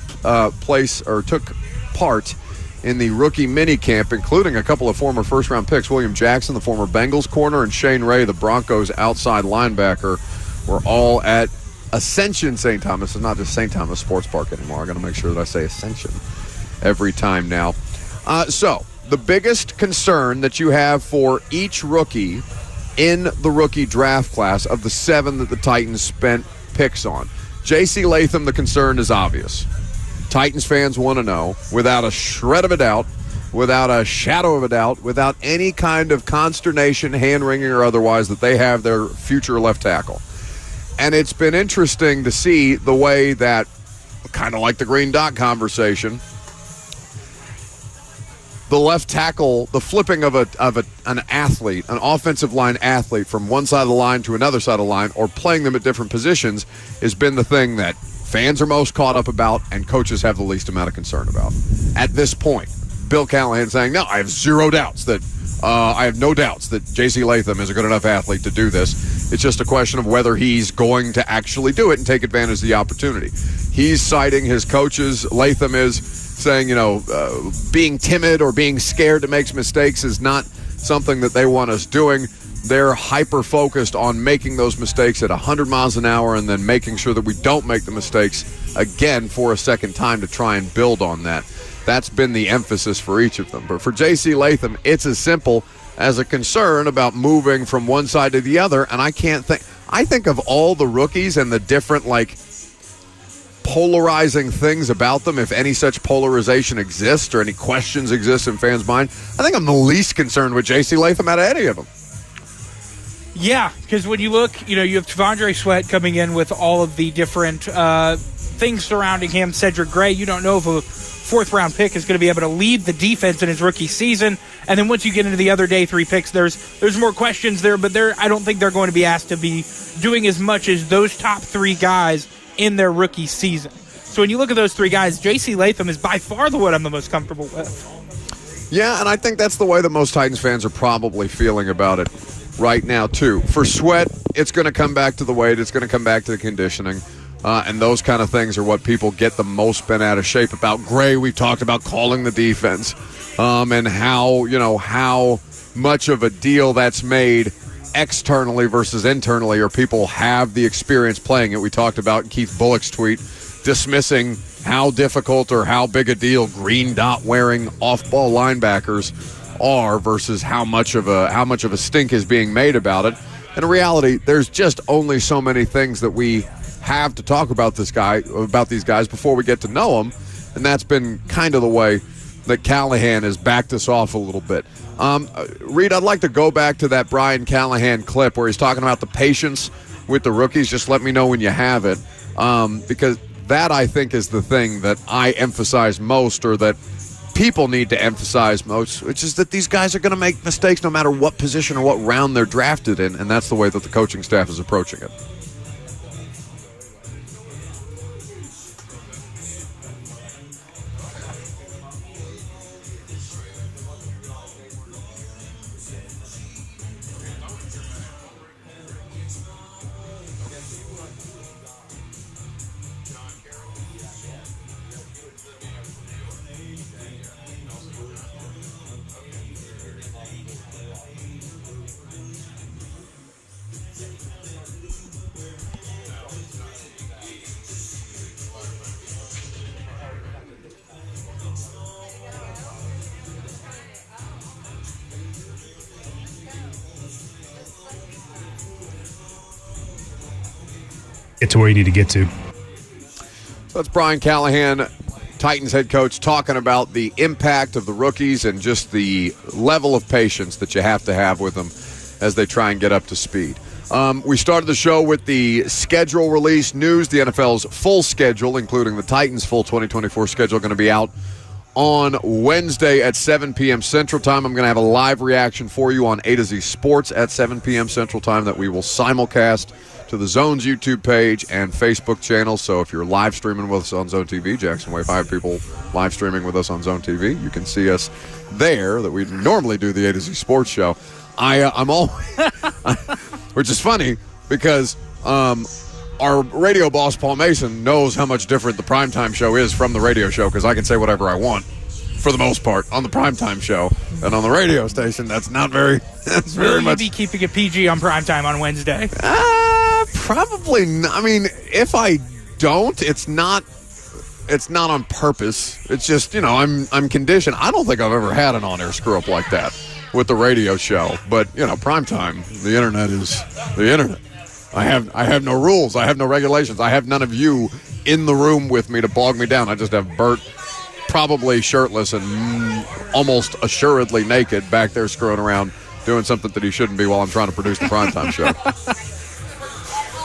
part in the rookie minicamp, including a couple of former first-round picks. William Jackson, the former Bengals corner, and Shane Ray, the Broncos outside linebacker, were all at Ascension St. Thomas. It's not just St. Thomas Sports Park anymore. I got to make sure that I say Ascension every time now. So the biggest concern that you have for each rookie in the rookie draft class of the 7 that the Titans spent picks on. J.C. Latham, the concern is obvious. Titans fans want to know, without a shred of a doubt, without a shadow of a doubt, without any kind of consternation, hand-wringing or otherwise, that they have their future left tackle. And it's been interesting to see the way that, kind of like the green dot conversation, the left tackle, the flipping of an athlete, an offensive line athlete from one side of the line to another side of the line, or playing them at different positions, has been the thing that fans are most caught up about and coaches have the least amount of concern about. At this point, Bill Callahan saying, no, I have no doubts that J.C. Latham is a good enough athlete to do this. It's just a question of whether he's going to actually do it and take advantage of the opportunity. He's citing his coaches. Latham is saying, being timid or being scared to make mistakes is not something that they want us doing. They're hyper-focused on making those mistakes at 100 miles an hour and then making sure that we don't make the mistakes again for a second time to try and build on that. That's been the emphasis for each of them. But for J.C. Latham, it's as simple as a concern about moving from one side to the other, and I think of all the rookies and the different, polarizing things about them, if any such polarization exists or any questions exist in fans' mind. I think I'm the least concerned with J.C. Latham out of any of them. Yeah, because when you look, you have T'Vondre Sweat coming in with all of the different things surrounding him. Cedric Gray, you don't know if a fourth-round pick is going to be able to lead the defense in his rookie season. And then once you get into the other day 3 picks, there's more questions there, but I don't think they're going to be asked to be doing as much as those top 3 guys in their rookie season. So when you look at those 3 guys, J.C. Latham is by far the one I'm the most comfortable with. Yeah, and I think that's the way that most Titans fans are probably feeling about it right now, too. For Sweat, it's going to come back to the weight. It's going to come back to the conditioning. And those kind of things are what people get the most bent out of shape about. Gray, we talked about calling the defense and how much of a deal that's made externally versus internally, or people have the experience playing it. We talked about Keith Bullock's tweet dismissing how difficult or how big a deal green dot wearing off-ball linebackers are versus how much of a stink is being made about it. In reality, there's just only so many things that we have to talk about these guys before we get to know them, and that's been kind of the way that Callahan has backed us off a little bit. Reed, I'd like to go back to that Brian Callahan clip where he's talking about the patience with the rookies. Just let me know when you have it, because that, I think, is the thing that I emphasize most, or that people need to emphasize most, which is that these guys are going to make mistakes no matter what position or what round they're drafted in, and that's the way that the coaching staff is approaching it. Get to where you need to get to. So that's Brian Callahan, Titans head coach, talking about the impact of the rookies and just the level of patience that you have to have with them as they try and get up to speed. We started the show with the schedule release news. The NFL's full schedule, including the Titans' full 2024 schedule, going to be out on Wednesday at 7 p.m. Central Time. I'm going to have a live reaction for you on A to Z Sports at 7 p.m. Central Time that we will simulcast to the Zone's YouTube page and Facebook channel. So if you're live streaming with us on Zone TV, Jackson Way 5 people live streaming with us on Zone TV, you can see us there, that we normally do the A to Z Sports show. I'm all, which is funny because our radio boss, Paul Mason, knows how much different the primetime show is from the radio show, because I can say whatever I want for the most part on the primetime show, and on the radio station that's not very, that's very Will much. you be keeping it PG on primetime on Wednesday? Probably not. I mean, if I don't, it's not on purpose. It's just, I'm conditioned. I don't think I've ever had an on-air screw-up like that with the radio show. But, primetime, the internet is the internet. I have no rules. I have no regulations. I have none of you in the room with me to bog me down. I just have Bert probably shirtless and almost assuredly naked back there screwing around doing something that he shouldn't be while I'm trying to produce the primetime show.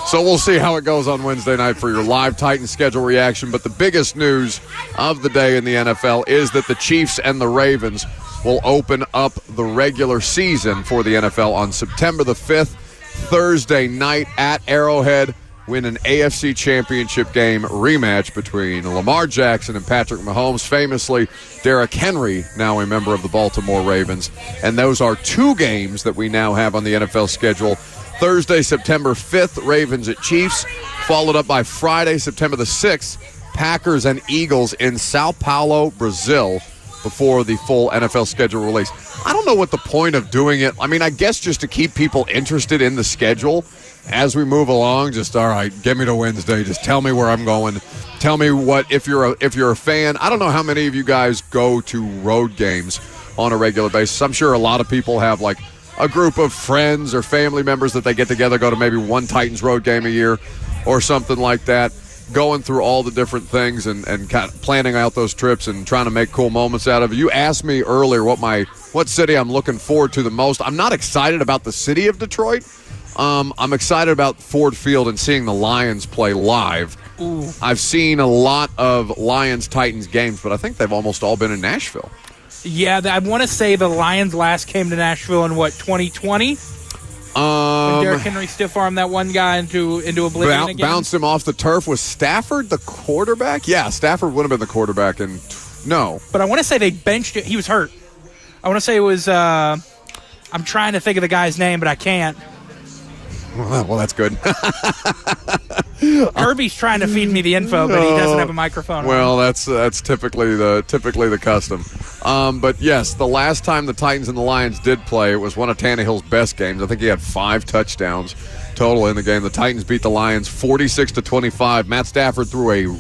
So we'll see how it goes on Wednesday night for your live Titans schedule reaction. But the biggest news of the day in the NFL is that the Chiefs and the Ravens will open up the regular season for the NFL on September the 5th, Thursday night at Arrowhead, win an AFC Championship game rematch between Lamar Jackson and Patrick Mahomes. Famously, Derrick Henry, now a member of the Baltimore Ravens. And those are 2 games that we now have on the NFL schedule. Thursday, September 5th, Ravens at Chiefs, followed up by Friday, September the 6th, Packers and Eagles in Sao Paulo, Brazil, before the full NFL schedule release. I don't know what the point of doing it. I mean, I guess just to keep people interested in the schedule as we move along. Just, all right, get me to Wednesday. Just tell me where I'm going. Tell me what, if you're a fan. I don't know how many of you guys go to road games on a regular basis. I'm sure a lot of people have, like, a group of friends or family members that they get together, go to maybe one Titans road game a year or something like that, going through all the different things and kind of planning out those trips and trying to make cool moments out of it. You asked me earlier what city I'm looking forward to the most. I'm not excited about the city of Detroit. I'm excited about Ford Field and seeing the Lions play live. Ooh. I've seen a lot of Lions-Titans games, but I think they've almost all been in Nashville. Yeah, I want to say the Lions last came to Nashville in, 2020? When Derrick Henry stiff-armed that one guy into oblivion again? Bounced him off the turf. Was Stafford the quarterback? Yeah, Stafford would have been the quarterback. No. But I want to say they benched it. He was hurt. I want to say it was I'm trying to think of the guy's name, but I can't. Well, that's good. Kirby's trying to feed me the info, but he doesn't have a microphone. Well, that's typically the custom. But yes, the last time the Titans and the Lions did play, it was one of Tannehill's best games. I think he had 5 touchdowns total in the game. The Titans beat the Lions 46-25. Matt Stafford threw a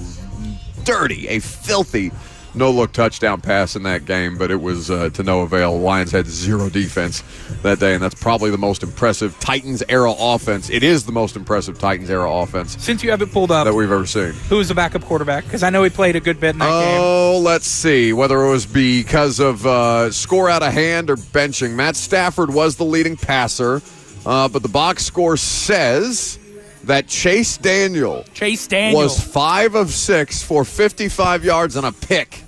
filthy no-look touchdown pass in that game, but it was to no avail. The Lions had 0 defense that day, and that's probably the most impressive Titans-era offense. It is the most impressive Titans-era offense. Since you have it pulled up, that we've ever seen. Who was the backup quarterback? Because I know he played a good bit in that game. Oh, let's see. Whether it was because of score out of hand or benching. Matt Stafford was the leading passer, but the box score says that Chase Daniel was 5 of 6 for 55 yards and a pick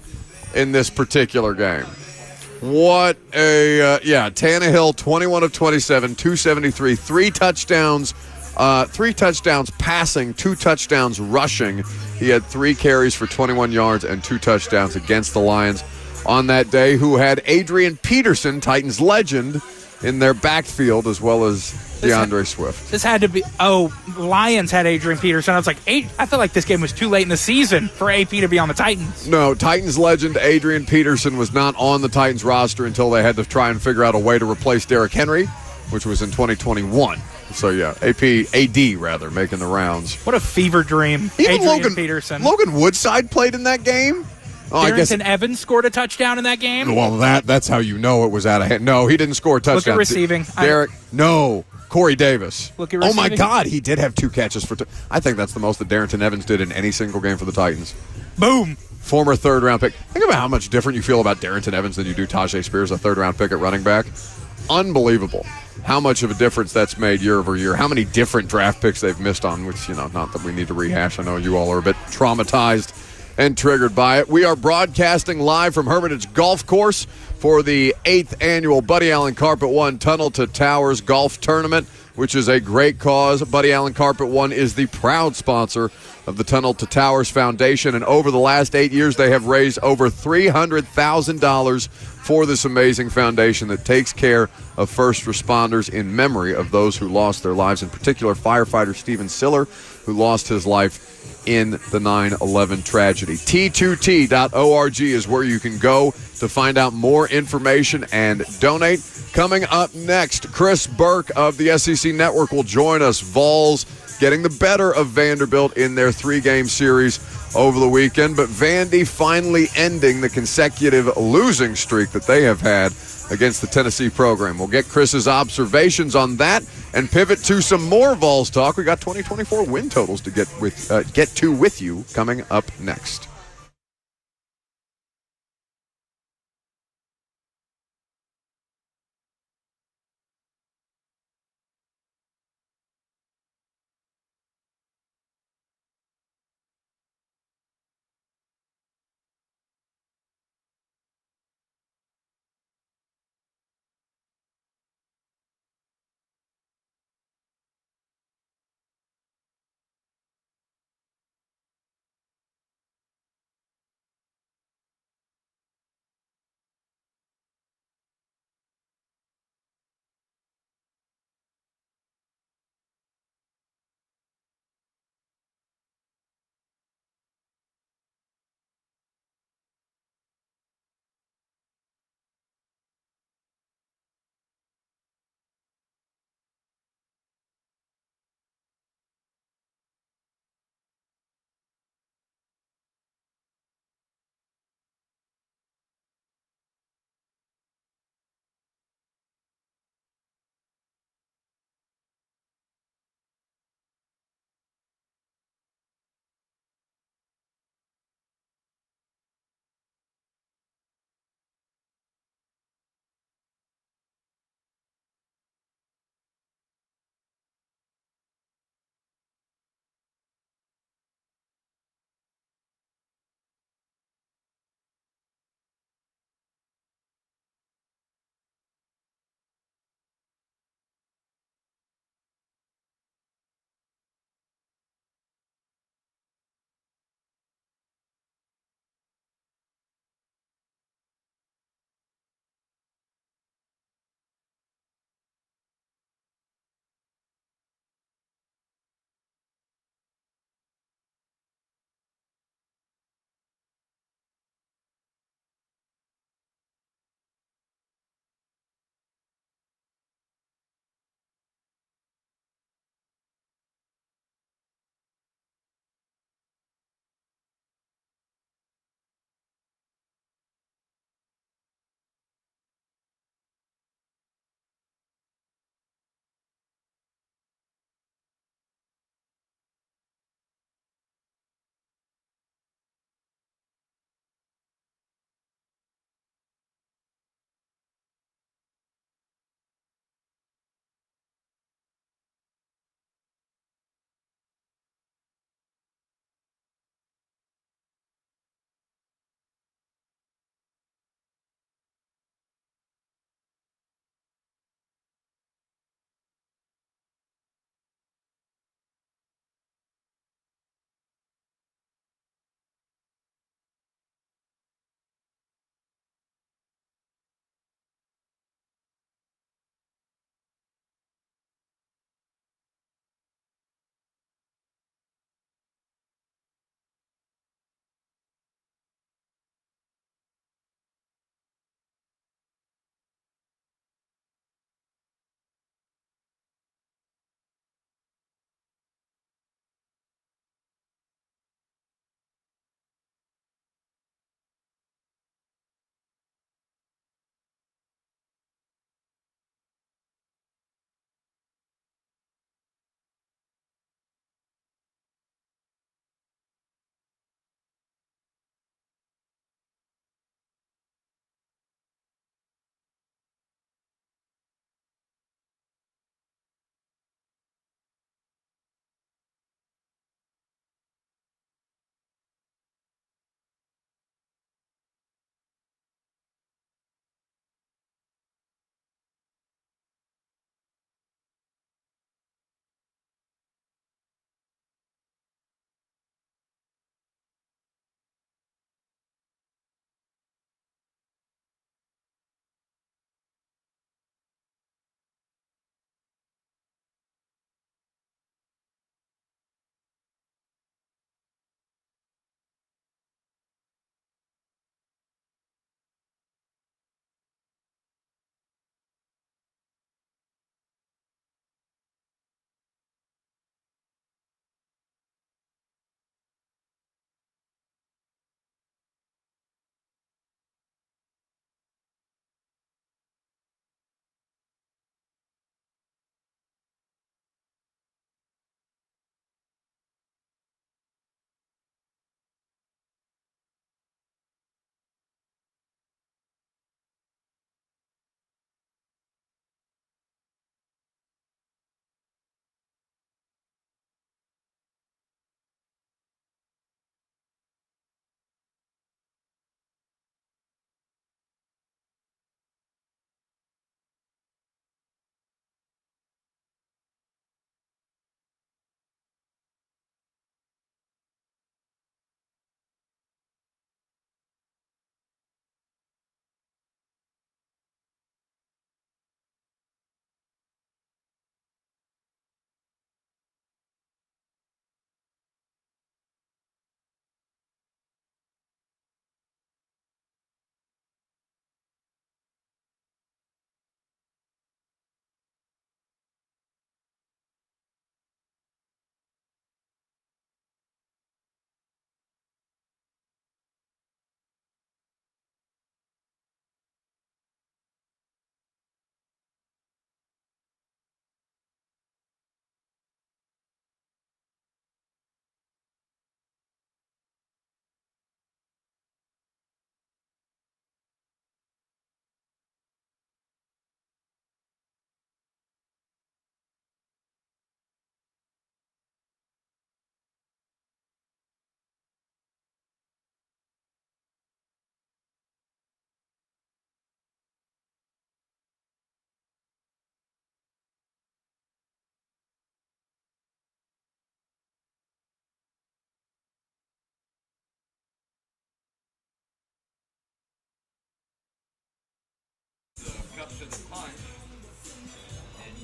in this particular game. What Tannehill 21 of 27, 273, 3 touchdowns, 3 touchdowns passing, 2 touchdowns rushing. He had 3 carries for 21 yards and 2 touchdowns against the Lions on that day, who had Adrian Peterson, Titans legend, in their backfield, as well as DeAndre Swift. This had to be. Lions had Adrian Peterson. I was like, I feel like this game was too late in the season for AP to be on the Titans. No, Titans legend Adrian Peterson was not on the Titans roster until they had to try and figure out a way to replace Derrick Henry, which was in 2021. So yeah, AD making the rounds. What a fever dream! Even Adrian Peterson. Logan Woodside played in that game. Darrington Evans scored a touchdown in that game. Well, that's how you know it was out of hand. No, he didn't score a touchdown. Look at receiving. Corey Davis. Look at receiving. Oh my God, he did have 2 catches for. I think that's the most that Darrington Evans did in any single game for the Titans. Boom. Former 3rd-round pick. Think about how much different you feel about Darrington Evans than you do Tajay Spears, a 3rd-round pick at running back. Unbelievable how much of a difference that's made year over year. How many different draft picks they've missed on, which, not that we need to rehash. I know you all are a bit traumatized and triggered by it. We are broadcasting live from Hermitage Golf Course for the 8th annual Buddy Allen Carpet One Tunnel to Towers Golf Tournament, which is a great cause. Buddy Allen Carpet One is the proud sponsor of the Tunnel to Towers Foundation, and over the last 8 years, they have raised over $300,000 for this amazing foundation that takes care of first responders in memory of those who lost their lives, in particular firefighter Stephen Siller, who lost his life in the 9/11 tragedy. T2T.org is where you can go to find out more information and donate. Coming up next, Chris Burke of the SEC Network will join us. Vols getting the better of Vanderbilt in their 3-game series over the weekend, but Vandy finally ending the consecutive losing streak that they have had against the Tennessee program. We'll get Chris's observations on that and pivot to some more Vols talk. We got 2024 win totals to get to with you coming up next.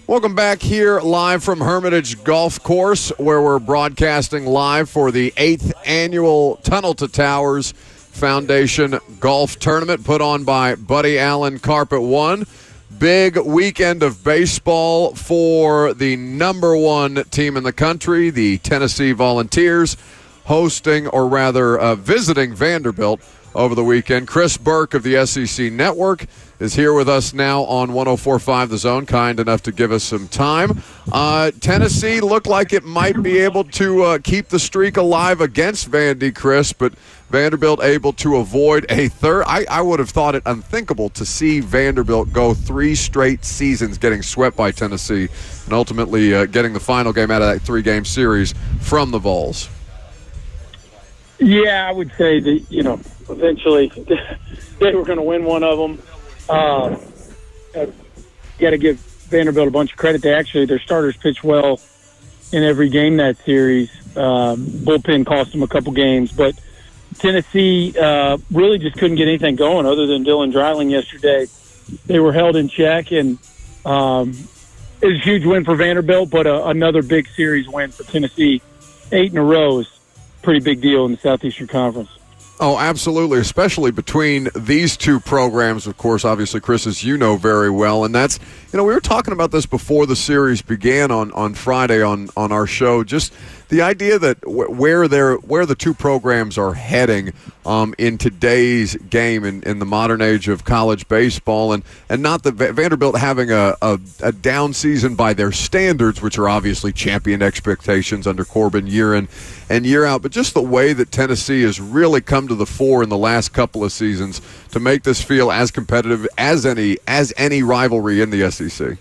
Welcome back here live from Hermitage Golf Course, where we're broadcasting live for the 8th annual Tunnel to Towers Foundation Golf Tournament put on by Buddy Allen Carpet One. Big weekend of baseball for the number one team in the country, the Tennessee Volunteers, hosting, or rather visiting Vanderbilt over the weekend. Chris Burke of the SEC Network is here with us now on 104.5 The Zone, kind enough to give us some time. Tennessee looked like it might be able to keep the streak alive against Vandy, Chris, but Vanderbilt able to avoid a third. I would have thought it unthinkable to see Vanderbilt go 3 straight seasons getting swept by Tennessee and ultimately getting the final game out of that 3-game series from the Vols. Yeah, I would say that, eventually they were going to win one of them. Got to give Vanderbilt a bunch of credit. Their starters pitched well in every game that series. Bullpen cost them a couple games, but Tennessee really just couldn't get anything going other than Dylan Dreiling yesterday. They were held in check, and it was a huge win for Vanderbilt, but another big series win for Tennessee. 8 in a row is a pretty big deal in the Southeastern Conference. Oh, absolutely, especially between these two programs, of course, obviously, Chris, as you know very well. And that's, we were talking about this before the series began on Friday on our show, just the idea that where the two programs are heading in today's game in the modern age of college baseball, and not the Vanderbilt having a down season by their standards, which are obviously championed expectations under Corbin year in and year out, but just the way that Tennessee has really come to the fore in the last couple of seasons to make this feel as competitive as any rivalry in the SEC.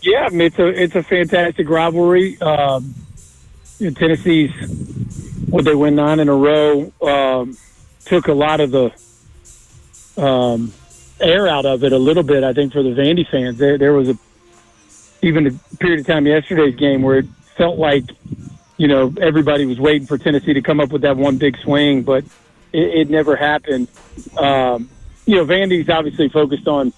Yeah, I mean, it's a fantastic rivalry. Tennessee's, they win 9 in a row, took a lot of the air out of it a little bit, I think, for the Vandy fans. There was even a period of time yesterday's game where it felt like, everybody was waiting for Tennessee to come up with that one big swing, but it never happened. Vandy's obviously focused on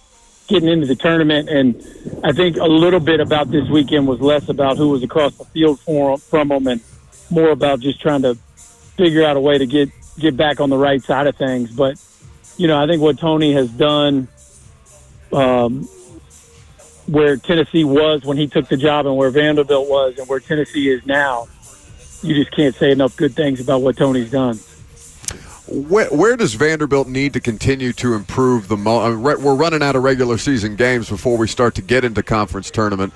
getting into the tournament, and I think a little bit about this weekend was less about who was across the field from them and more about just trying to figure out a way to get back on the right side of things. But, I think what Tony has done where Tennessee was when he took the job and where Vanderbilt was and where Tennessee is now, you just can't say enough good things about what Tony's done. Where does Vanderbilt need to continue to improve we're running out of regular season games before we start to get into conference tournament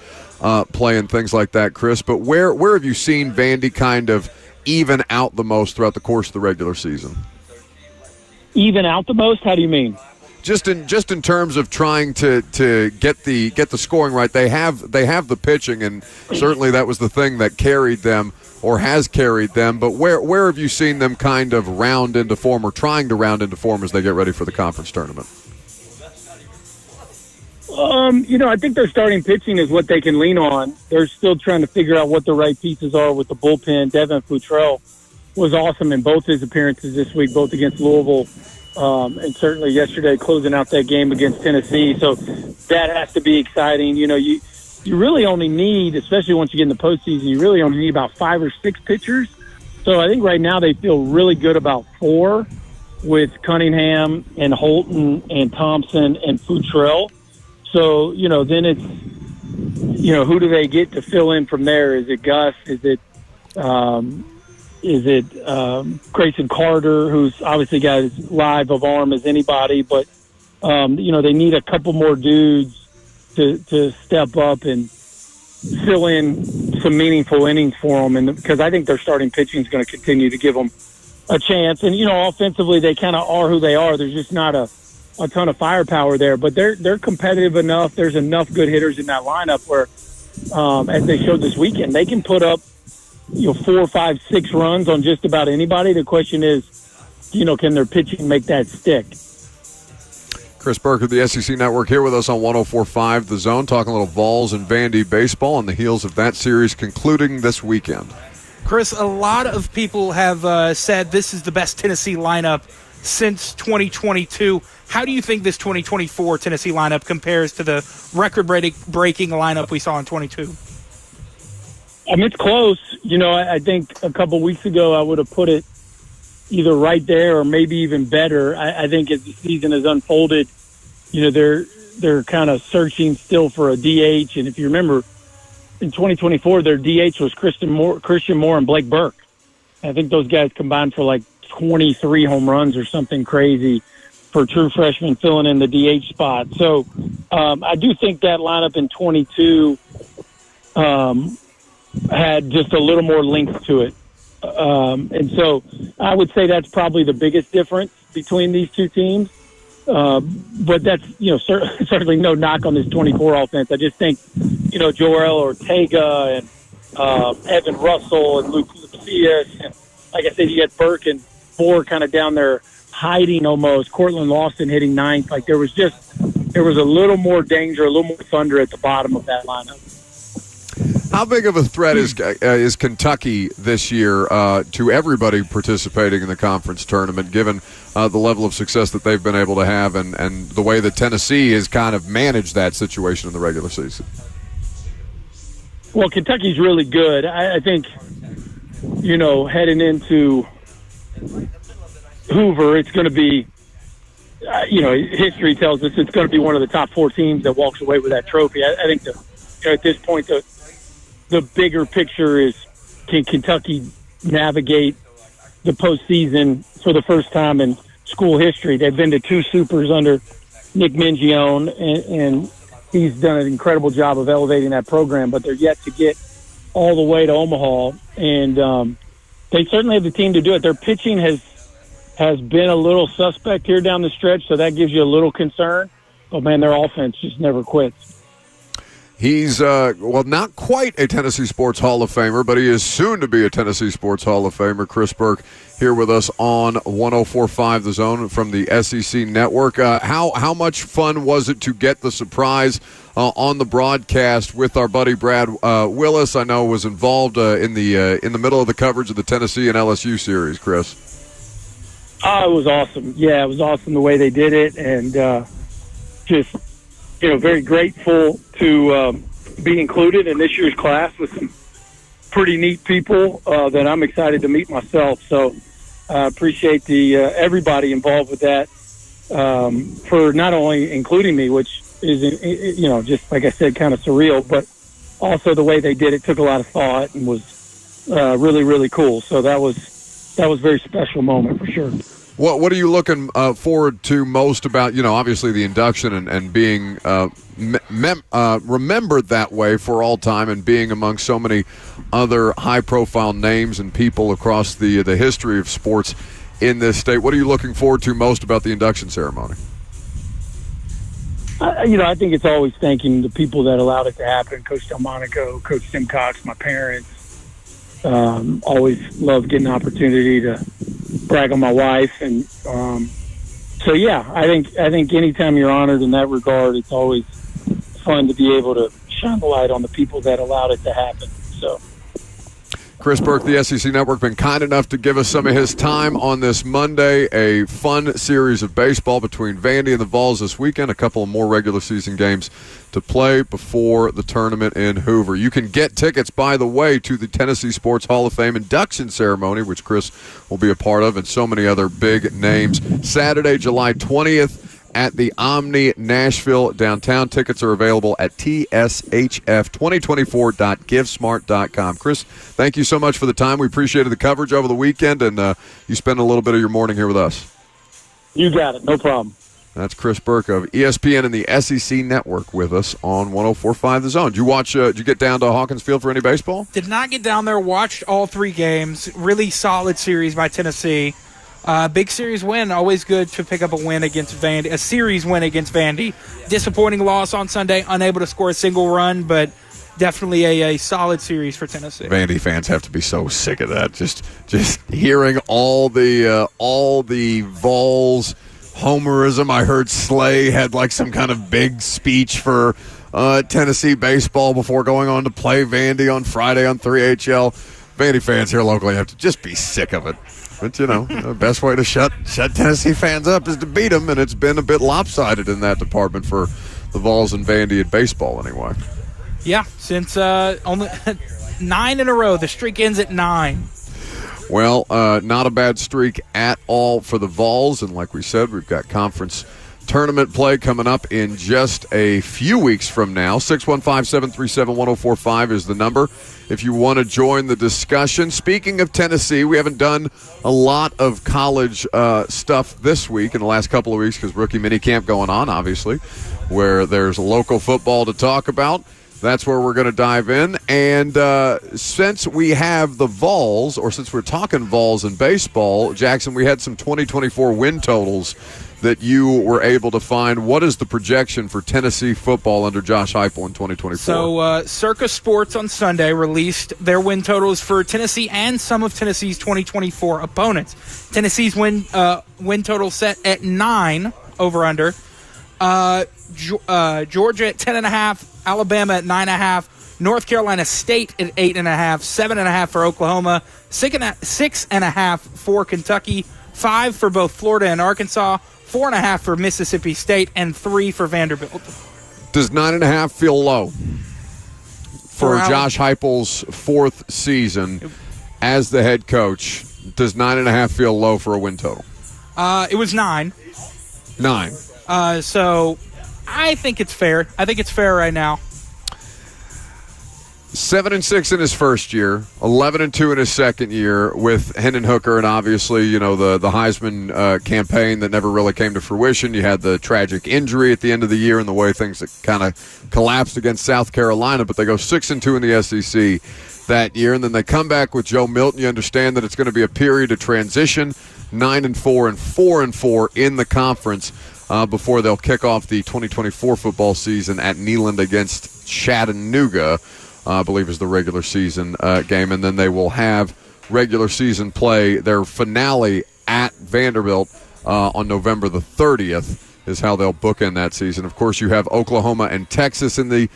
play and things like that, Chris. But where have you seen Vandy kind of even out the most throughout the course of the regular season? Even out the most? How do you mean? Just in terms of trying to get the scoring right. They have the pitching, and certainly that was the thing that carried them or has carried them. But where have you seen them kind of round into form or trying to round into form as they get ready for the conference tournament? I think their starting pitching is what they can lean on. They're still trying to figure out what the right pieces are with the bullpen. Devin Futrell was awesome in both his appearances this week, both against Louisville and certainly yesterday closing out that game against Tennessee. So that has to be exciting. You really only need, especially once you get in the postseason, you really only need about 5 or 6 pitchers. So I think right now they feel really good about 4 with Cunningham and Holton and Thompson and Futrell. So, then it's, who do they get to fill in from there? Is it Gus? Is it Grayson Carter, who's obviously got as live of arm as anybody, but, they need a couple more dudes to step up and fill in some meaningful innings for them. And because I think their starting pitching is going to continue to give them a chance. And, offensively, they kind of are who they are. There's just not a ton of firepower there, but they're competitive enough. There's enough good hitters in that lineup where, as they showed this weekend, they can put up, 4, 5, 6 runs on just about anybody. The question is, can their pitching make that stick? Chris Burke of the SEC Network here with us on 104.5 The Zone, talking a little Vols and Vandy baseball on the heels of that series concluding this weekend. Chris, a lot of people have said this is the best Tennessee lineup since 2022. How do you think this 2024 Tennessee lineup compares to the record-breaking lineup we saw in 22? I mean, it's close. I think a couple weeks ago I would have put it either right there or maybe even better. I think as the season has unfolded, they're kind of searching still for a DH. And if you remember, in 2024, their DH was Christian Moore and Blake Burke. I think those guys combined for like 23 home runs or something crazy for true freshmen filling in the DH spot. So I do think that lineup in 22 had just a little more length to it. And so I would say that's probably the biggest difference between these two teams. But that's, certainly no knock on this 24 offense. I just think, Joel Ortega and Evan Russell and Luke Lucius, and like I said, you had Burke and Moore kind of down there hiding almost. Cortland Lawson hitting ninth. Like there was a little more danger, a little more thunder at the bottom of that lineup. How big of a threat is Kentucky this year to everybody participating in the conference tournament, given the level of success that they've been able to have and the way that Tennessee has kind of managed that situation in the regular season? Well, Kentucky's really good. I think, heading into Hoover, it's going to be, history tells us it's going to be one of the top 4 teams that walks away with that trophy. I think at this point, the bigger picture is, can Kentucky navigate the postseason for the first time in school history? They've been to 2 supers under Nick Mingione, and he's done an incredible job of elevating that program, but they're yet to get all the way to Omaha, and they certainly have the team to do it. Their pitching has been a little suspect here down the stretch, so that gives you a little concern. But, man, their offense just never quits. He's, not quite a Tennessee Sports Hall of Famer, but he is soon to be a Tennessee Sports Hall of Famer. Chris Burke here with us on 104.5 The Zone from the SEC Network. How much fun was it to get the surprise on the broadcast with our buddy Brad Willis? I know was involved in the middle of the coverage of the Tennessee and LSU series, Chris. Oh, it was awesome. Yeah, it was awesome the way they did it, and just – very grateful to be included in this year's class with some pretty neat people that I'm excited to meet myself. So I appreciate everybody involved with that for not only including me, which is, just like I said, kind of surreal, but also the way they did it took a lot of thought and was really, really cool. So that was a very special moment for sure. What are you looking forward to most about, obviously the induction and being remembered that way for all time and being among so many other high-profile names and people across the history of sports in this state? What are you looking forward to most about the induction ceremony? I think it's always thanking the people that allowed it to happen. Coach Delmonico, Coach Tim Cox, my parents. Always love getting an opportunity to brag on my wife, and so yeah, I think anytime you're honored in that regard, it's always fun to be able to shine the light on the people that allowed it to happen. So, Chris Burke, the SEC Network, been kind enough to give us some of his time on this Monday. A fun series of baseball between Vandy and the Vols this weekend. A couple of more regular season games to play before the tournament in Hoover. You can get tickets, by the way, to the Tennessee Sports Hall of Fame induction ceremony, which Chris will be a part of, and so many other big names. Saturday, July 20th. At the Omni Nashville downtown. Tickets are available at tshf2024.givesmart.com. Chris, thank you so much for the time. We appreciated the coverage over the weekend, and you spend a little bit of your morning here with us. You got it. No problem. That's Chris Burke of ESPN and the SEC Network with us on 104.5 The Zone. Did you watch? Did you get down to Hawkins Field for any baseball? Did not get down there. Watched all 3 games. Really solid series by Tennessee. Big series win. Always good to pick up a win against Vandy. A series win against Vandy. Disappointing loss on Sunday. Unable to score a single run, but definitely a solid series for Tennessee. Vandy fans have to be so sick of that. Just hearing all the Vols homerism. I heard Slay had like some kind of big speech for Tennessee baseball before going on to play Vandy on Friday on 3HL. Vandy fans here locally have to just be sick of it. But, the best way to shut Tennessee fans up is to beat them, and it's been a bit lopsided in that department for the Vols and Vandy in baseball anyway. Yeah, since only 9 in a row. The streak ends at 9. Well, not a bad streak at all for the Vols, and like we said, we've got conference tournament play coming up in just a few weeks from now. 615-737-1045 is the number if you want to join the discussion. Speaking of Tennessee, we haven't done a lot of college stuff this week in the last couple of weeks because rookie minicamp going on, obviously, where there's local football to talk about. That's where we're going to dive in. And since we have the Vols, or since we're talking Vols in baseball, Jackson, we had some 2024 win totals that you were able to find. What is the projection for Tennessee football under Josh Heupel in 2024? So Circa Sports on Sunday released their win totals for Tennessee and some of Tennessee's 2024 opponents. Tennessee's win total set at 9 over-under. Georgia at 10.5, Alabama at 9.5, North Carolina State at 8.5, 7.5 for Oklahoma, 6.5 for Kentucky, 5 for both Florida and Arkansas, 4.5 for Mississippi State, and 3 for Vanderbilt. Does 9.5 feel low for Josh Heupel's 4th season as the head coach? Does 9.5 feel low for a win total? It was 9. 9. So I think it's fair. I think it's fair right now. 7-6 in his first year, 11-2 in his second year with Hendon Hooker, and obviously, the Heisman campaign that never really came to fruition. You had the tragic injury at the end of the year and the way things that kind of collapsed against South Carolina, but they go 6-2 in the SEC that year, and then they come back with Joe Milton. You understand that it's going to be a period of transition, 9-4 and 4-4 in the conference before they'll kick off the 2024 football season at Neyland against Chattanooga. I believe is the regular season game, and then they will have regular season play. Their finale at Vanderbilt on November the 30th is how they'll bookend that season. Of course, you have Oklahoma and Texas in the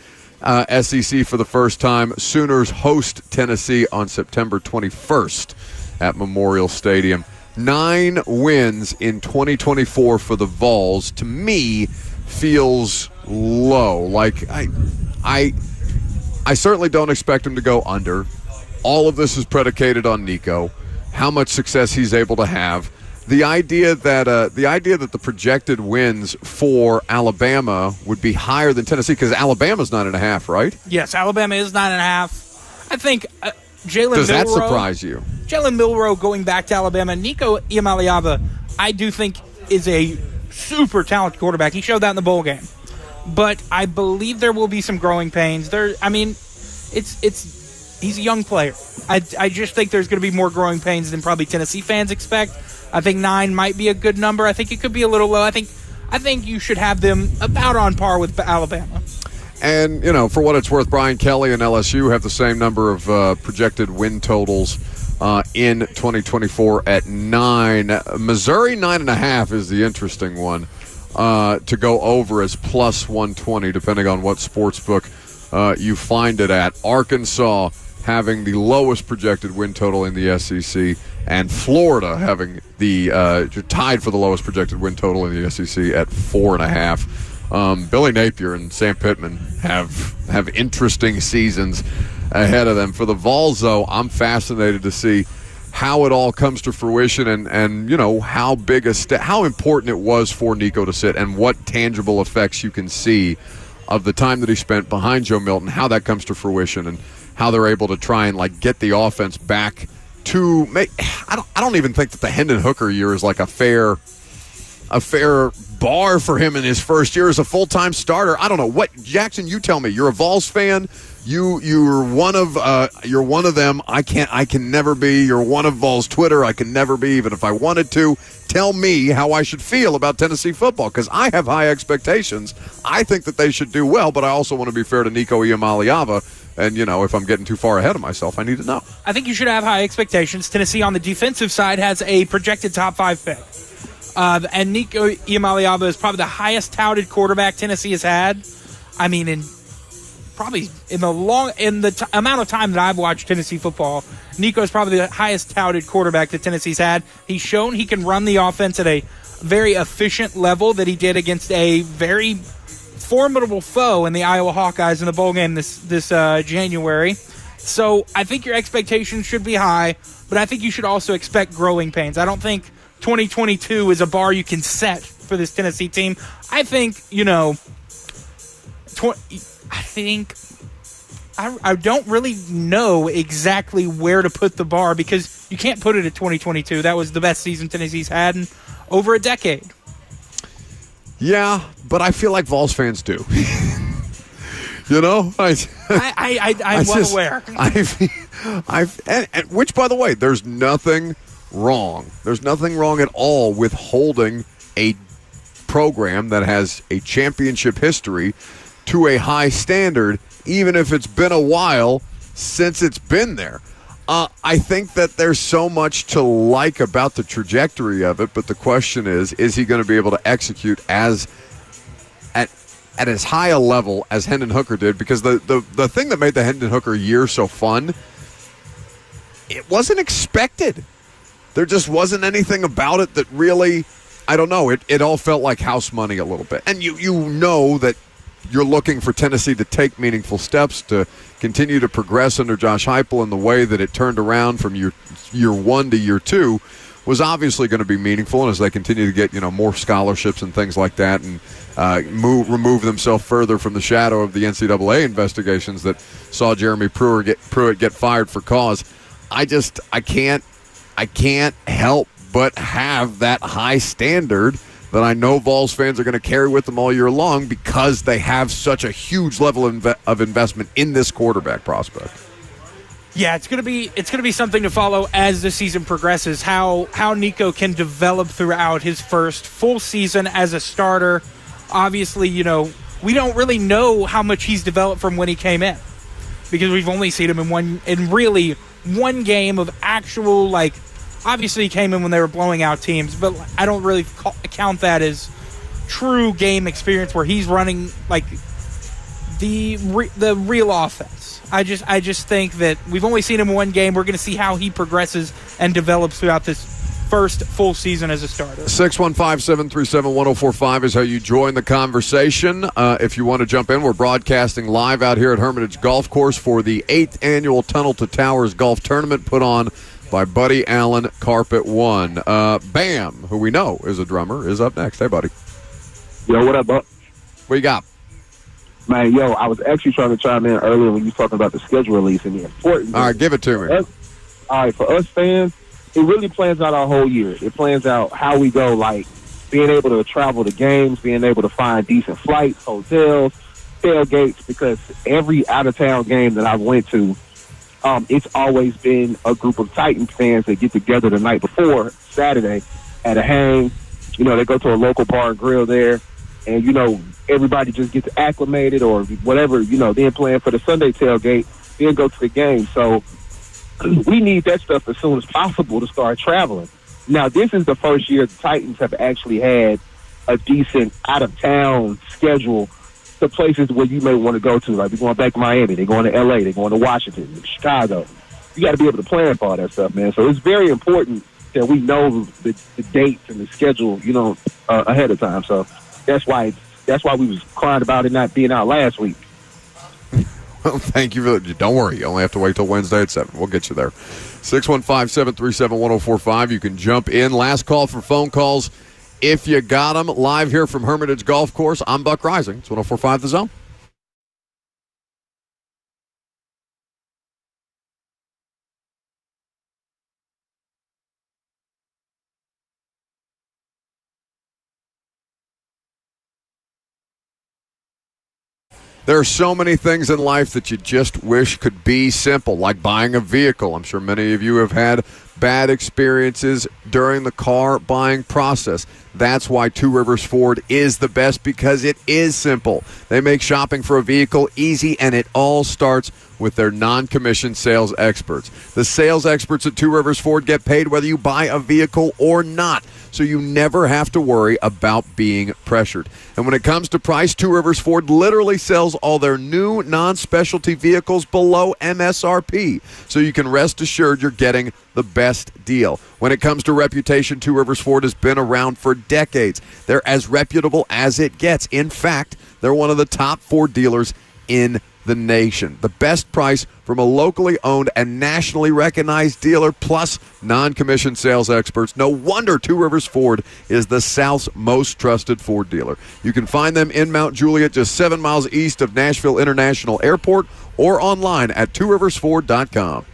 SEC for the first time. Sooners host Tennessee on September 21st at Memorial Stadium. 9 wins in 2024 for the Vols, to me, feels low. Like, I certainly don't expect him to go under. All of this is predicated on Nico, how much success he's able to have. The idea that the projected wins for Alabama would be higher than Tennessee, because Alabama's 9.5, right? Yes, Alabama is 9.5. I think Jalen Milroe. Does that surprise you? Jalen Milroe going back to Alabama. Nico Iamaleava, I do think, is a super talented quarterback. He showed that in the bowl game. But I believe there will be some growing pains. He's a young player. I just think there's going to be more growing pains than probably Tennessee fans expect. I think 9 might be a good number. I think it could be a little low. I think you should have them about on par with Alabama. And, for what it's worth, Brian Kelly and LSU have the same number of projected win totals in 2024 at 9. Missouri 9.5 is the interesting one. To go over as plus 120, depending on what sportsbook you find it at. Arkansas having the lowest projected win total in the SEC, and Florida having the tied for the lowest projected win total in the SEC at 4.5. Billy Napier and Sam Pittman have interesting seasons ahead of them. For the Vols, though, I'm fascinated to see how it all comes to fruition, and how big how important it was for Nico to sit, and what tangible effects you can see of the time that he spent behind Joe Milton, how that comes to fruition, and how they're able to try and get the offense back to make. I don't even think that the Hendon Hooker year is like a fair bar for him in his first year as a full-time starter. I don't know what, Jackson. You tell me. You're a Vols fan. You're one of them. I can never be. You're one of Vols Twitter. I can never be, even if I wanted to. Tell me how I should feel about Tennessee football, because I have high expectations. I think that they should do well, but I also want to be fair to Nico Iamaleava. And, if I'm getting too far ahead of myself, I need to know. I think you should have high expectations. Tennessee on the defensive side has a projected top 5 pick. And Nico Iamaleava is probably the highest touted quarterback Tennessee has had. I mean, in probably in the amount of time that I've watched Tennessee football, Nico is probably the highest touted quarterback that Tennessee's had. He's shown he can run the offense at a very efficient level that he did against a very formidable foe in the Iowa Hawkeyes in the bowl game this January. So I think your expectations should be high, but I think you should also expect growing pains. I don't think 2022 is a bar you can set for this Tennessee team. I think, I don't really know exactly where to put the bar because you can't put it at 2022. That was the best season Tennessee's had in over a decade. Yeah, but I feel like Vols fans do. I'm well aware. And which, by the way, there's nothing wrong. There's nothing wrong at all with holding a program that has a championship history to a high standard, even if it's been a while since it's been there. I think that there's so much to like about the trajectory of it, but the question is he going to be able to execute at as high a level as Hendon Hooker did? Because the thing that made the Hendon Hooker year so fun, it wasn't expected. There just wasn't anything about it that really, I don't know, it all felt like house money a little bit. And you know that you're looking for Tennessee to take meaningful steps to continue to progress under Josh Heupel, and the way that it turned around from year one to year two was obviously going to be meaningful. And as they continue to get more scholarships and things like that, and remove themselves further from the shadow of the NCAA investigations that saw Jeremy Pruitt get fired for cause, I can't help but have that high standard that I know Vols fans are going to carry with them all year long, because they have such a huge level of investment in this quarterback prospect. Yeah, it's gonna be something to follow as the season progresses. How Nico can develop throughout his first full season as a starter. Obviously, we don't really know how much he's developed from when he came in, because we've only seen him in really one game of actual, obviously he came in when they were blowing out teams, but I don't really count that as true game experience where he's running the real offense. I just think that we've only seen him in one game. We're going to see how he progresses and develops throughout this first full season as a starter. 615-737-1045 is how you join the conversation. If you want to jump in, we're broadcasting live out here at Hermitage Golf Course for the 8th annual Tunnel to Towers Golf Tournament put on by Buddy Allen Carpet One. Bam, who we know is a drummer, is up next. Hey, buddy. Yo, what up, Buck? What you got? Man, I was actually trying to chime in earlier when you were talking about the schedule release and the importance. All right, give it to me. For us fans, it really plans out our whole year. It plans out how we go, being able to travel to games, being able to find decent flights, hotels, tailgates, because every out-of-town game that I've went to, it's always been a group of Titans fans that get together the night before, Saturday, at a hang. They go to a local bar and grill there, and, everybody just gets acclimated or whatever, then plan for the Sunday tailgate, then go to the game. So we need that stuff as soon as possible to start traveling. Now, this is the first year the Titans have actually had a decent out-of-town schedule to places where you may want to go to. Like, we're going back to Miami, they're going to L.A., they're going to Washington, Chicago. You got to be able to plan for all that stuff, man. So it's very important that we know the dates and the schedule, ahead of time. So that's why we was crying about it not being out last week. Well, thank you. Don't worry. You only have to wait till Wednesday at 7. We'll get you there. 615-737-1045. You can jump in. Last call for phone calls if you got them. Live here from Hermitage Golf Course. I'm Buck Rising. It's 104.5 The Zone. There are so many things in life that you just wish could be simple, like buying a vehicle. I'm sure many of you have had bad experiences during the car buying process. That's why Two Rivers Ford is the best, because it is simple. They make shopping for a vehicle easy, and it all starts with their non-commissioned sales experts. The sales experts at Two Rivers Ford get paid whether you buy a vehicle or not, so you never have to worry about being pressured. And when it comes to price, Two Rivers Ford literally sells all their new non-specialty vehicles below MSRP, so you can rest assured you're getting the best deal. When it comes to reputation, Two Rivers Ford has been around for decades. They're as reputable as it gets. In fact, they're one of the top Ford dealers in the nation. The best price from a locally owned and nationally recognized dealer, plus non-commissioned sales experts. No wonder Two Rivers Ford is the South's most trusted Ford dealer. You can find them in Mount Juliet, just 7 miles east of Nashville International Airport, or online at tworiversford.com.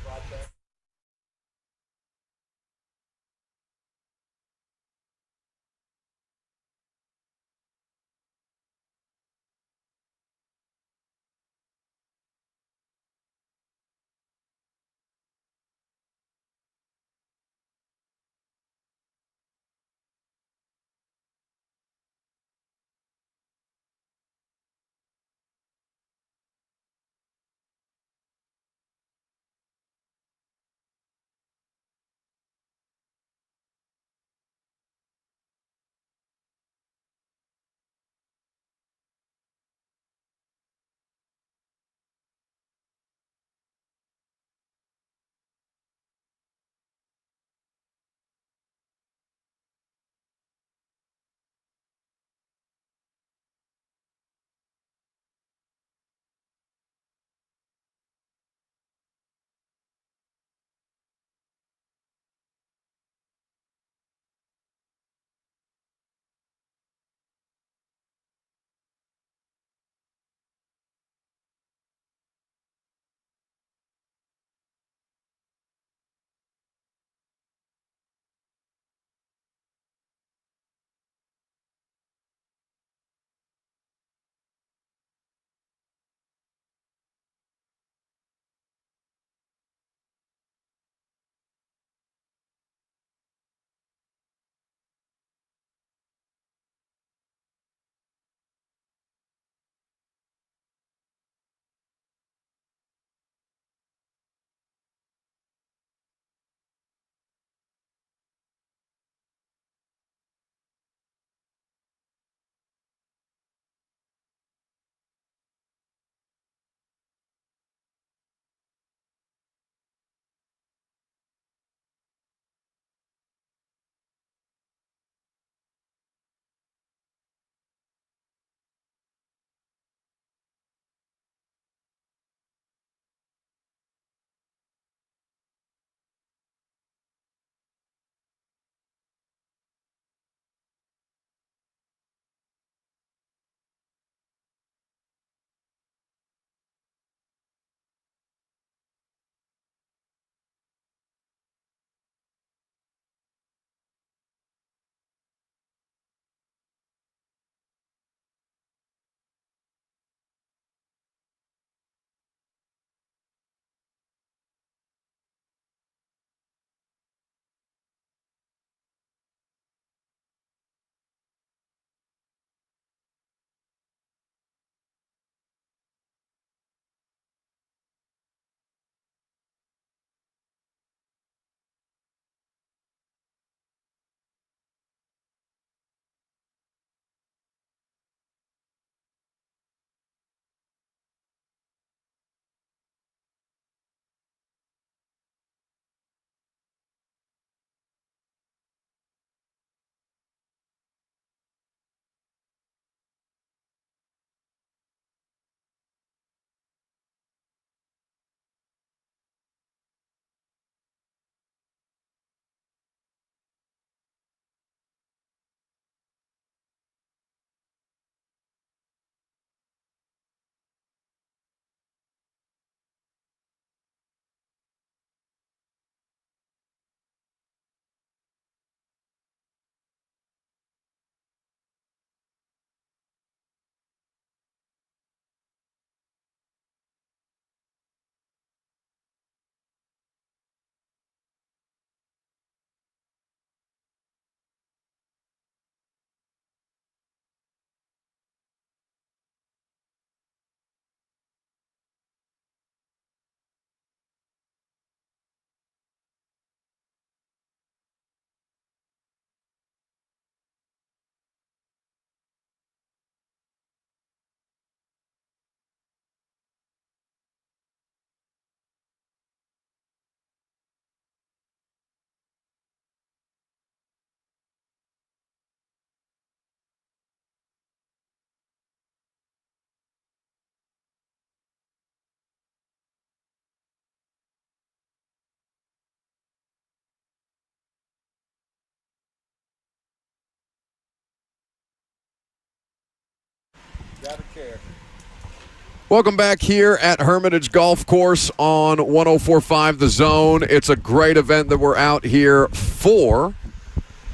Welcome back here at Hermitage Golf Course on 104.5 The Zone. It's a great event that we're out here for.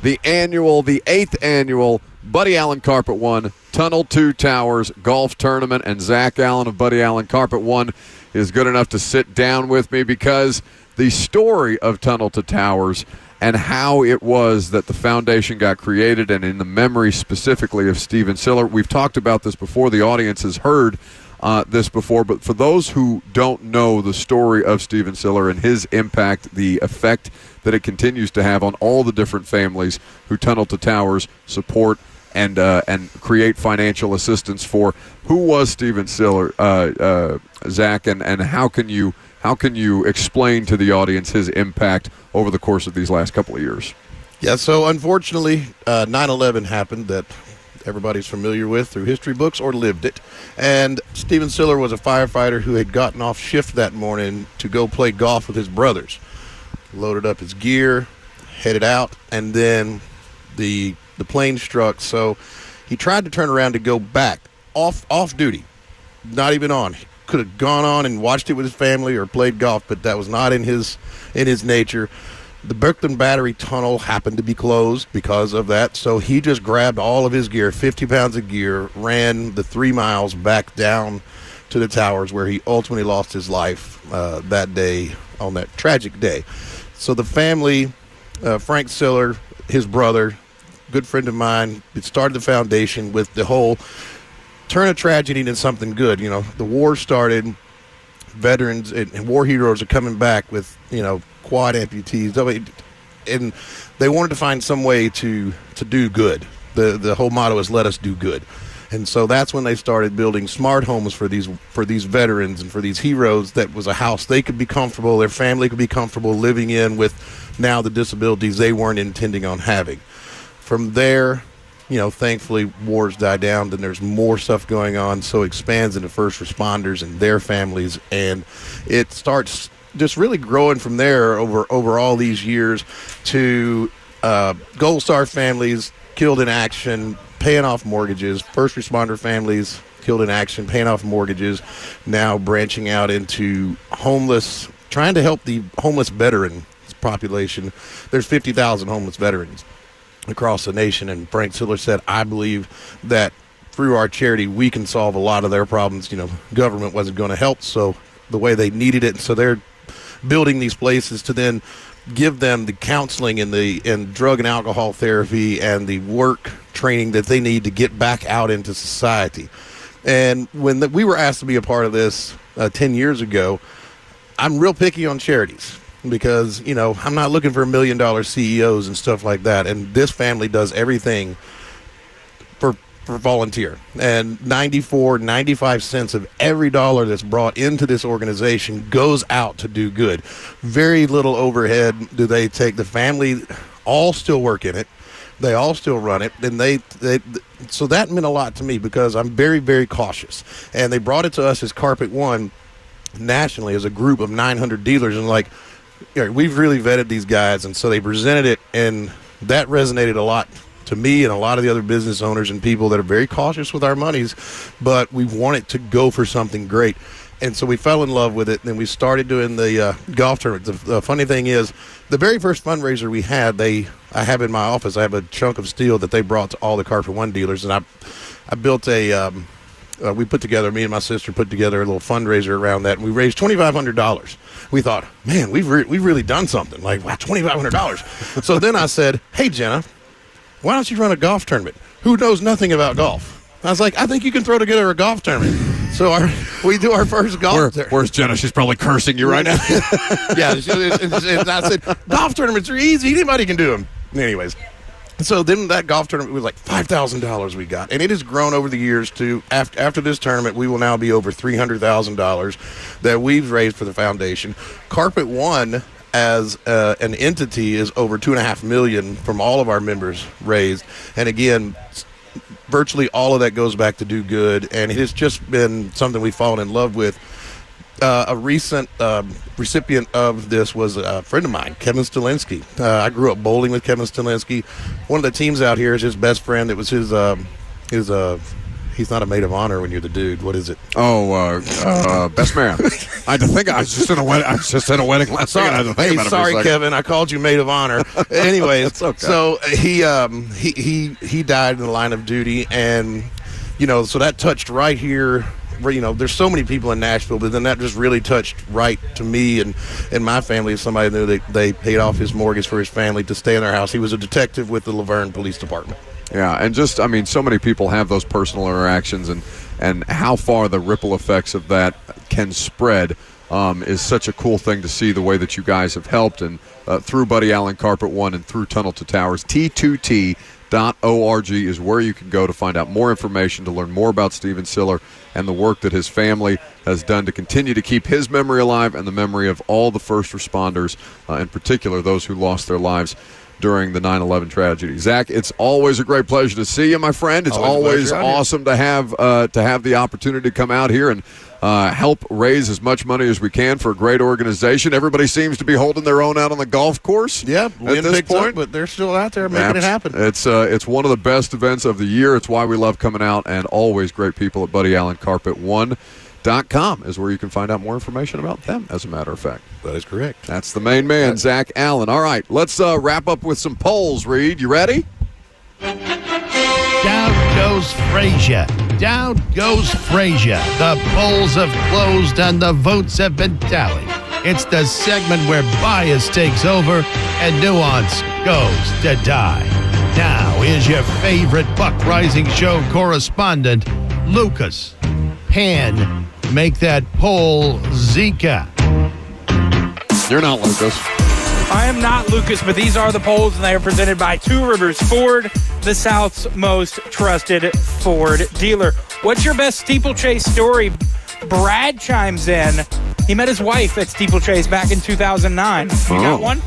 The 8th annual Buddy Allen Carpet One Tunnel 2 Towers Golf Tournament. And Zach Allen of Buddy Allen Carpet One is good enough to sit down with me because the story of Tunnel to Towers and how it was that the foundation got created, and in the memory specifically of Steven Siller. We've talked about this before. The audience has heard this before, but for those who don't know the story of Steven Siller and his impact, the effect that it continues to have on all the different families who Tunnel to Towers support and create financial assistance for. Who was Steven Siller, Zach, and how can you explain to the audience his impact over the course of these last couple of years? Yeah, so unfortunately, 9/11 happened that everybody's familiar with through history books or lived it. And Steven Siller was a firefighter who had gotten off shift that morning to go play golf with his brothers. Loaded up his gear, headed out, and then the plane struck. So he tried to turn around to go back off duty, not even on. He could have gone on and watched it with his family or played golf, but that was not in his nature. The Brooklyn Battery Tunnel happened to be closed because of that, so he just grabbed all of his gear, 50 pounds of gear, ran the 3 miles back down to the towers where he ultimately lost his life that day, on that tragic day. So the family, Frank Siller, his brother, good friend of mine, it started the foundation with the whole turn a tragedy into something good. You know, the war started, veterans and war heroes are coming back with, quad amputees, and they wanted to find some way to do good. The whole motto is let us do good. And so that's when they started building smart homes for these veterans and for these heroes. That was a house they could be comfortable, their family could be comfortable living in with now the disabilities they weren't intending on having. From there, thankfully wars die down, then there's more stuff going on, so it expands into first responders and their families, and it starts just really growing from there over all these years to Gold Star families killed in action, paying off mortgages, first responder families killed in action, paying off mortgages, now branching out into homeless, trying to help the homeless veteran population. There's 50,000 homeless veterans across the nation, and Frank Siller said, I believe that through our charity we can solve a lot of their problems. Government wasn't going to help, so the way they needed it, so they're building these places to then give them the counseling and drug and alcohol therapy and the work training that they need to get back out into society. And when we were asked to be a part of this 10 years ago, I'm real picky on charities because, I'm not looking for $1 million CEOs and stuff like that. And this family does everything for volunteer, and 95 cents of every dollar that's brought into this organization goes out to do good. Very little overhead do they take. The family all still work in it, they all still run it, and they so that meant a lot to me because I'm very, very cautious. And they brought it to us as Carpet One nationally as a group of 900 dealers, and we've really vetted these guys, and so they presented it, and that resonated a lot to me and a lot of the other business owners and people that are very cautious with our monies, but we want it to go for something great. And so we fell in love with it, and then we started doing the golf tournament. The funny thing is, the very first fundraiser we had, I have in my office, I have a chunk of steel that they brought to all the Carpet One dealers, and I built me and my sister put together a little fundraiser around that, and we raised $2,500. We thought, man, we've really done something. Like, wow, $2,500. So then I said, hey, Jenna, why don't you run a golf tournament? Who knows nothing about golf? I was like, I think you can throw together a golf tournament. So we do our first golf tournament. Where's Jenna? She's probably cursing you right now. Yeah, and I said, golf tournaments are easy. Anybody can do them. Anyways, so then that golf tournament was like $5,000 we got. And it has grown over the years to, after this tournament, we will now be over $300,000 that we've raised for the foundation. Carpet One as an entity is over $2.5 million from all of our members raised, and again, virtually all of that goes back to do good, and it has just been something we've fallen in love with. A recent recipient of this was a friend of mine, Kevin Stilinski. I grew up bowling with Kevin Stilinski. One of the teams out here is his best friend. It was he's not a maid of honor when you're the dude. What is it? Best man. I had to think. I was just in a wedding. Last night. I had to think about it. Sorry, Kevin. I called you maid of honor. Anyway, It's okay. So he died in the line of duty, and so that touched right here. There's so many people in Nashville, but then that just really touched right to me and my family. As somebody knew they paid off his mortgage for his family to stay in their house. He was a detective with the Laverne Police Department. Yeah, and just, so many people have those personal interactions, and how far the ripple effects of that can spread is such a cool thing to see, the way that you guys have helped, and through Buddy Allen Carpet One and through Tunnel to Towers. T2T.org is where you can go to find out more information, to learn more about Steven Siller and the work that his family has done to continue to keep his memory alive and the memory of all the first responders, in particular those who lost their lives during the 9/11 tragedy. Zach, it's always a great pleasure to see you, my friend. It's always awesome to have the opportunity to come out here and help raise as much money as we can for a great organization. Everybody seems to be holding their own out on the golf course. Yeah, at this point, but they're still out there making it happen. It's one of the best events of the year. It's why we love coming out, and always great people at Buddy Allen Carpet One.com is where you can find out more information about them, as a matter of fact. That is correct. That's the main man, Zach Allen. All right, let's wrap up with some polls, Reed. You ready? Down goes Frazier. Down goes Frazier. The polls have closed and the votes have been tallied. It's the segment where bias takes over and nuance goes to die. Now, here's your favorite Buck Rising Show correspondent, Lucas Pan. Make that poll Zika. You're not Lucas. I am not Lucas, but these are the polls, and they are presented by Two Rivers Ford, the South's most trusted Ford dealer. What's your best steeplechase story? Brad chimes in. He met his wife at steeplechase back in 2009. You got one?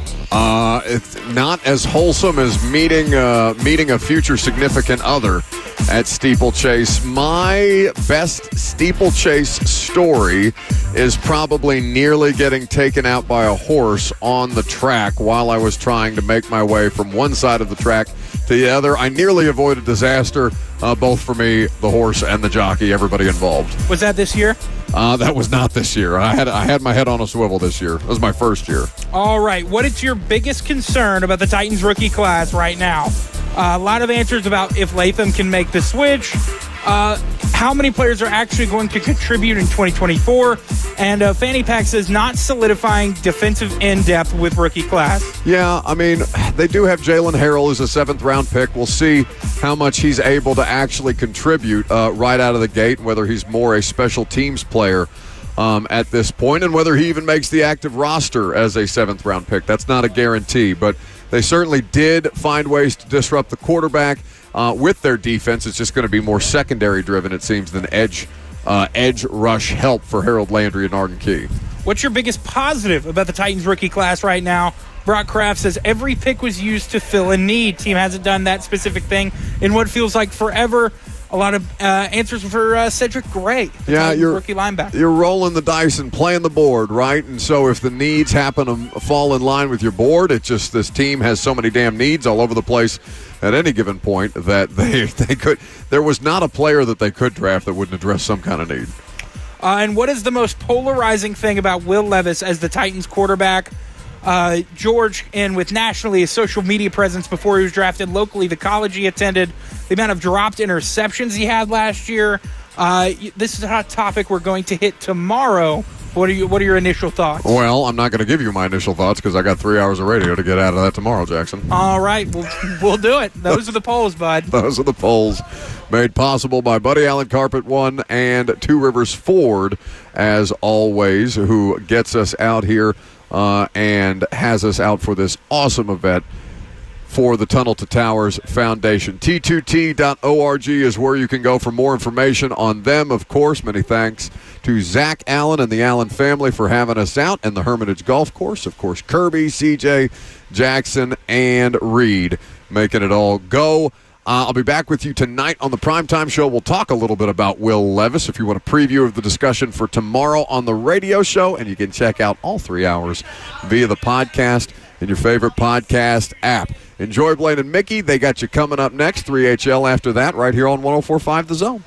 It's not as wholesome as meeting a future significant other at steeplechase. My best steeplechase story is probably nearly getting taken out by a horse on the track while I was trying to make my way from one side of the track to the other. I nearly avoided disaster, both for me, the horse, and the jockey, everybody involved. Was that this year? That was not this year. I had my head on a swivel this year. It was my first year. All right. What is your biggest concern about the Titans rookie class right now? A lot of answers about if Latham can make the switch, how many players are actually going to contribute in 2024, and Fanny Pack says not solidifying defensive end depth with rookie class. Yeah, they do have Jalen Harrell as a 7th-round pick. We'll see how much he's able to actually contribute right out of the gate, whether he's more a special teams player at this point, and whether he even makes the active roster as a 7th-round pick. That's not a guarantee, but they certainly did find ways to disrupt the quarterback with their defense. It's just going to be more secondary-driven, it seems, than edge rush help for Harold Landry and Arden Key. What's your biggest positive about the Titans rookie class right now? Brock Kraft says every pick was used to fill a need. Team hasn't done that specific thing in what feels like forever. A lot of answers for Cedric Gray, you're rookie linebacker. You're rolling the dice and playing the board, right? And so if the needs happen to fall in line with your board, it's just this team has so many damn needs all over the place at any given point that they could. There was not a player that they could draft that wouldn't address some kind of need. And what is the most polarizing thing about Will Levis as the Titans quarterback? George, and with nationally his social media presence before he was drafted, locally the college he attended, the amount of dropped interceptions he had last year. This is a hot topic we're going to hit tomorrow. What are your initial thoughts? Well, I'm not going to give you my initial thoughts because I got 3 hours of radio to get out of that tomorrow, Jackson. All right, we'll do it. Those are the polls, bud. Those are the polls made possible by Buddy Allen Carpet One and Two Rivers Ford, as always, who gets us out here and has us out for this awesome event for the Tunnel to Towers Foundation. T2T.org is where you can go for more information on them, of course. Many thanks to Zach Allen and the Allen family for having us out, and the Hermitage Golf Course. Of course, Kirby, CJ, Jackson, and Reed making it all go. I'll be back with you tonight on the Primetime Show. We'll talk a little bit about Will Levis if you want a preview of the discussion for tomorrow on the radio show, and you can check out all 3 hours via the podcast in your favorite podcast app. Enjoy Blaine and Mickey. They got you coming up next. 3HL after that, right here on 104.5 The Zone.